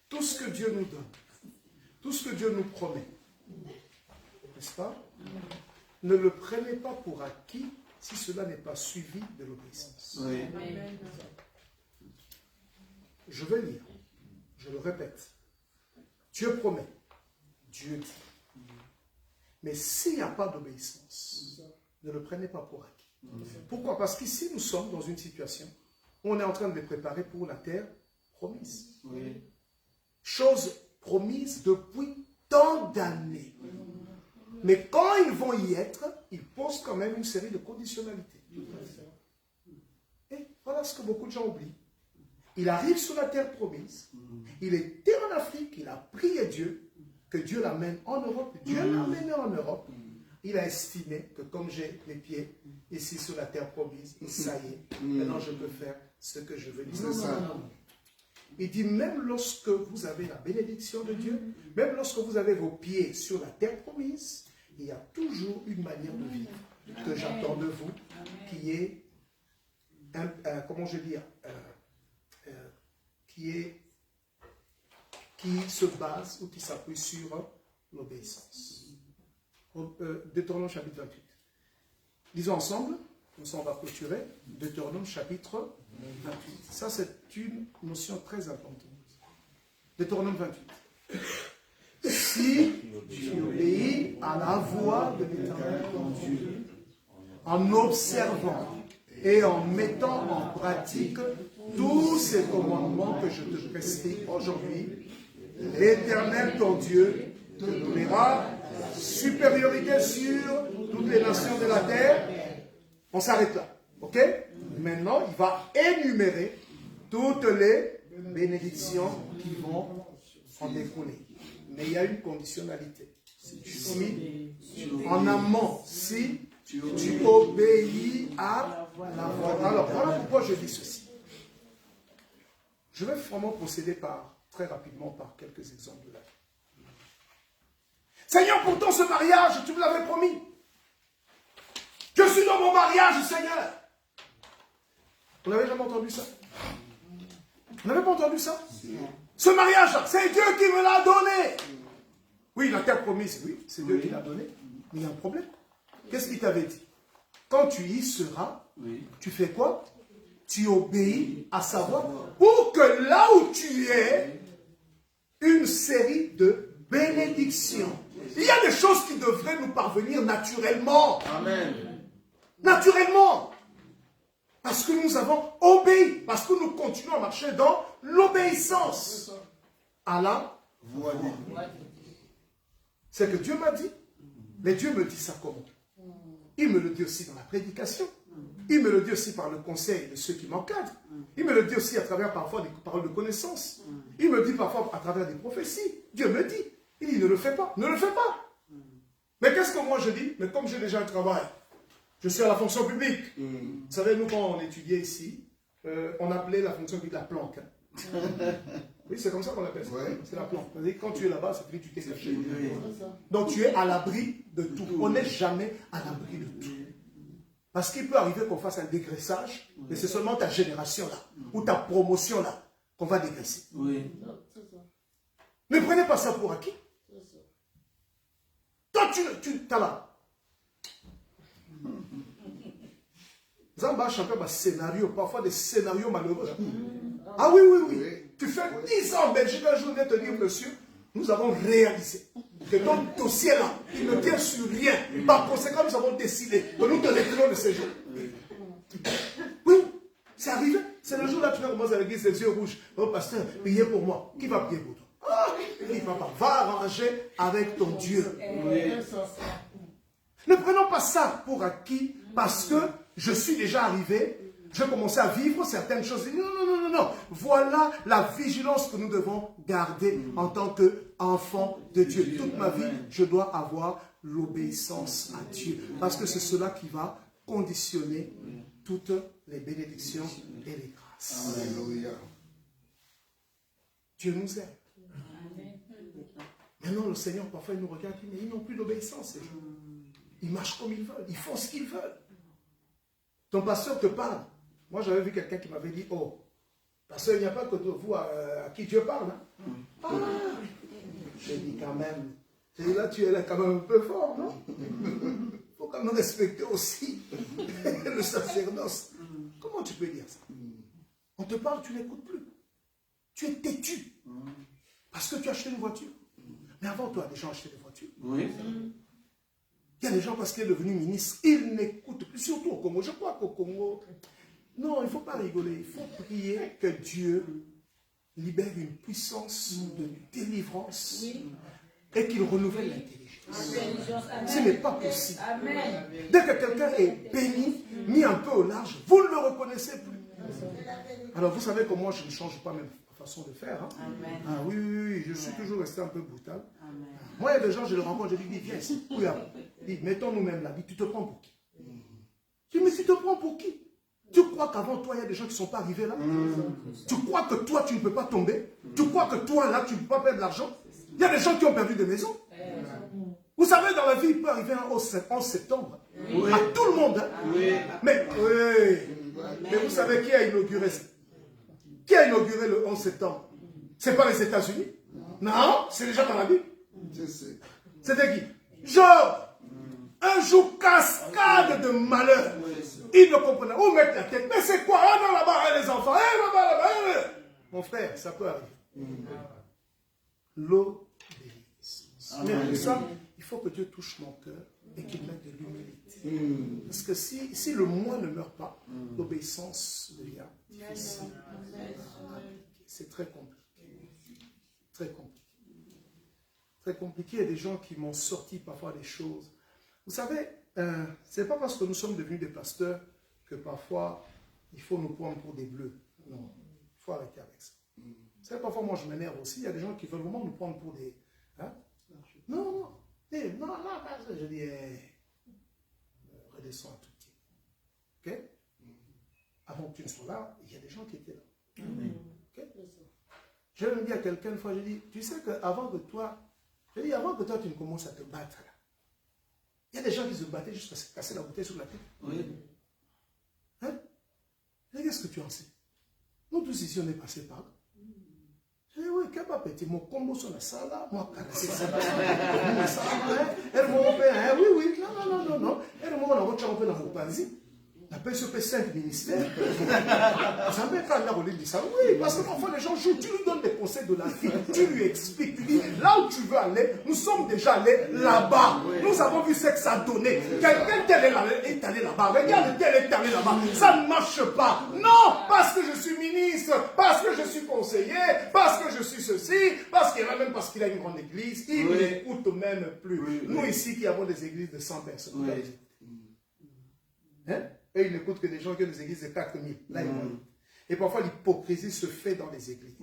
Tout ce que Dieu nous donne, tout ce que Dieu nous promet, n'est-ce pas? Ne le prenez pas pour acquis si cela n'est pas suivi de l'obéissance. Oui. Je vais lire, je le répète. Dieu promet, Dieu dit. Mais s'il n'y a pas d'obéissance, ne le prenez pas pour acquis. Pourquoi? Parce qu'ici, nous sommes dans une situation où on est en train de les préparer pour la terre promise. Oui. Chose promise depuis tant d'années. Mais quand ils vont y être, ils posent quand même une série de conditionnalités. Et voilà ce que beaucoup de gens oublient. Il arrive sur la terre promise, il était en Afrique, il a prié Dieu, que Dieu l'amène en Europe. Dieu l'a amené en Europe. Il a estimé que comme j'ai les pieds ici sur la terre promise, et ça y est, maintenant je peux faire ce que je veux. Il dit, non. Il dit, même lorsque vous avez la bénédiction de Dieu, même lorsque vous avez vos pieds sur la terre promise, il y a toujours une manière de vivre que j'attends de vous, qui est, comment je veux dire, qui se base ou qui s'appuie sur l'obéissance. Deutéronome chapitre 28. Lisons ensemble, nous on va clôturer, Deutéronome chapitre 28. Ça c'est une notion très importante. Deutéronome 28. Si tu obéis à la voix de l'Éternel ton Dieu, en observant et en mettant en pratique tous ces commandements que je te prescris aujourd'hui, l'Éternel ton Dieu te donnera supériorité sur toutes les nations de la terre. On s'arrête là. Ok? Maintenant, il va énumérer toutes les bénédictions qui vont en découler. Mais il y a une conditionnalité. Si, en amont, si tu obéis à la voix. Alors, voilà pourquoi je dis ceci. Je vais vraiment procéder très rapidement par quelques exemples de la vie. Seigneur, pourtant ce mariage, tu me l'avais promis. Je suis dans mon mariage, Seigneur. Vous n'avez jamais entendu ça? Vous n'avez pas entendu ça? Ce mariage-là, c'est Dieu qui me l'a donné. Oui, la terre promise, oui, c'est Dieu qui l'a donné. Mais il y a un problème. Qu'est-ce qu'il t'avait dit? Quand tu y seras, tu fais quoi? Tu obéis à sa voix pour que là où tu es, une série de bénédictions. Il y a des choses qui devraient nous parvenir naturellement. Amen. Naturellement. Parce que nous avons obéi. Parce que nous continuons à marcher dans l'obéissance à la voix. C'est que Dieu m'a dit. Mais Dieu me dit ça comment? Il me le dit aussi dans la prédication. Il me le dit aussi par le conseil de ceux qui m'encadrent. Il me le dit aussi à travers parfois des paroles de connaissance. Il me le dit parfois à travers des prophéties. Dieu me dit. Il dit ne le fais pas. Ne le fais pas. Mais qu'est-ce que moi je dis? Mais comme j'ai déjà un travail, je suis à la fonction publique. Vous savez, nous quand on étudiait ici, on appelait la fonction publique la planque. Oui, c'est comme ça qu'on l'appelle. C'est la planque. Quand tu es là-bas, c'est que tu t'es caché. Donc tu es à l'abri de tout. On n'est jamais à l'abri de tout. Parce qu'il peut arriver qu'on fasse un dégraissage, mais c'est seulement ta génération là, ou ta promotion là, qu'on va dégraisser. Oui. Ne prenez pas ça pour acquis. Toi, tu as là. Zamba chacun un scénario, parfois des scénarios malheureux. Ah oui. Tu fais 10 ans en Belgique, un jour, je vais te dire, monsieur, nous avons réalisé que ton dossier là, il ne tient sur rien. Par conséquent, nous avons décidé que nous te retirons de ces jours. Oui, c'est arrivé. C'est le jour là, tu vas commencer à l'église, les yeux rouges. Oh, pasteur, priez pour moi. Qui va prier pour toi? Ah, il va arranger avec ton Dieu. Oui. Ne prenons pas ça pour acquis parce que je suis déjà arrivé, je commençais à vivre certaines choses. Non, non, non, non, non. Voilà la vigilance que nous devons garder en tant qu'enfants de Dieu. Toute ma vie, je dois avoir l'obéissance à Dieu. Parce que c'est cela qui va conditionner toutes les bénédictions et les grâces. Alléluia. Dieu nous aide. Maintenant, le Seigneur, parfois, il nous regarde et dit, mais ils n'ont plus d'obéissance, ces gens. Ils marchent comme ils veulent, ils font ce qu'ils veulent. Ton pasteur te parle. Moi, j'avais vu quelqu'un qui m'avait dit, oh, pasteur, il n'y a pas que de vous à qui Dieu parle. Hein? Ah, j'ai dit quand même, j'ai dit, là, tu es là quand même un peu fort, non? Il faut quand même respecter aussi le sacerdoce. Comment tu peux dire ça? On te parle, tu n'écoutes plus. Tu es têtu. Parce que tu as acheté une voiture. Mais avant toi, des gens achetaient des voitures. Oui. Il y a des gens, parce qu'il est devenu ministre, ils n'écoutent plus, surtout au Congo. Je crois qu'au Congo, non, il ne faut pas rigoler. Il faut prier que Dieu libère une puissance de délivrance et qu'il renouvelle l'intelligence. Ce n'est pas possible. Dès que quelqu'un est béni, mis un peu au large, vous ne le reconnaissez plus. Alors vous savez que moi, je ne change pas ma façon de faire. Hein? Ah, oui, oui, oui, je suis toujours resté un peu brutal. Moi, il y a des gens, je les rencontre, je dis, viens ici. Dis, mettons nous-mêmes là. Dis, tu te prends pour qui? Je dis, mais tu te prends pour qui? Tu crois qu'avant toi, il y a des gens qui ne sont pas arrivés là? Tu crois que toi, tu ne peux pas tomber? Tu crois que toi, là, tu ne peux pas perdre de l'argent? Il y a des gens qui ont perdu des maisons. Vous savez, dans la vie, il peut arriver un 11 septembre. À tout le monde. Hein? Mais, mais vous savez qui a inauguré ça? Qui a inauguré le 11 septembre? Ce n'est pas les États-Unis? Non, c'est déjà dans la Bible. C'était qui? Job. Un jour, cascade de malheur. Il ne comprenait pas. Où mettre la tête? Mais c'est quoi? Ah non, là-bas, les enfants. Là-bas. Mon frère, ça peut arriver. L'obéissance. Mais pour ça, il faut que Dieu touche mon cœur et qu'il mette de l'humilité. Parce que si le moi ne meurt pas, l'obéissance devient difficile. C'est très compliqué. Très compliqué. Très compliqué. Il y a des gens qui m'ont sorti parfois des choses. Vous savez, ce n'est pas parce que nous sommes devenus des pasteurs que parfois il faut nous prendre pour des bleus. Non, il faut arrêter avec ça. Vous savez, parfois moi je m'énerve aussi. Il y a des gens qui veulent vraiment nous prendre pour des... Hein? Non, non. Non, non, je dis, redescends un tout petit. Ok? Avant que tu ne sois là, il y a des gens qui étaient là. Okay? Je me dis à quelqu'un une fois, je dis, tu sais qu'avant que toi, tu ne commences à te battre là, il y a des gens qui se battaient jusqu'à se casser la bouteille sur la tête. Oui. Hein? Qu'est-ce que tu en sais? Nous tous ici, on est passés par là. Je dis, oui, quel pas petit, mon combo sur la salle là, moi, c'est ça. Elle m'a repéré, oui, oui, non. Elle m'a repéré dans mon panzi. La paix sur 5 ministères. Jamais quand la relève dit ça. Oui, parce que parfois les gens jouent, tu lui donnes des conseils de la vie, tu lui expliques, tu dis là où tu veux aller, nous sommes déjà allés là-bas. Nous avons vu ce que ça donnait. Quelqu'un tel est allé là-bas. Regarde, tel est allé là-bas. Ça ne marche pas. Non, parce que je suis ministre, parce que je suis conseiller, parce que je suis ceci, parce qu'il y en a même parce qu'il a une grande église. Il n'écoute même plus. Nous ici qui avons des églises de 100 personnes. Hein? Et ils n'écoutent que des gens qui ont des églises de 4000. Là, et parfois, l'hypocrisie se fait dans les églises.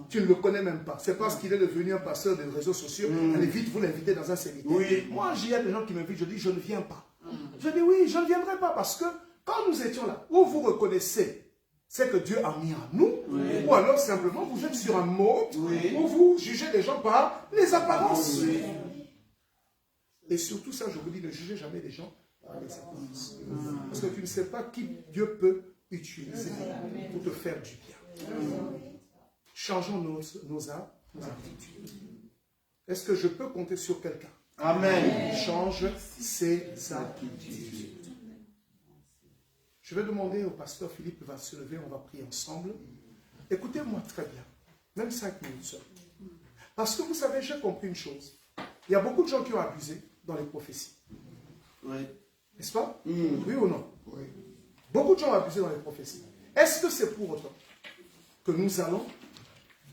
Tu ne le connais même pas. C'est parce qu'il est devenu un pasteur des réseaux sociaux. Allez vite, vous l'invitez dans un séminaire. Moi, il y a des gens qui m'invitent, je dis, je ne viens pas. Je dis, oui, je ne viendrai pas parce que quand nous étions là, où vous reconnaissez ce que Dieu a mis en nous, ou alors simplement vous êtes sur un mode où vous jugez les gens par les apparences. Et surtout ça, je vous dis, ne jugez jamais les gens. Parce que tu ne sais pas qui Dieu peut utiliser pour te faire du bien. Changeons nos attitudes. Est-ce que je peux compter sur quelqu'un? Amen. Change ses attitudes. Je vais demander au pasteur Philippe, il va se lever, on va prier ensemble. Écoutez-moi très bien, même 5 minutes seul. Parce que vous savez, j'ai compris une chose. Il y a beaucoup de gens qui ont abusé dans les prophéties. Oui. N'est-ce pas? Oui ou non? Oui. Beaucoup de gens ont abusé dans les prophéties. Est-ce que c'est pour autant que nous allons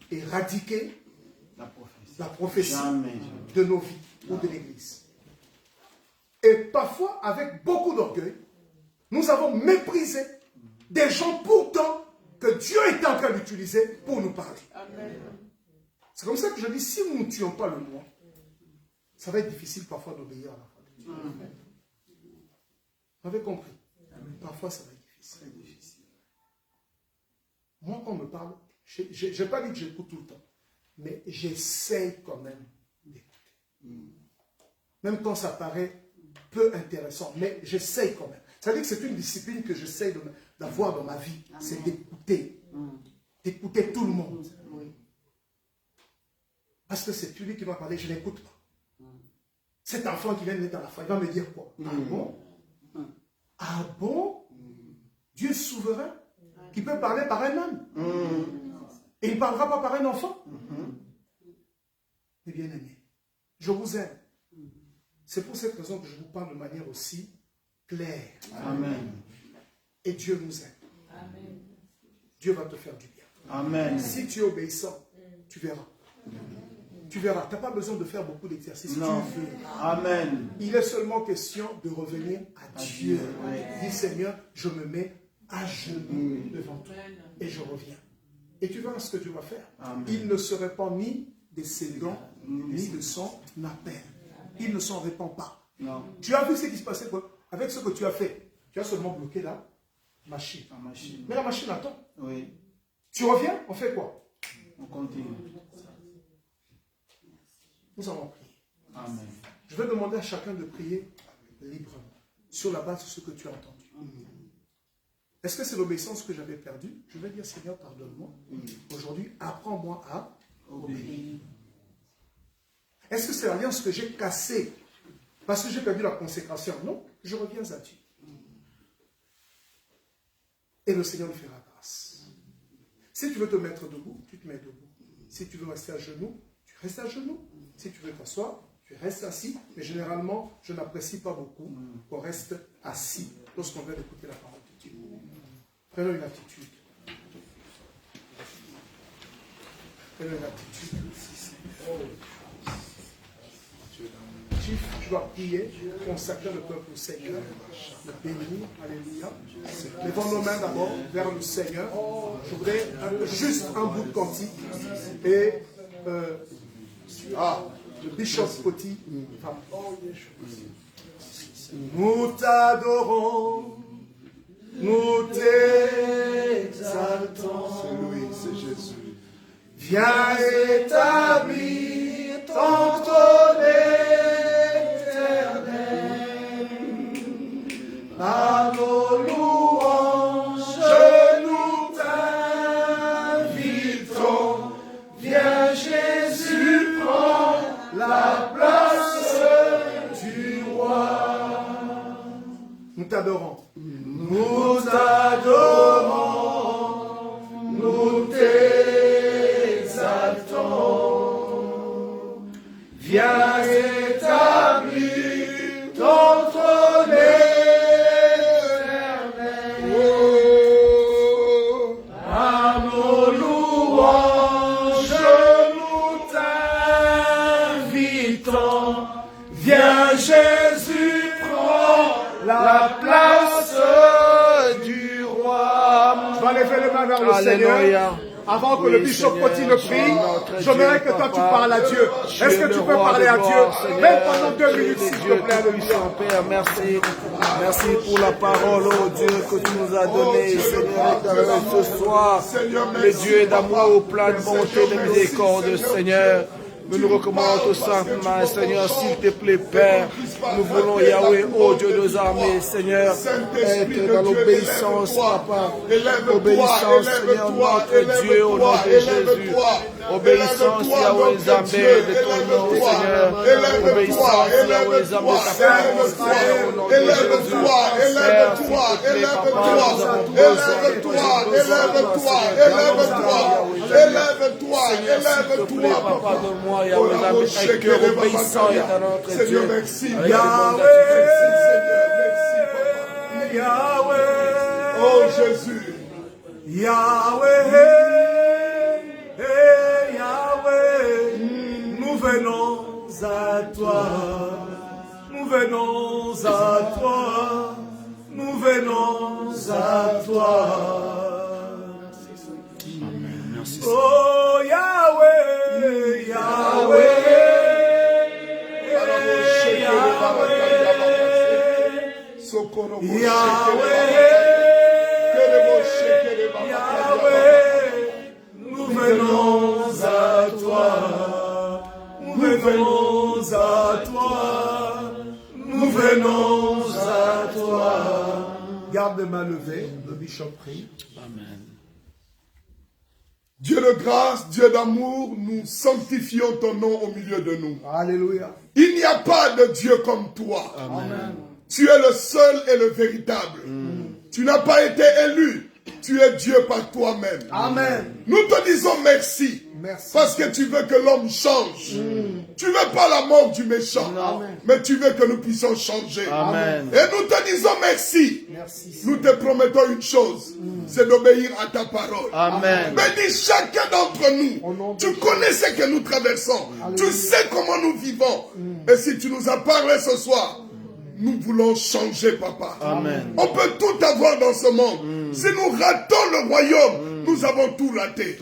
éradiquer la prophétie de nos vies ou de l'Église? Et parfois, avec beaucoup d'orgueil, nous avons méprisé des gens pourtant que Dieu était en train d'utiliser pour nous parler. C'est comme ça que je dis, si nous ne tuons pas le moi, ça va être difficile parfois d'obéir à la foi de Dieu. Vous avez compris? Parfois, ça va être difficile. Moi, quand on me parle, je n'ai pas dit que j'écoute tout le temps, mais j'essaye quand même d'écouter. Même quand ça paraît peu intéressant, mais j'essaye quand même. C'est-à-dire que c'est une discipline que j'essaye d'avoir dans ma vie, c'est d'écouter. D'écouter tout le monde. Parce que c'est lui qui m'a parlé, je ne l'écoute pas. Cet enfant qui vient de naître à la fin, il va me dire quoi? Ah bon? Ah bon? Dieu est souverain, qui peut parler par un homme. Et il ne parlera pas par un enfant. Mes bien-aimés, je vous aime. C'est pour cette raison que je vous parle de manière aussi claire. Amen. Et Dieu nous aime. Amen. Dieu va te faire du bien. Amen. Si tu es obéissant, tu verras. Tu verras. Tu n'as pas besoin de faire beaucoup d'exercices. Non. Tu veux. Amen. Il est seulement question de revenir à Dieu. Dis Seigneur, je me mets à genoux devant toi. Et je reviens. Et tu verras ce que Dieu va faire. Amen. Il ne se répand ni des sédons, ni de son appel. Il ne s'en répand pas. Non. Tu as vu ce qui se passait avec ce que tu as fait. Tu as seulement bloqué la machine. Mais la machine attend. Oui. Tu reviens, on fait quoi? On continue. Nous allons prier. Amen. Je vais demander à chacun de prier librement, sur la base de ce que tu as entendu. Est-ce que c'est l'obéissance que j'avais perdue? Je vais dire, Seigneur, pardonne-moi. Aujourd'hui, apprends-moi à obéir. Est-ce que c'est l'alliance que j'ai cassée parce que j'ai perdu la consécration? Non, je reviens à Dieu. Et le Seigneur nous fera grâce. Si tu veux te mettre debout, tu te mets debout. Si tu veux rester à genoux, tu restes à genoux. Si tu veux t'asseoir, tu restes assis. Mais généralement, je n'apprécie pas beaucoup qu'on reste assis lorsqu'on vient d'écouter la parole de Dieu. Prenons une attitude. Prenons une attitude. Tu dois prier, consacrer le peuple au Seigneur, le bénir, alléluia. Levons nos mains d'abord vers le Seigneur. Je voudrais juste un bout de cantique. Et le bishop Poti. Nous t'adorons, nous t'exaltons. C'est lui, c'est Jésus. Viens établir ton trône éternel. Par nos louanges, nous t'invitons. Viens Jésus, prends la place du roi. Nous t'adorons. Nous t'adorons. Nous t'exaltons. Viens établir ton trône éternel. À nos louanges, nous t'invitons. Viens Jésus, prends la place du roi. Je vais lever les mains vers le Seigneur. Avant que le bishop continue de prier, j'aimerais que toi tu parles à Dieu. Est-ce que tu peux parler à Dieu? Même pendant 2 minutes, s'il te plaît, Père, merci. Merci pour la parole, oh Dieu, que tu nous as donnée, Seigneur, ce soir. Le Dieu est d'amour, plein de bonté, de miséricorde, Seigneur. Nous nous recommandons tout simplement, Seigneur, s'il te plaît, Père. Nous voulons, Yahweh, oh Dieu de nos armées, Seigneur, être dans l'obéissance, Papa. Obéissance, Seigneur, notre Dieu, au nom de Jésus. Obéissance, Yahweh, Zambé, de ton nom, Seigneur. Obéissance, Yahweh, Zambé, de ta parole, Seigneur, au nom de Jésus. Élève-toi, élève-toi, élève-toi, élève-toi, élève-toi, Papa de moi, Yahweh, un cœur obéissant est à notre Dieu. Seigneur, merci. Yahweh, Yahweh, oh Jésus. Yahweh, Yahweh, nous venons à toi. Nous venons Merci. Oh Yahweh, Yahweh, nous venons à toi, nous venons à toi, nous venons à toi. Garde les mains levées, le bishop prie. Amen. Dieu de grâce, Dieu d'amour, nous sanctifions ton nom au milieu de nous. Alléluia. Il n'y a pas de Dieu comme toi. Amen. Tu es le seul et le véritable. Tu n'as pas été élu. Tu es Dieu par toi-même. Amen. Nous te disons merci. Merci. Parce que tu veux que l'homme change. Tu veux pas la mort du méchant. Amen. Mais tu veux que nous puissions changer. Amen. Et nous te disons merci. Merci. Nous te promettons une chose. C'est d'obéir à ta parole. Amen. Bénis chacun d'entre nous. Tu connais ce que nous traversons. Tu sais comment nous vivons. Et si tu nous as parlé ce soir, nous voulons changer, papa. Amen. On peut tout avoir dans ce monde. Si nous ratons le royaume, nous avons tout raté.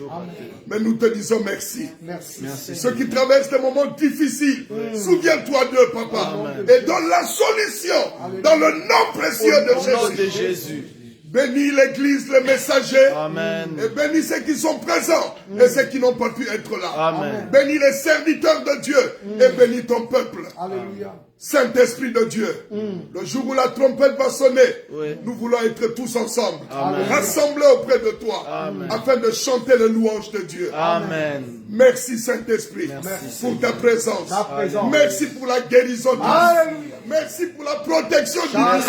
Mais nous te disons merci. Merci. Merci. Ceux qui traversent des moments difficiles, souviens-toi d'eux, papa. Et donne la solution dans le nom précieux Au nom de de Jésus. Jésus. Bénis l'église, les messagers. Amen. Et bénis ceux qui sont présents et ceux qui n'ont pas pu être là. Amen. Bénis les serviteurs de Dieu et bénis ton peuple. Alléluia. Saint-Esprit de Dieu, le jour où la trompette va sonner, Oui. nous voulons être tous ensemble, Amen. rassemblés auprès de toi, Amen. afin de chanter les louanges de Dieu. Amen. Merci Saint-Esprit Merci, pour ta présence. Ta présence. Merci pour la guérison divine. Alléluia. Merci pour la protection divine.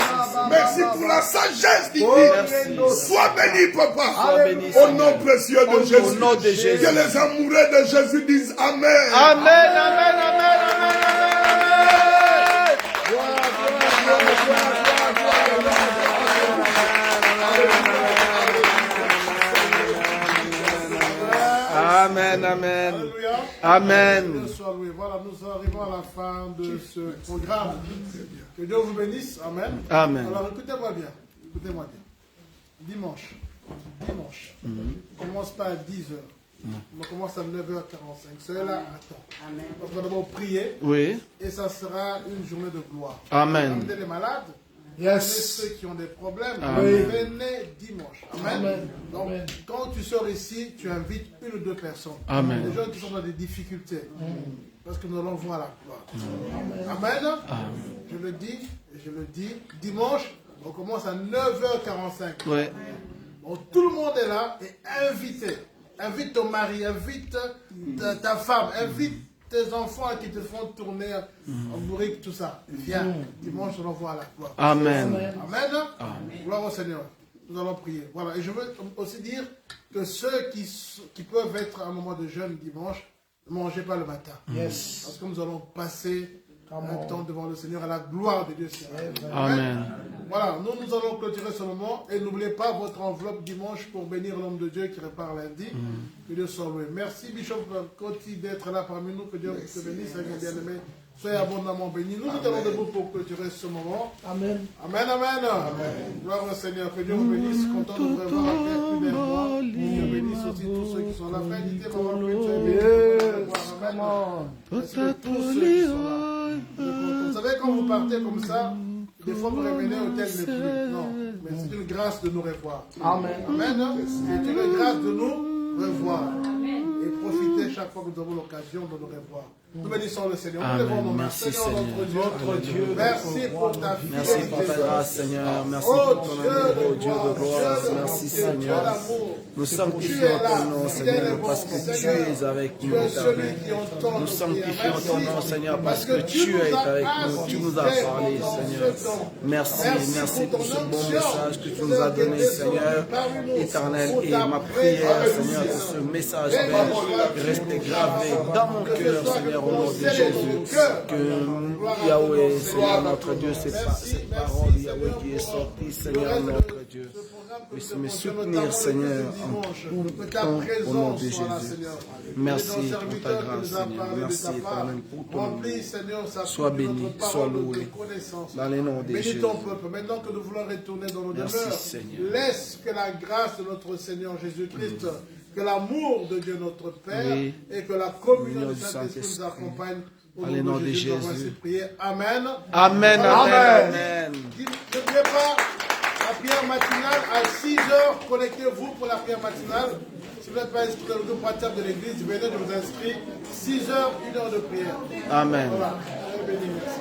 Merci pour la sagesse divine. Merci. Sois béni, papa. Sois béni, Au nom Seigneur. précieux de Jésus. Au nom de Jésus. Que les amoureux de Jésus disent Amen. Amen. Amen. Amen. Amen. Amen. Amen. Amen. Dieu soit loué. Voilà, nous arrivons à la fin de ce programme. Que Dieu vous bénisse. Amen. Amen. Alors écoutez-moi bien. Écoutez-moi bien. Dimanche. On commence pas à 10h. On commence à 9h45. Soyez là à temps. On va d'abord prier. Oui. Et ça sera une journée de gloire. Amen. Amenez les malades. Yes. Amenez ceux qui ont des problèmes. Amen. Venez dimanche. Amen. Donc, quand tu sors ici, tu invites une ou deux personnes. Amen. Les gens qui sont dans des difficultés. Parce que nous allons voir la gloire. Amen. Je le dis, et je le dis. Dimanche, on commence à 9h45. Oui. Donc, tout le monde est là et invité. Invite ton mari, invite ta femme, invite tes enfants qui te font tourner en bourrique, tout ça. Viens, dimanche, on envoie à la gloire. Amen. Amen. Gloire au Seigneur. Nous allons prier. Voilà. Et je veux aussi dire que ceux qui peuvent être à un moment de jeûne dimanche, ne mangez pas le matin. Yes. Parce que nous allons passer un temps devant le Seigneur à la gloire de Dieu. Amen. Voilà, nous allons clôturer ce moment et n'oubliez pas votre enveloppe dimanche pour bénir l'homme de Dieu qui repart lundi. Que Dieu soit loué. Merci Bishop Coty d'être là parmi nous. Que Dieu te bénisse, bien-aimé. Soyez abondamment bénis. Nous nous allons debout pour clôturer ce moment. Amen. Amen, amen. Gloire au Seigneur. Que Dieu vous bénisse. Content de vous revoir après plus d'un mois. Que Dieu bénisse aussi tous ceux qui sont là. Félicitez maman Amen. Parce que tous ceux qui sont là. Vous savez, quand vous partez comme ça, des fois vous revenez au tel n'est plus. Non, mais c'est une grâce de nous revoir. Amen. Amen. C'est une grâce de nous revoir. Et profitez chaque fois que nous avons l'occasion de nous revoir. Nous bénissons le Seigneur. Nous levons nos mains. Merci, Seigneur, Seigneur. notre Dieu. Merci pour ta fidélité. Merci pour ta grâce, Seigneur. Merci pour ton amour, oh Dieu de gloire. Merci, Seigneur. Nous sanctifions ton nom, Seigneur, parce que tu es avec nous, Éternel. Nous sanctifions ton nom, Seigneur, parce que tu es avec nous. Tu nous as parlé, Seigneur. Merci, merci pour ce bon message que tu nous as donné, Seigneur, Éternel. Et ma prière, Seigneur, que ce message va rester gravé dans mon cœur, Seigneur, au nom de Jésus. Que Yahweh, Seigneur, notre Dieu, cette parole, Yahweh, qui est sortie, Seigneur, notre Dieu, puisse me soutenir, Seigneur, en tout temps, au nom de Jésus. Merci pour ta grâce, Seigneur. Merci, Éternel, pour ton amour. Sois béni, sois loué, dans les noms de Jésus. Bénis ton peuple. Maintenant que nous voulons retourner dans nos Merci, demeures, Seigneur. laisse que la grâce de notre Seigneur Jésus-Christ Que l'amour de Dieu notre Père Oui. et que la communion Communion du du Saint-Esprit nous Saint-Esprit. accompagne. Au Dans le nom de Jésus, nous avons Jésus. ainsi prié. Amen. Amen, amen, Amen. amen. N'oubliez pas la prière matinale à 6 heures. Connectez-vous pour la prière matinale. Si vous n'êtes pas inscrit dans le groupe WhatsApp de l'église, venez de vous inscrire. 6 heures, 1 heure de prière. Amen. Voilà. Allez, béni, merci.